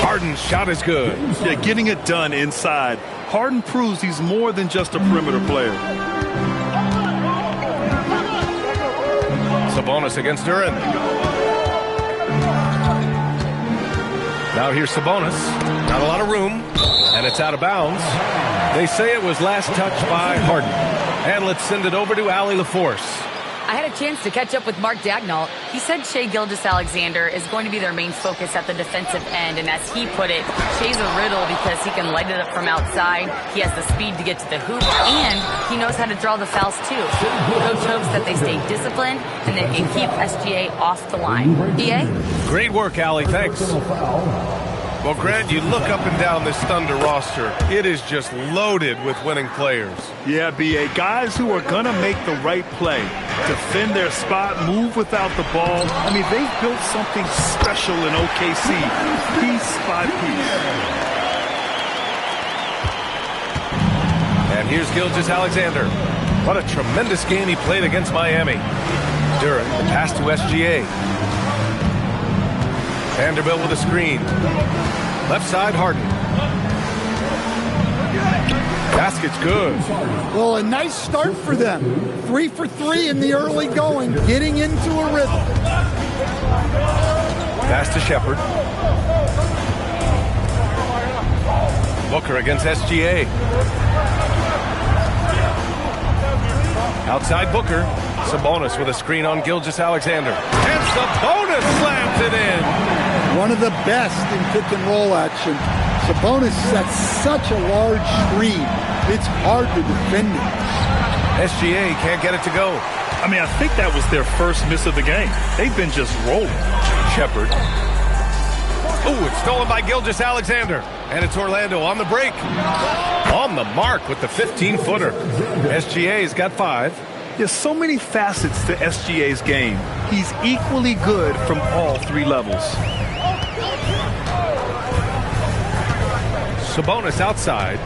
Harden's shot is good. Yeah, getting it done inside. Harden proves he's more than just a perimeter player. Sabonis against Duren. Now here's Sabonis. Not a lot of room, and it's out of bounds. They say it was last touched by Harden. And let's send it over to Allie LaForce. I had a chance to catch up with Mark Dagnall. He said Shai Gilgeous-Alexander is going to be their main focus at the defensive end, and as he put it, Shai's a riddle because he can light it up from outside, he has the speed to get to the hoop, and he knows how to draw the fouls too. Coach hopes that they stay disciplined and they can keep SGA off the line. EA? Great work, Allie. Thanks. Well, Grant, you look up and down this Thunder roster. It is just loaded with winning players. Yeah, BA. Guys who are going to make the right play, defend their spot, move without the ball. I mean, they've built something special in OKC, piece by piece. And here's Gilgeous-Alexander. What a tremendous game he played against Miami. Duren, the pass to SGA. Vanderbilt with a screen. Left side, Harden. Basket's good. Well, a nice start for them. 3 for 3 in the early going, getting into a rhythm. Pass to Shepard. Booker against SGA. Outside Booker. Sabonis with a screen on Gilgeous-Alexander. And Sabonis slams it in. One of the best in pick and roll action. Sabonis sets such a large screen, it's hard to defend it. SGA can't get it to go. I mean, I think that was their first miss of the game. They've been just rolling. Shepard. Oh, it's stolen by Gilgeous-Alexander. And it's Orlando on the break. On the mark with the 15-footer. SGA's got 5. There's so many facets to SGA's game. He's equally good from all 3 levels. Sabonis outside.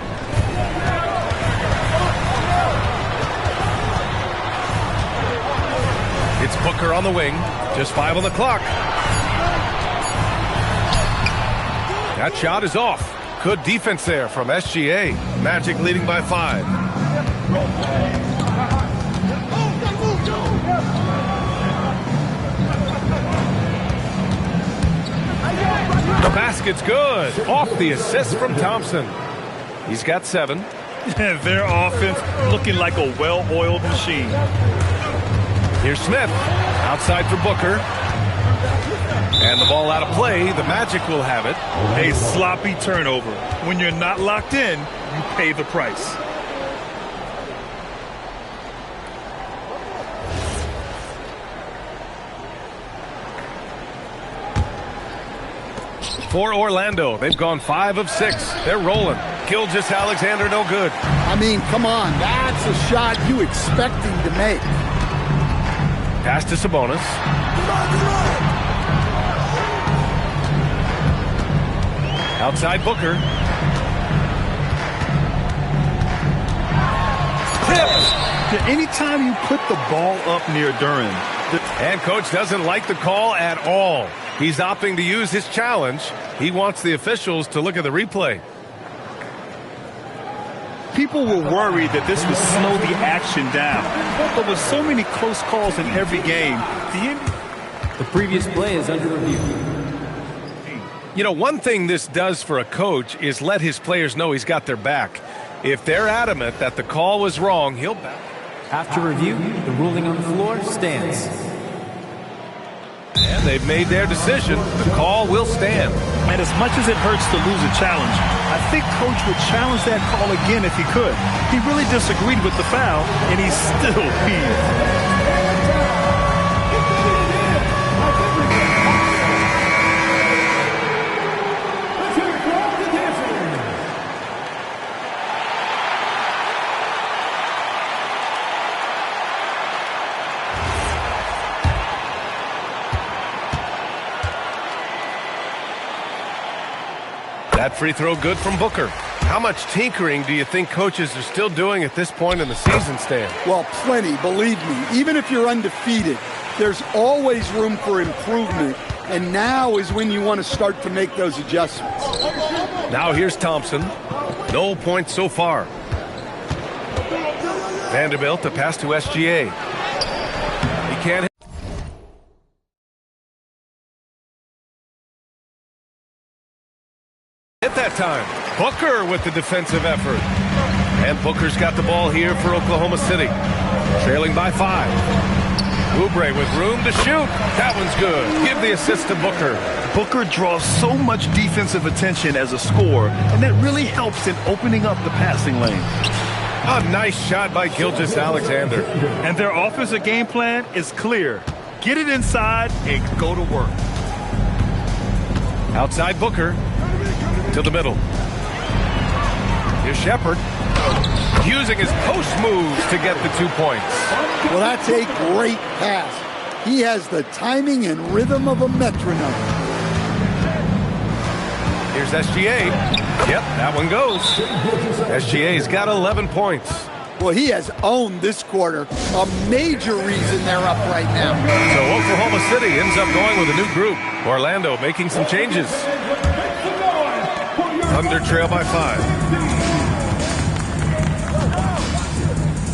It's Booker on the wing. Just 5 on the clock. That shot is off. Good defense there from SGA. Magic leading by 5. The basket's good. Off the assist from Thompson. He's got 7. Their offense looking like a well-oiled machine. Here's Smith. Outside for Booker. And the ball out of play. The Magic will have it. A sloppy turnover. When you're not locked in, you pay the price. For Orlando, they've gone 5 of 6. They're rolling. Gilgeous-Alexander, no good. I mean, come on. That's a shot you expect him to make. Pass to Sabonis. Outside Booker. Tipped. Anytime you put the ball up near Duran. And coach doesn't like the call at all. He's opting to use his challenge. He wants the officials to look at the replay. People were worried that this would slow the action down. But with so many close calls in every game, the previous play is under review. You know, one thing this does for a coach is let his players know he's got their back. If they're adamant that the call was wrong, he'll back. After review, the ruling on the floor stands. And they've made their decision. The call will stand. And as much as it hurts to lose a challenge, I think Coach would challenge that call again if he could. He really disagreed with the foul, and he's still peeved. That free throw good from Booker. How much tinkering do you think coaches are still doing at this point in the season, Stan? Well, plenty, believe me. Even if you're undefeated, there's always room for improvement, and now is when you want to start to make those adjustments. Now here's Thompson. No points so far. Vanderbilt, the pass to SGA. He can't hit that time. Booker with the defensive effort. And Booker's got the ball here for Oklahoma City. Trailing by 5. Oubre with room to shoot. That one's good. Give the assist to Booker. Booker draws so much defensive attention as a scorer, and that really helps in opening up the passing lane. A nice shot by Gilgeous-Alexander. And their offensive game plan is clear. Get it inside and go to work. Outside Booker. To the middle. Here's Shepard. Using his post moves to get the 2 points. Well, that's a great pass. He has the timing and rhythm of a metronome. Here's SGA. Yep, that one goes. SGA's got 11 points. Well, he has owned this quarter. A major reason they're up right now. So Oklahoma City ends up going with a new group. Orlando making some changes. Thunder trail by 5.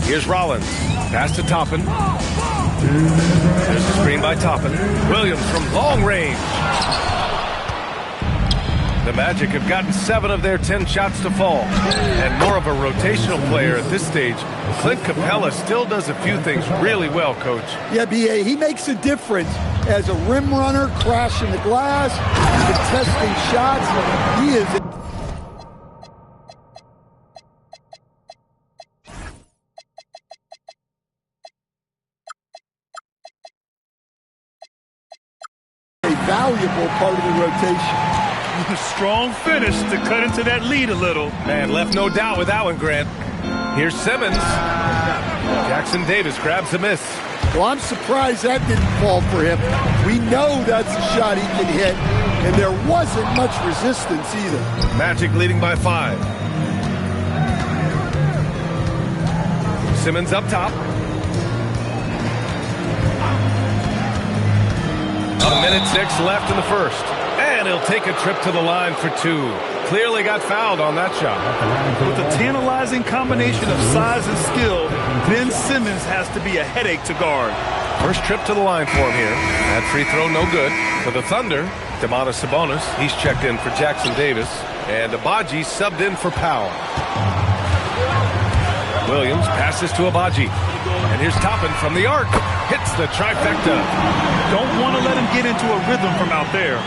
Here's Rollins. Pass to Toppin. There's a screen by Toppin. Williams from long range. The Magic have gotten 7 of their 10 shots to fall. And more of a rotational player at this stage, Clint Capella still does a few things really well, Coach. Yeah, B.A., he makes a difference as a rim runner, crashing the glass, contesting shots. He is a valuable part of the rotation. Strong finish to cut into that lead a little. Man, left no doubt with that one, Grant. Here's Simmons. Jackson Davis grabs a miss. Well, I'm surprised that didn't fall for him. We know that's a shot he can hit, and there wasn't much resistance either. Magic leading by 5. Simmons up top. A minute 6 left in the first. And he'll take a trip to the line for 2. Clearly got fouled on that shot. With a tantalizing combination of size and skill, Ben Simmons has to be a headache to guard. First trip to the line for him here. That free throw no good. For the Thunder, Domantas Sabonis, he's checked in for Jackson Davis. And Abaji subbed in for Powell. Williams passes to Abaji. And here's Toppin from the arc. Hits the trifecta. Don't want to let him get into a rhythm from out there.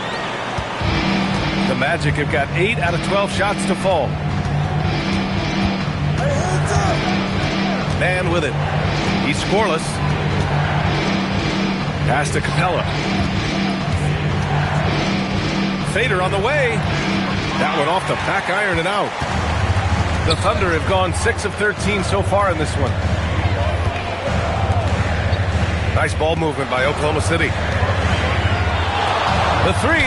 The Magic have got 8 out of 12 shots to fall. Man with it. He's scoreless. Pass to Capella. Fader on the way. That one off the back iron and out. The Thunder have gone 6 of 13 so far in this one. Nice ball movement by Oklahoma City. The 3.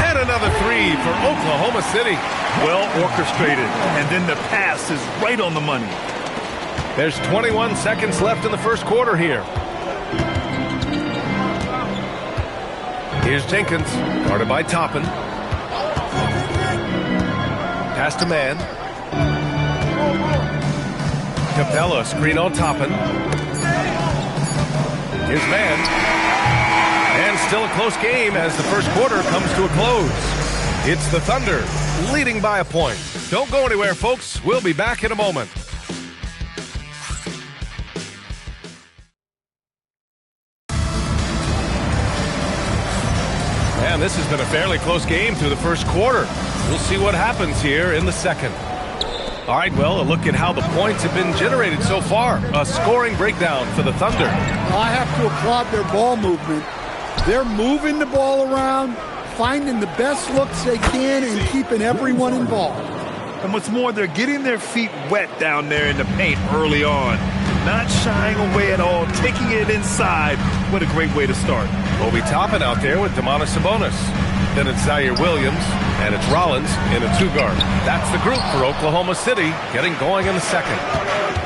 And another 3 for Oklahoma City. Well orchestrated. And then the pass is right on the money. There's 21 seconds left in the first quarter here. Here's Jenkins, guarded by Toppin. Pass to Man. Capella, screen on Toppin. Here's Man. And still a close game as the first quarter comes to a close. It's the Thunder leading by a point. Don't go anywhere, folks. We'll be back in a moment. And this has been a fairly close game through the first quarter. We'll see what happens here in the second. All right, well, a look at how the points have been generated so far. A scoring breakdown for the Thunder. I have to applaud their ball movement. They're moving the ball around, finding the best looks they can, and keeping everyone involved. And what's more, they're getting their feet wet down there in the paint early on. Not shying away at all, taking it inside. What a great way to start. Obi Toppin out there with Domantas Sabonis. Then it's Zaire Williams, and it's Rollins in a 2-guard. That's the group for Oklahoma City, getting going in the second.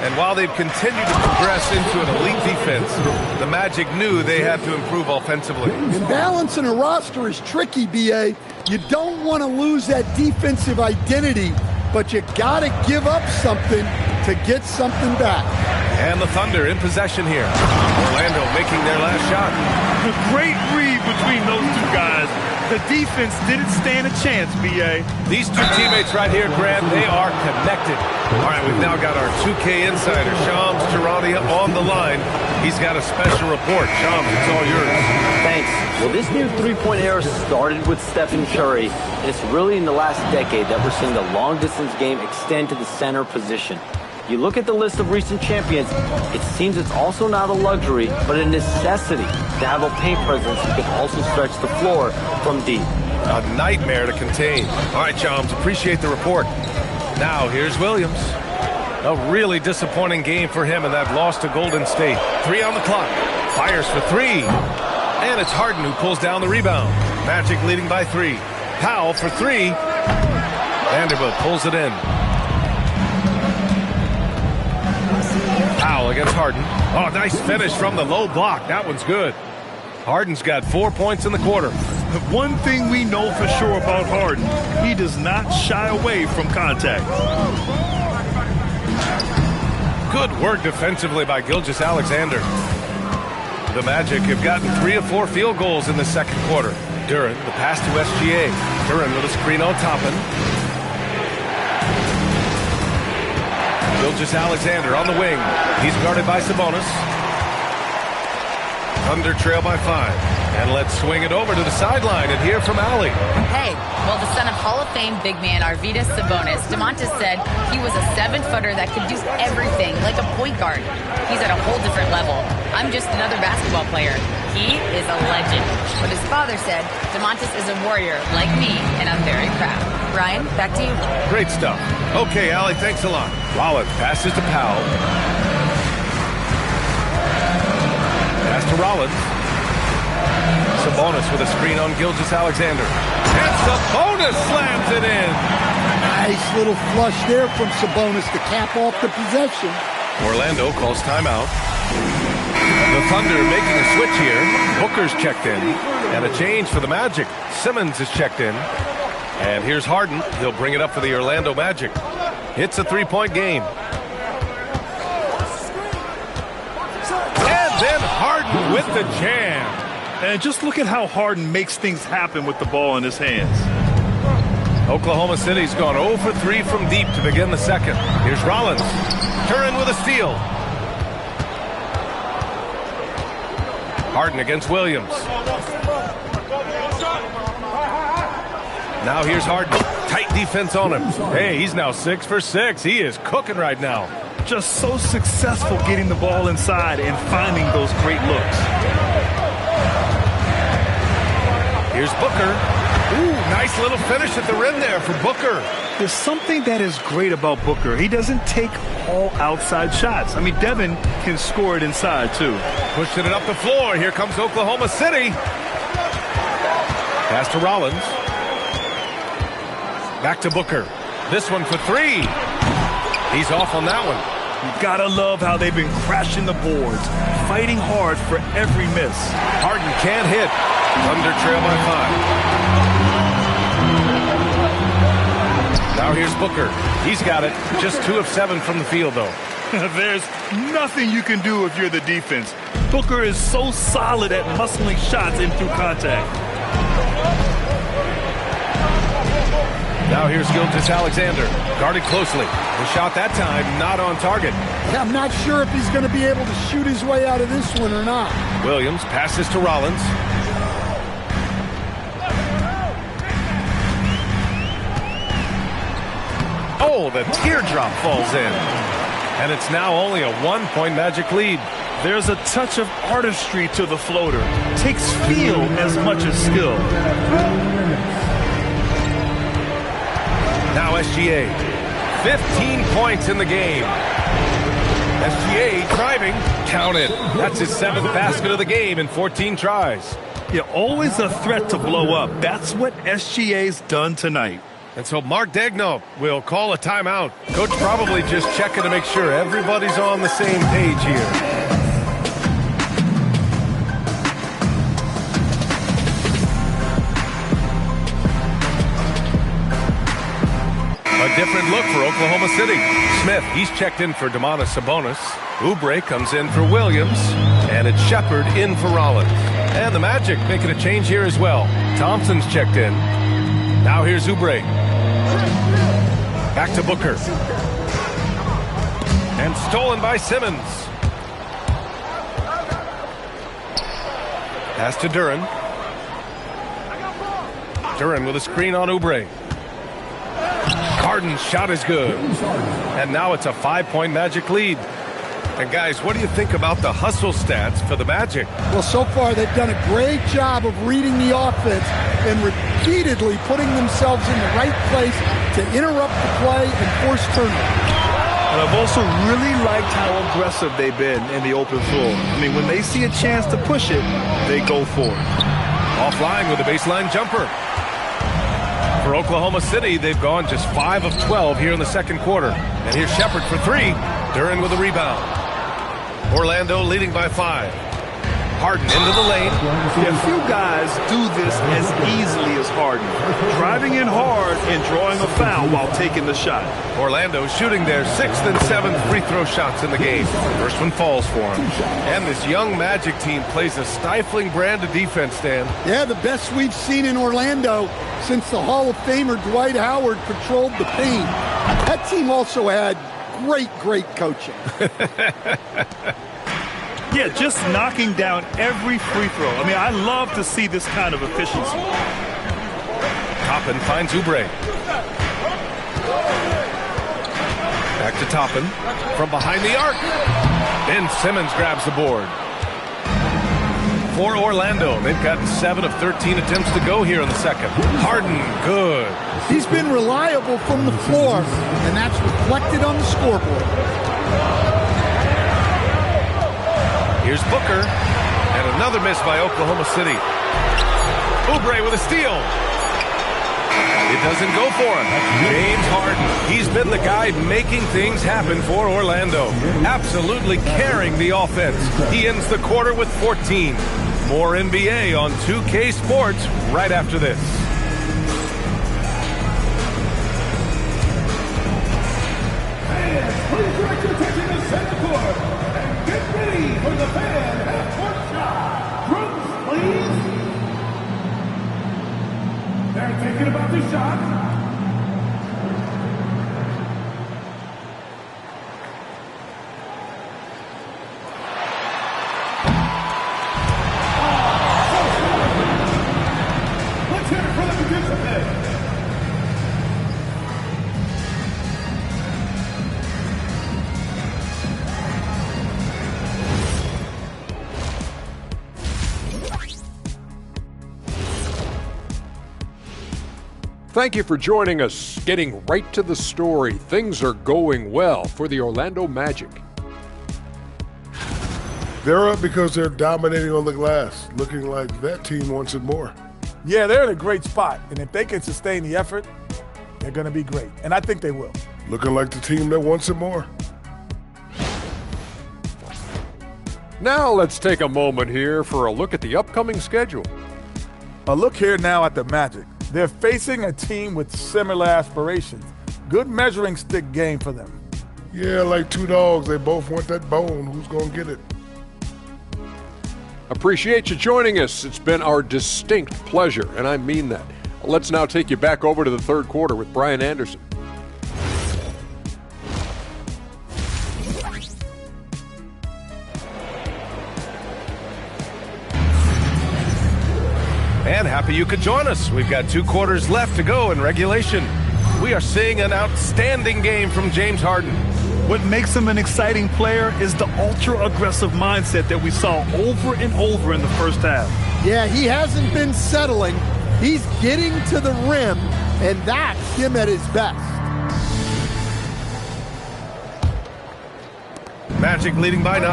And while they've continued to progress into an elite defense, the Magic knew they had to improve offensively. And balancing a roster is tricky, B.A. You don't want to lose that defensive identity, but you got to give up something to get something back. And the Thunder in possession here. Orlando making their last shot. A great read between those two guys. The defense didn't stand a chance, B.A. These two teammates right here, Grant, they are connected. All right, we've now got our 2K insider, Shams Charania, on the line. He's got a special report. Shams, it's all yours. Thanks. Well, this new three-point era started with Stephen Curry, and it's really in the last decade that we're seeing the long-distance game extend to the center position. You look at the list of recent champions, it seems it's also not a luxury, but a necessity to have a paint presence who can also stretch the floor from deep. A nightmare to contain. All right, Shams, appreciate the report. Now, here's Williams. A really disappointing game for him in that loss to Golden State. 3 on the clock. Fires for 3. And it's Harden who pulls down the rebound. Magic leading by 3. Powell for 3. Vanderbilt pulls it in. Powell against Harden. Oh, nice finish from the low block. That one's good. Harden's got 4 points in the quarter. One thing we know for sure about Harden, he does not shy away from contact. Good work defensively by Gilgeous-Alexander. The Magic have gotten 3 of 4 field goals in the second quarter. Duran, the pass to SGA. Duran with a screen on Toppin. Gilgeous-Alexander on the wing. He's guarded by Sabonis. Thunder trail by 5. And let's swing it over to the sideline and hear from Allie. Hey, well, the son of Hall of Fame big man Arvydas Sabonis, DeMontis said he was a 7-footer that could do everything like a point guard. He's at a whole different level. I'm just another basketball player. He is a legend. But his father said DeMontis is a warrior like me, and I'm very proud. Ryan, back to you. Great stuff. Okay, Allie, thanks a lot. Rollins passes to Powell. Pass to Rollins. Sabonis with a screen on Gilgeous-Alexander. And Sabonis slams it in. Nice little flush there from Sabonis to cap off the possession. Orlando calls timeout. The Thunder making a switch here. Booker's checked in. And a change for the Magic. Simmons is checked in. And here's Harden. He'll bring it up for the Orlando Magic. It's a 3-point game. And then Harden with the jam. And just look at how Harden makes things happen with the ball in his hands. Oklahoma City's gone 0 for 3 from deep to begin the second. Here's Rollins. Turin with a steal. Harden against Williams. Now here's Harden. Tight defense on him. Hey, he's now 6 for 6. He is cooking right now. Just so successful getting the ball inside and finding those great looks. Here's Booker. Ooh, nice little finish at the rim there for Booker. There's something that is great about Booker. He doesn't take all outside shots. I mean, Devin can score it inside, too. Pushing it up the floor. Here comes Oklahoma City. Pass to Rollins. Back to Booker. This one for 3. He's off on that one. You gotta love how they've been crashing the boards, fighting hard for every miss. Harden can't hit. Thunder trail by 5. Now here's Booker. He's got it. Just 2 of 7 from the field, though. There's nothing you can do if you're the defense. Booker is so solid at muscling shots in through contact. Now here's Gilgeous-Alexander. Guarded closely. The shot that time not on target. Yeah, I'm not sure if he's going to be able to shoot his way out of this one or not. Williams passes to Rollins. Oh, the teardrop falls in. And it's now only a 1-point Magic lead. There's a touch of artistry to the floater. Takes feel as much as skill. Now SGA. 15 points in the game. SGA driving. Count it. That's his 7th basket of the game in 14 tries. Yeah, always a threat to blow up. That's what SGA's done tonight. And so Mark Daigneault will call a timeout. Coach probably just checking to make sure everybody's on the same page here. A different look for Oklahoma City. Smith, he's checked in for Domantas Sabonis. Oubre comes in for Williams. And it's Shepard in for Rollins. And the Magic making a change here as well. Thompson's checked in. Now here's Oubre. Back to Booker. And stolen by Simmons. Pass to Duran. Duran with a screen on Oubre. Harden's shot is good. And now it's a 5-point Magic lead. And guys, what do you think about the hustle stats for the Magic? Well, so far they've done a great job of reading the offense and repeatedly putting themselves in the right place to interrupt the play and force turnovers. And I've also really liked how aggressive they've been in the open floor. I mean, when they see a chance to push it, they go for it. Offline with a baseline jumper. For Oklahoma City, they've gone just 5 of 12 here in the second quarter. And here's Shepard for 3. Duran with a rebound. Orlando leading by 5. Harden into the lane. Yeah, few guys do this as easily as Harden. Driving in hard and drawing a foul while taking the shot. Orlando shooting their 6th and 7th free throw shots in the game. First one falls for him. And this young Magic team plays a stifling brand of defense, Dan. Yeah, the best we've seen in Orlando since the Hall of Famer Dwight Howard patrolled the paint. That team also had great coaching. Yeah, just knocking down every free throw. I mean, I love to see this kind of efficiency. Toppin finds Oubre. Back to Toppin. From behind the arc. Ben Simmons grabs the board. For Orlando, they've gotten 7 of 13 attempts to go here in the second. Harden, good. He's been reliable from the floor, and that's reflected on the scoreboard. Here's Booker, and another miss by Oklahoma City. Oubre with a steal. It doesn't go for him. James Harden. He's been the guy making things happen for Orlando. Absolutely carrying the offense. He ends the quarter with 14. More NBA on 2K Sports right after this. Fans, please direct your attention to center court and get ready for the fan half-court shot. Drums, please. They're thinking about the shot. Let's hear it for the participant. Thank you for joining us. Getting right to the story, things are going well for the Orlando Magic. They're up because they're dominating on the glass, looking like that team wants it more. Yeah, they're in a great spot, and if they can sustain the effort, they're going to be great, and I think they will. Looking like the team that wants it more. Now let's take a moment here for a look at the upcoming schedule. A look here now at the Magic. They're facing a team with similar aspirations. Good measuring stick game for them. Yeah, like two dogs. They both want that bone. Who's going to get it? Appreciate you joining us. It's been our distinct pleasure, and I mean that. Let's now take you back over to the third quarter with Brian Anderson. And happy you could join us. We've got 2 quarters left to go in regulation. We are seeing an outstanding game from James Harden. What makes him an exciting player is the ultra-aggressive mindset that we saw over and over in the first half. Yeah, he hasn't been settling. He's getting to the rim, and that's him at his best. Magic leading by 9.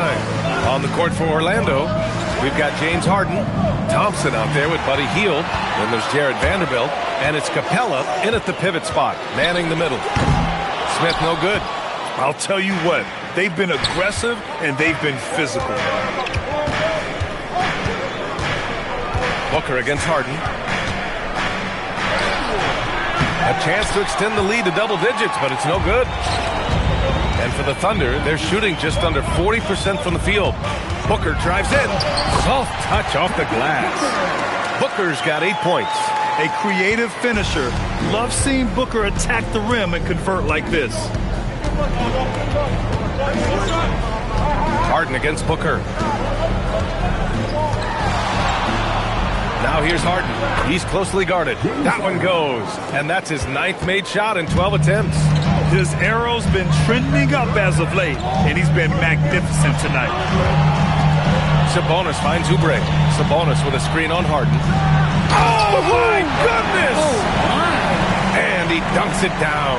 On the court for Orlando, we've got James Harden, Thompson out there with Buddy Hield. Then there's Jared Vanderbilt, and it's Capella in at the pivot spot, manning the middle. Smith no good. I'll tell you what, they've been aggressive and they've been physical. Booker against Harden. A chance to extend the lead to double digits, but it's no good. And for the Thunder, they're shooting just under 40% from the field. Booker drives in. Soft touch off the glass. Booker's got 8 points. A creative finisher. Love seeing Booker attack the rim and convert like this. Harden against Booker. Now here's Harden. He's closely guarded. That one goes. And that's his 9th made shot in 12 attempts. His arrow's been trending up as of late, and he's been magnificent tonight. Sabonis finds Oubre. Sabonis with a screen on Harden. Oh, my goodness! And he dunks it down.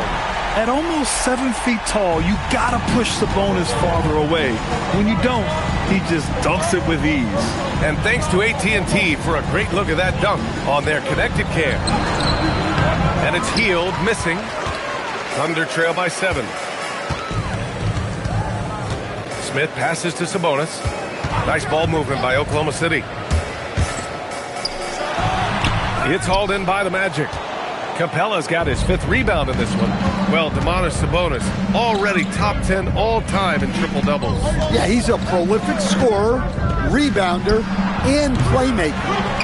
At almost 7 feet tall, you gotta push Sabonis farther away. When you don't, he just dunks it with ease. And thanks to AT&T for a great look at that dunk on their connected cam. And it's Hield missing. Thunder trail by 7. Smith passes to Sabonis. Nice ball movement by Oklahoma City. It's hauled in by the Magic. Capella's got his 5th rebound in this one. Well, Domantas Sabonis already top 10 all-time in triple-doubles. Yeah, he's a prolific scorer, rebounder, and playmaker.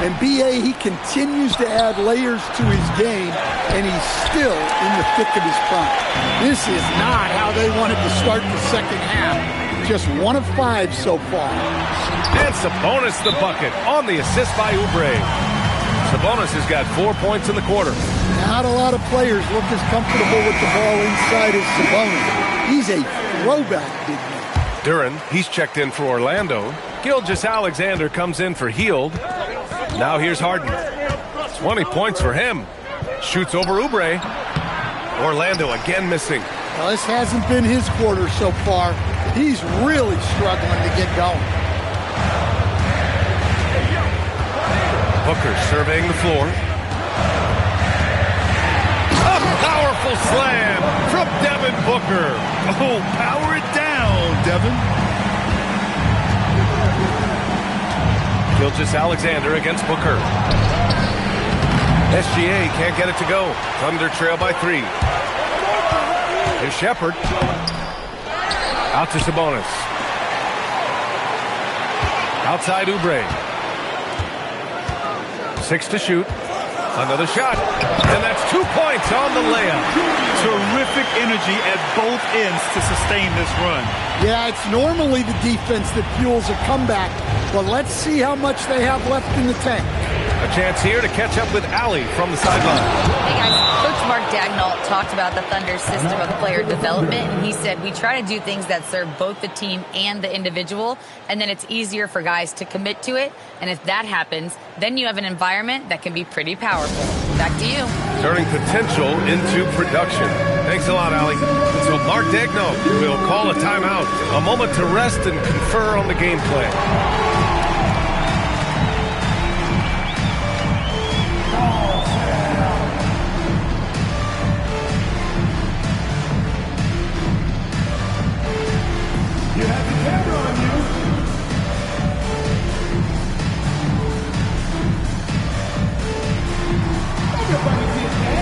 And B.A., he continues to add layers to his game, and he's still in the thick of his prime. This is not how they wanted to start the second half. Just 1 of 5 so far. And Sabonis the bucket on the assist by Oubre. Sabonis has got 4 points in the quarter. Not a lot of players look as comfortable with the ball inside as Sabonis. He's a throwback big man. Duran, he's checked in for Orlando. Gilgeous-Alexander comes in for Hield. Now here's Harden. 20 points for him. Shoots over Oubre. Orlando again missing. Well, this hasn't been his quarter so far. He's really struggling to get going. Booker surveying the floor. A powerful slam from Devin Booker. Oh, power it down, Devin. Gilgeous-Alexander against Booker. SGA can't get it to go. Thunder trail by 3. Here's Shepherd. Out to Sabonis. Outside Oubre. 6 to shoot. Another shot. And that's 2 points on the layup. Terrific energy at both ends to sustain this run. Yeah, it's normally the defense that fuels a comeback, but let's see how much they have left in the tank. A chance here to catch up with Allie from the sideline. Hey guys, Coach Mark Dagnall talked about the Thunder's system of player development, and he said we try to do things that serve both the team and the individual, and then it's easier for guys to commit to it, and if that happens, then you have an environment that can be pretty powerful. Back to you. Turning potential into production. Thanks a lot, Allie. So Mark Dagnall will call a timeout. A moment to rest and confer on the game plan. You have the camera on you. Everybody get down.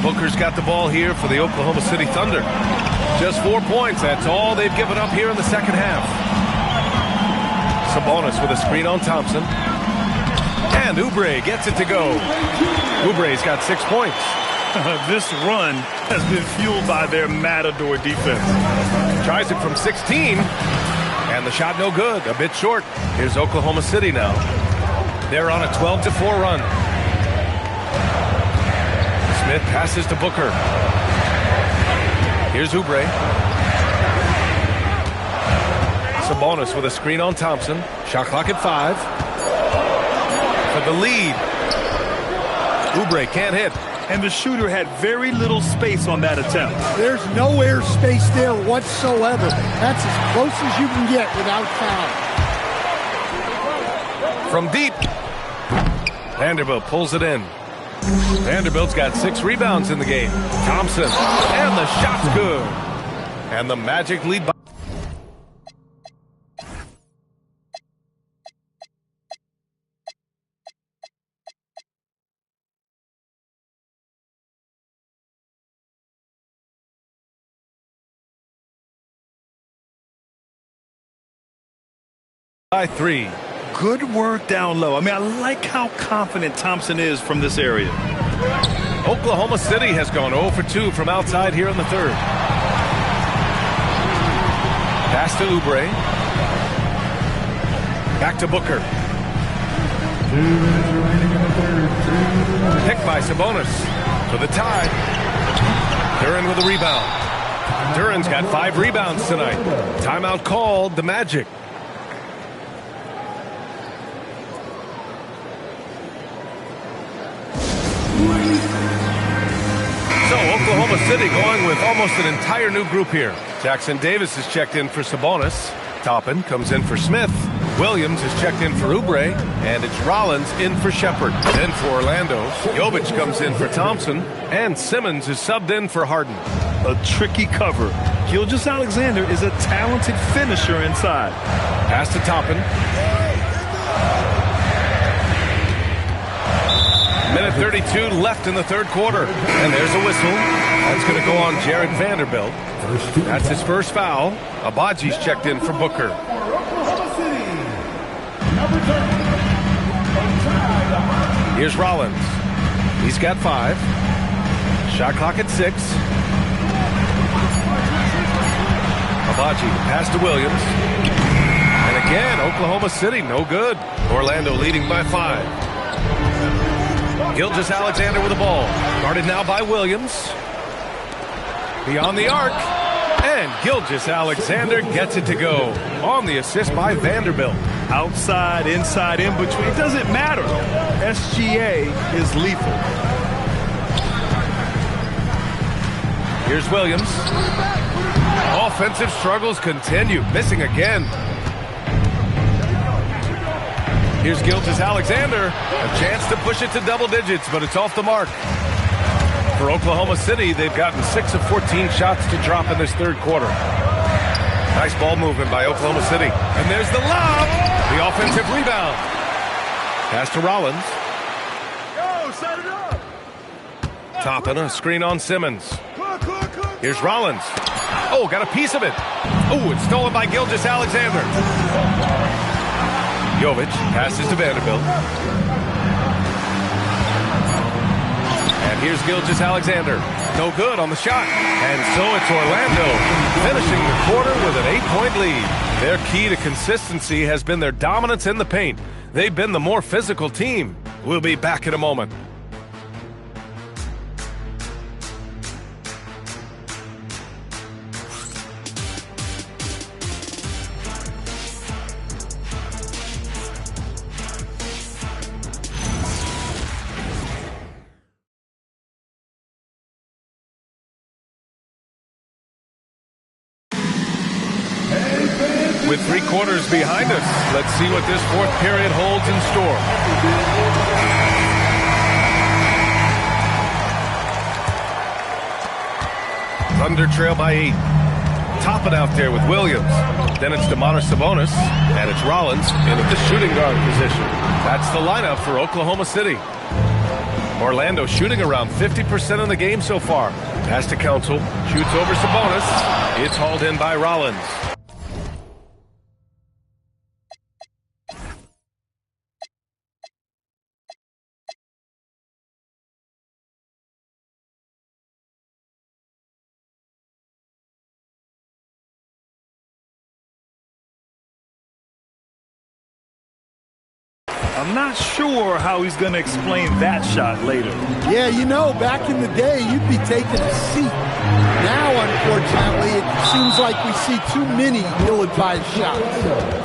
Booker's got the ball here for the Oklahoma City Thunder. Just 4 points. That's all they've given up here in the second half. Sabonis with a screen on Thompson. And Oubre gets it to go. Oubre's got 6 points. This run has been fueled by their Matador defense. Tries it from 16. And the shot no good. A bit short. Here's Oklahoma City now. They're on a 12-4 run. Smith passes to Booker. Here's Oubre. Sabonis with a screen on Thompson. Shot clock at 5. For the lead. Oubre can't hit. And the shooter had very little space on that attempt. There's no air space there whatsoever. That's as close as you can get without foul. From deep. Vanderbilt pulls it in. Vanderbilt's got 6 rebounds in the game. Thompson. And the shot's good. And the Magic lead by... by 3. Good work down low. I mean, I like how confident Thompson is from this area. Oklahoma City has gone 0 for 2 from outside here in the third. Pass to Oubre. Back to Booker. 2 minutes remaining in the third. Picked by Sabonis for the tie. Duren with a rebound. Duren's got 5 rebounds tonight. Timeout called the Magic. So Oklahoma City going with almost an entire new group here. Jackson Davis is checked in for Sabonis. Toppin comes in for Smith. Williams is checked in for Oubre. And it's Rollins in for Shepard. Then for Orlando, Jovic comes in for Thompson. And Simmons is subbed in for Harden. A tricky cover. Gilgeous-Alexander is a talented finisher inside. Pass to Toppin. Minute 32 left in the third quarter. And there's a whistle. That's going to go on Jared Vanderbilt. That's his first foul. Abaji's checked in for Booker. Here's Rollins. He's got 5. Shot clock at 6. Abaji, pass to Williams. And again, Oklahoma City, no good. Orlando leading by 5. Gilgeous-Alexander with the ball. Guarded now by Williams. Beyond the arc. And Gilgeous-Alexander gets it to go. On the assist by Vanderbilt. Outside, inside, in between. It doesn't matter. SGA is lethal. Here's Williams. Offensive struggles continue. Missing again. Here's Gilgeous-Alexander. A chance to push it to double digits, but it's off the mark. For Oklahoma City, they've gotten 6 of 14 shots to drop in this third quarter. Nice ball movement by Oklahoma City. And there's the lob. The offensive rebound. Pass to Rollins. Go, set it up. Toppin, a screen on Simmons. Here's Rollins. Oh, got a piece of it. Oh, it's stolen by Gilgeous-Alexander. Jovic passes to Vanderbilt. And here's Gilgeous-Alexander. No good on the shot. And so it's Orlando finishing the quarter with an 8-point lead. Their key to consistency has been their dominance in the paint. They've been the more physical team. We'll be back in a moment. With 3 quarters behind us, let's see what this fourth period holds in store. Thunder trail by 8. Toppin out there with Williams. Then it's Domantas Sabonis, and it's Rollins in at the shooting guard position. That's the lineup for Oklahoma City. Orlando shooting around 50% in the game so far. Pass to Council, shoots over Sabonis. It's hauled in by Rollins. I'm not sure how he's going to explain that shot later. Yeah, you know, back in the day, you'd be taking a seat. Now, unfortunately, it seems like we see too many ill-advised shots.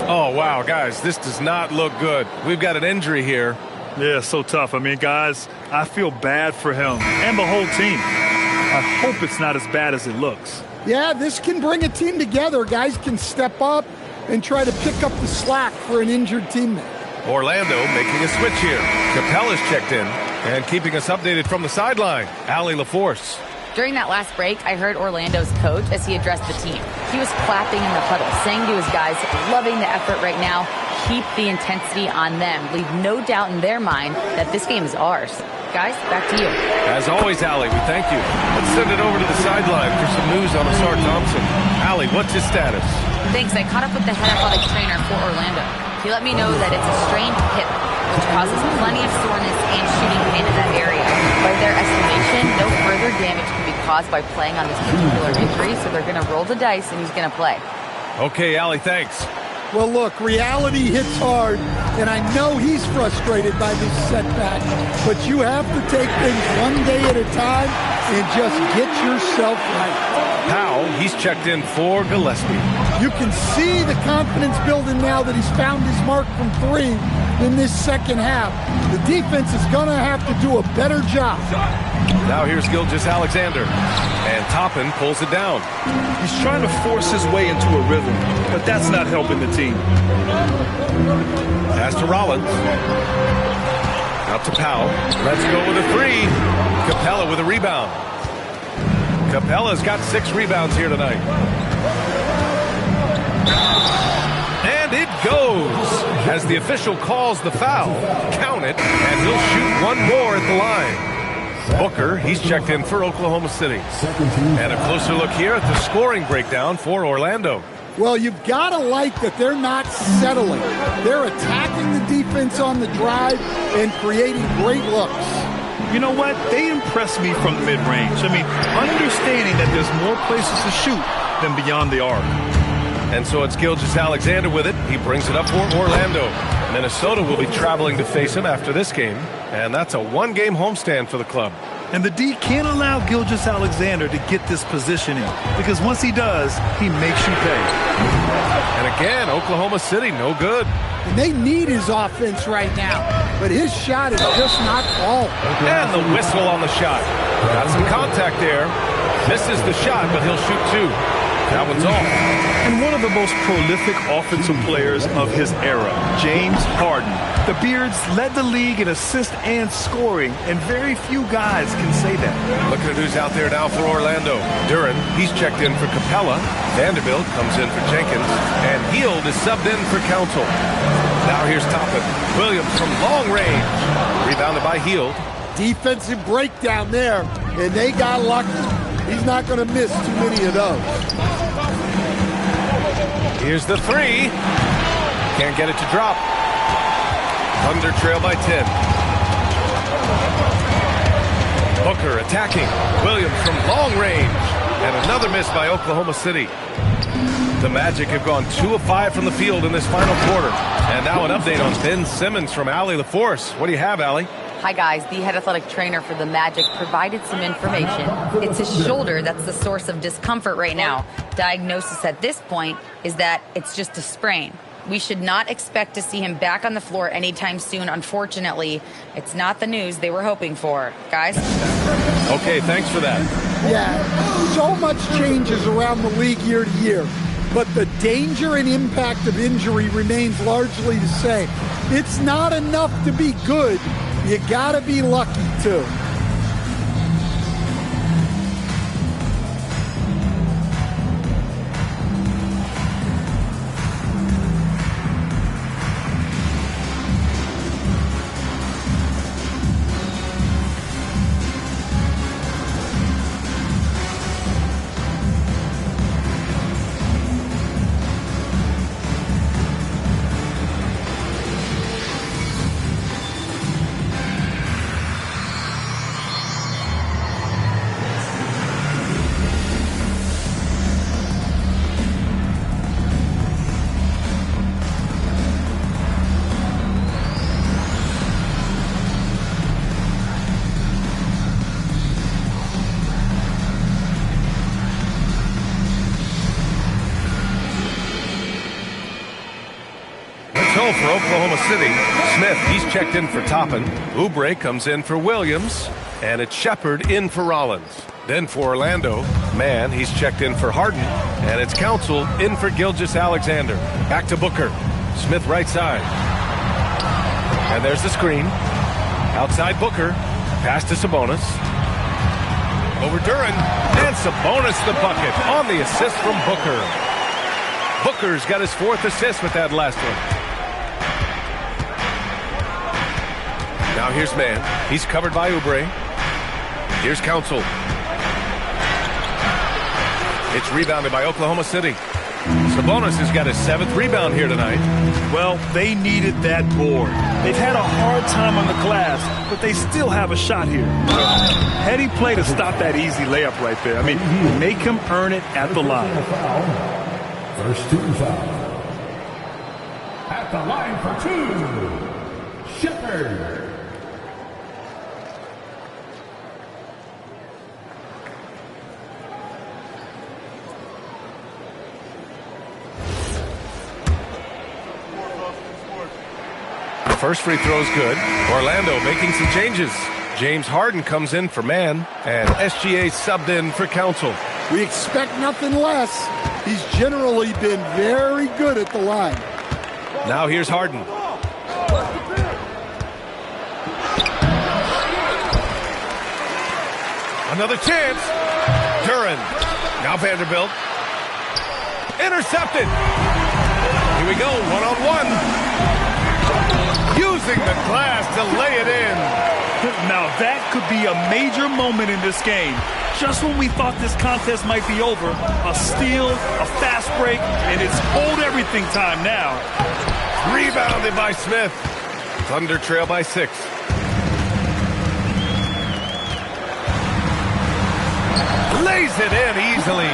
Oh, wow, guys, this does not look good. We've got an injury here. Yeah, so tough. I mean, guys, I feel bad for him and the whole team. I hope it's not as bad as it looks. Yeah, this can bring a team together. Guys can step up and try to pick up the slack for an injured teammate. Orlando making a switch here. Capella's checked in and keeping us updated from the sideline. Allie LaForce. During that last break, I heard Orlando's coach as he addressed the team. He was clapping in the huddle, saying to his guys, loving the effort right now, keep the intensity on them. Leave no doubt in their mind that this game is ours. Guys, back to you. As always, Allie, we thank you. Let's send it over to the sideline for some news on Asar Thompson. Allie, what's his status? Thanks. I caught up with the head athletic trainer for Orlando. He let me know that it's a strained hip, which causes plenty of soreness and shooting pain in that area. By their estimation, damage can be caused by playing on this particular injury, so they're going to roll the dice and he's going to play. Okay, Allie, thanks. Well, look, reality hits hard, and I know he's frustrated by this setback, but you have to take things one day at a time and just get yourself right. Powell, he's checked in for Gillespie. You can see the confidence building now that he's found his mark from 3 in this second half. The defense is going to have to do a better job. Now here's Gilgeous-Alexander, and Toppin pulls it down. He's trying to force his way into a rhythm, but that's not helping the team. Pass to Rollins. Out to Powell. Let's go with a 3. Capella with a rebound. Capella's got 6 rebounds here tonight. And it goes as the official calls the foul. Count it, and he'll shoot one more at the line. Booker, he's checked in for Oklahoma City. And a closer look here at the scoring breakdown for Orlando. Well, you've got to like that they're not settling. They're attacking the defense on the drive and creating great looks. You know what? They impress me from the mid-range. I mean, understanding that there's more places to shoot than beyond the arc. And so it's Gilgeous-Alexander with it. He brings it up for Orlando. Minnesota will be traveling to face him after this game, and that's a 1-game homestand for the club. And the D can't allow Gilgeous-Alexander to get this positioning, because once he does, he makes you pay. And again, Oklahoma City, no good. And they need his offense right now, but his shot is just not falling. And the whistle on the shot. Got some contact there. Misses the shot, but he'll shoot 2. That one's off. And one of the most prolific offensive players of his era, James Harden. The Beards led the league in assists and scoring, and very few guys can say that. Looking at who's out there now for Orlando. Duran, he's checked in for Capella. Vanderbilt comes in for Jenkins. And Hield is subbed in for Council. Now here's Toppin. Williams from long range. Rebounded by Hield. Defensive breakdown there, and they got lucky. He's not going to miss too many of those. Here's the 3. Can't get it to drop. Thunder trail by 10. Booker attacking. Williams from long range. And another miss by Oklahoma City. The Magic have gone 2 of 5 from the field in this final quarter. And now an update on Ben Simmons from Allie LaForce. What do you have, Allie? Hi, guys. The head athletic trainer for the Magic provided some information. It's his shoulder that's the source of discomfort right now. Diagnosis at this point is that it's just a sprain. We should not expect to see him back on the floor anytime soon. Unfortunately, it's not the news they were hoping for. Guys? Okay, thanks for that. Yeah, so much changes around the league year to year, but the danger and impact of injury remains largely the same. It's not enough to be good. You gotta be lucky, too. For Oklahoma City, Smith, he's checked in for Toppin. Oubre comes in for Williams. And it's Shepard in for Rollins. Then for Orlando, Mann, he's checked in for Harden. And it's Council in for Gilgeous-Alexander. Back to Booker. Smith right side. And there's the screen. Outside Booker. Pass to Sabonis. Over Duran. And Sabonis the bucket on the assist from Booker. Booker's got his 4th assist with that last one. Now here's Mann. He's covered by Oubre. Here's Council. It's rebounded by Oklahoma City. Sabonis has got his 7th rebound here tonight. Well, they needed that board. They've had a hard time on the glass, but they still have a shot here. Heady play to stop that easy layup right there. I mean, make him earn it at the line. First team foul. At the line for 2, Shepherd. First free throw's good. Orlando making some changes. James Harden comes in for man, and SGA subbed in for Council. We expect nothing less. He's generally been very good at the line. Now here's Harden. Another chance. Duran. Now Vanderbilt. Intercepted. Here we go, one-on-one. Using the glass to lay it in. Now that could be a major moment in this game. Just when we thought this contest might be over, a steal, a fast break, and it's hold everything time now. Rebounded by Smith. Thunder trail by 6. Lays it in easily.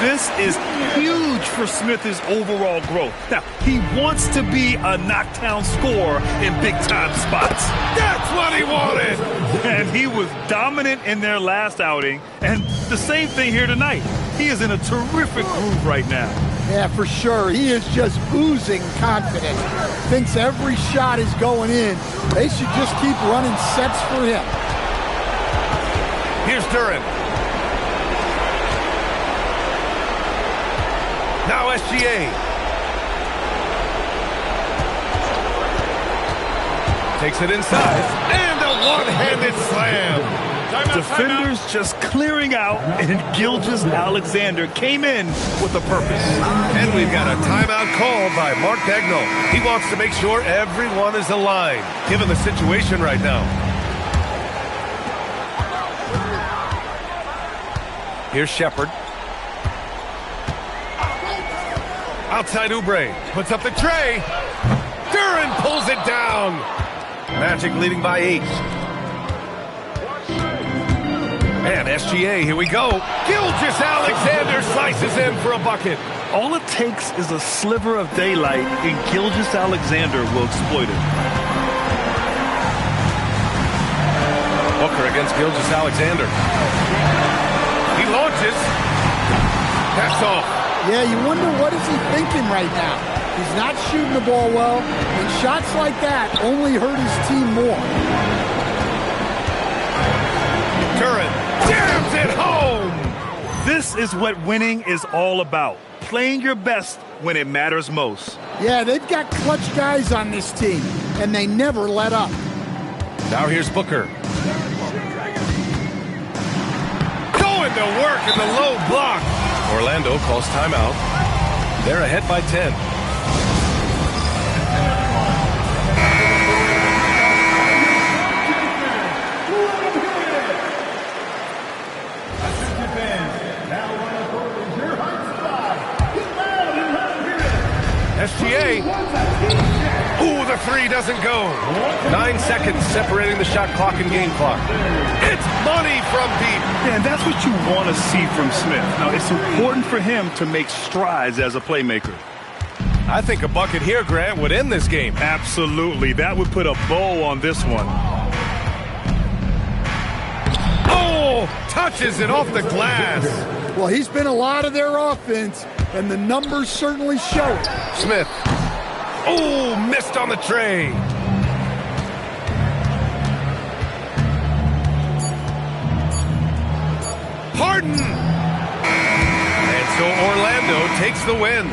This is huge for Smith's overall growth. Now, he wants to be a knockdown scorer in big-time spots. That's what he wanted. And he was dominant in their last outing. And the same thing here tonight. He is in a terrific groove right now. Yeah, for sure. He is just oozing confidence. Thinks every shot is going in. They should just keep running sets for him. Here's Duran. Now SGA. Takes it inside. And a one-handed slam. Defenders just clearing out, and Gilgeous-Alexander came in with a purpose. And we've got a timeout call by Mark Dagnall. He wants to make sure everyone is aligned, given the situation right now. Here's Shepherd. Outside Oubre, puts up the tray. Duran pulls it down. Magic leading by 8. And SGA, here we go. Gilgeous-Alexander slices in for a bucket. All it takes is a sliver of daylight, and Gilgeous-Alexander will exploit it. Booker against Gilgeous-Alexander. He launches. That's off. Yeah, you wonder what is he thinking right now. He's not shooting the ball well, and shots like that only hurt his team more. Duran jams it home. This is what winning is all about. Playing your best when it matters most. Yeah, they've got clutch guys on this team, and they never let up. Now here's Booker. Going to work in the low block. Orlando calls timeout. They're ahead by 10. SGA. Ooh, the three doesn't go. 9 seconds separating the shot clock and game clock. It's money from deep. Yeah, and that's what you want to see from Smith. Now, it's important for him to make strides as a playmaker. I think a bucket here, Grant, would end this game. Absolutely. That would put a bow on this one. Oh, touches it off the glass. Well, he's been a lot of their offense, and the numbers certainly show it. Smith. Oh, missed on the tray. Harden. And so Orlando takes the win.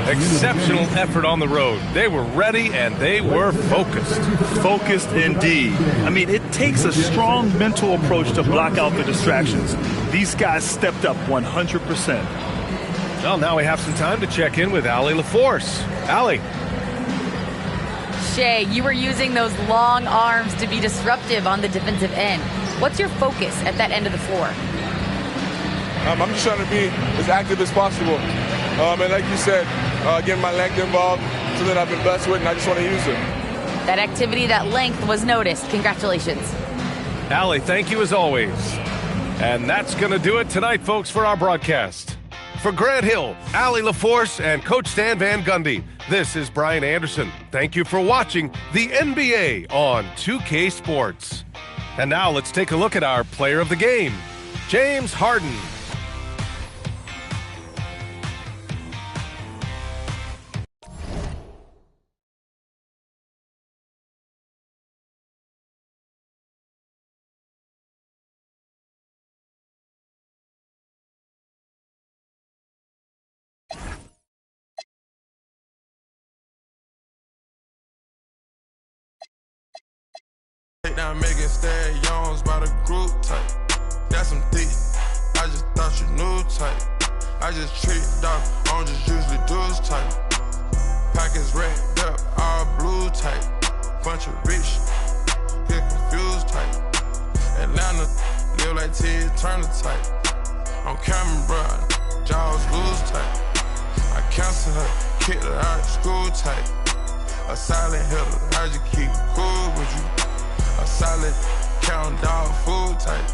Exceptional effort on the road. They were ready and they were focused. Focused indeed. I mean, it takes a strong mental approach to block out the distractions. These guys stepped up 100%. Well, now we have some time to check in with Allie LaForce. Allie. Shea, you were using those long arms to be disruptive on the defensive end. What's your focus at that end of the floor? I'm just trying to be as active as possible. And like you said, getting my length involved, something I've been blessed with, and I just want to use it. That activity, that length was noticed. Congratulations. Allie, thank you as always. And that's going to do it tonight, folks, for our broadcast. For Grant Hill, Allie LaForce, and Coach Stan Van Gundy, this is Brian Anderson. Thank you for watching the NBA on 2K Sports. And now let's take a look at our player of the game, James Harden. Take down Megan Stallions by the group type. That's some thick. I just thought you knew type. I just tricked off, I don't just usually do this type. Pockets wrapped up, all blue type. Bunch of rich, get confused type. Atlanta, live like Ted Turner type. On camera, bruh, jaws loose type. I cancel her, kicked her out of school type. A silent hitter, I just keep cool with you. A solid count dog food type.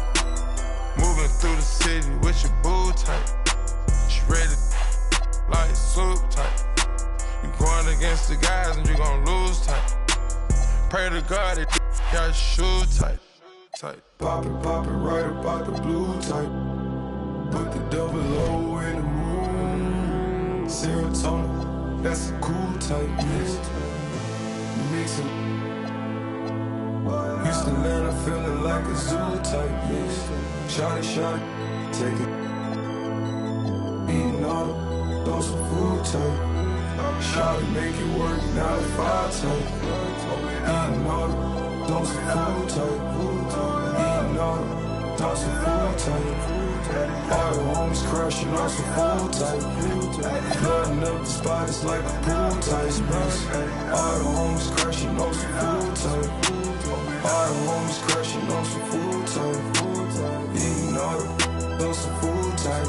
Moving through the city with your boo type. She ready like soup type. You going against the guys and you gon' lose type. Pray to God that got shoe type. Poppin' right about the blue type. Put the double O in the moon. Serotonin, that's a cool type mix it. Houston, Atlanta, feeling like a zoo type mix. Shot, take it. Eating all those some food type. Shot it, make it work, now it's 5 type. Eating all those some food type. Eating all those some food type. All the homies crashing on some food type. Flooding up the spot, it's like a pool type mix. All the homies crashing on some food type. All the homies crashing on some food type. Eating all those some food type.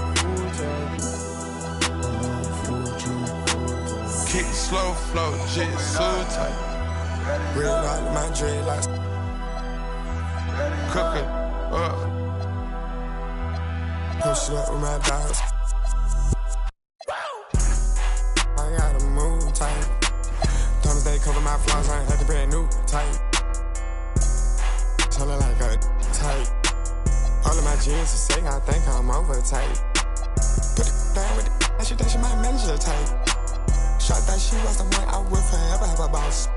Kick slow flow, jitsu type. Red light, my dreadlocks. Cooking up. Push it up with my dogs. I gotta move tight. Thomas they cover my flaws, I ain't had to brand new tight. Tell her like a tight. All of my jeans are saying I think I'm over tight. Put it down with it, she think she my manager tight. Shot that she was the one I would forever have a boss.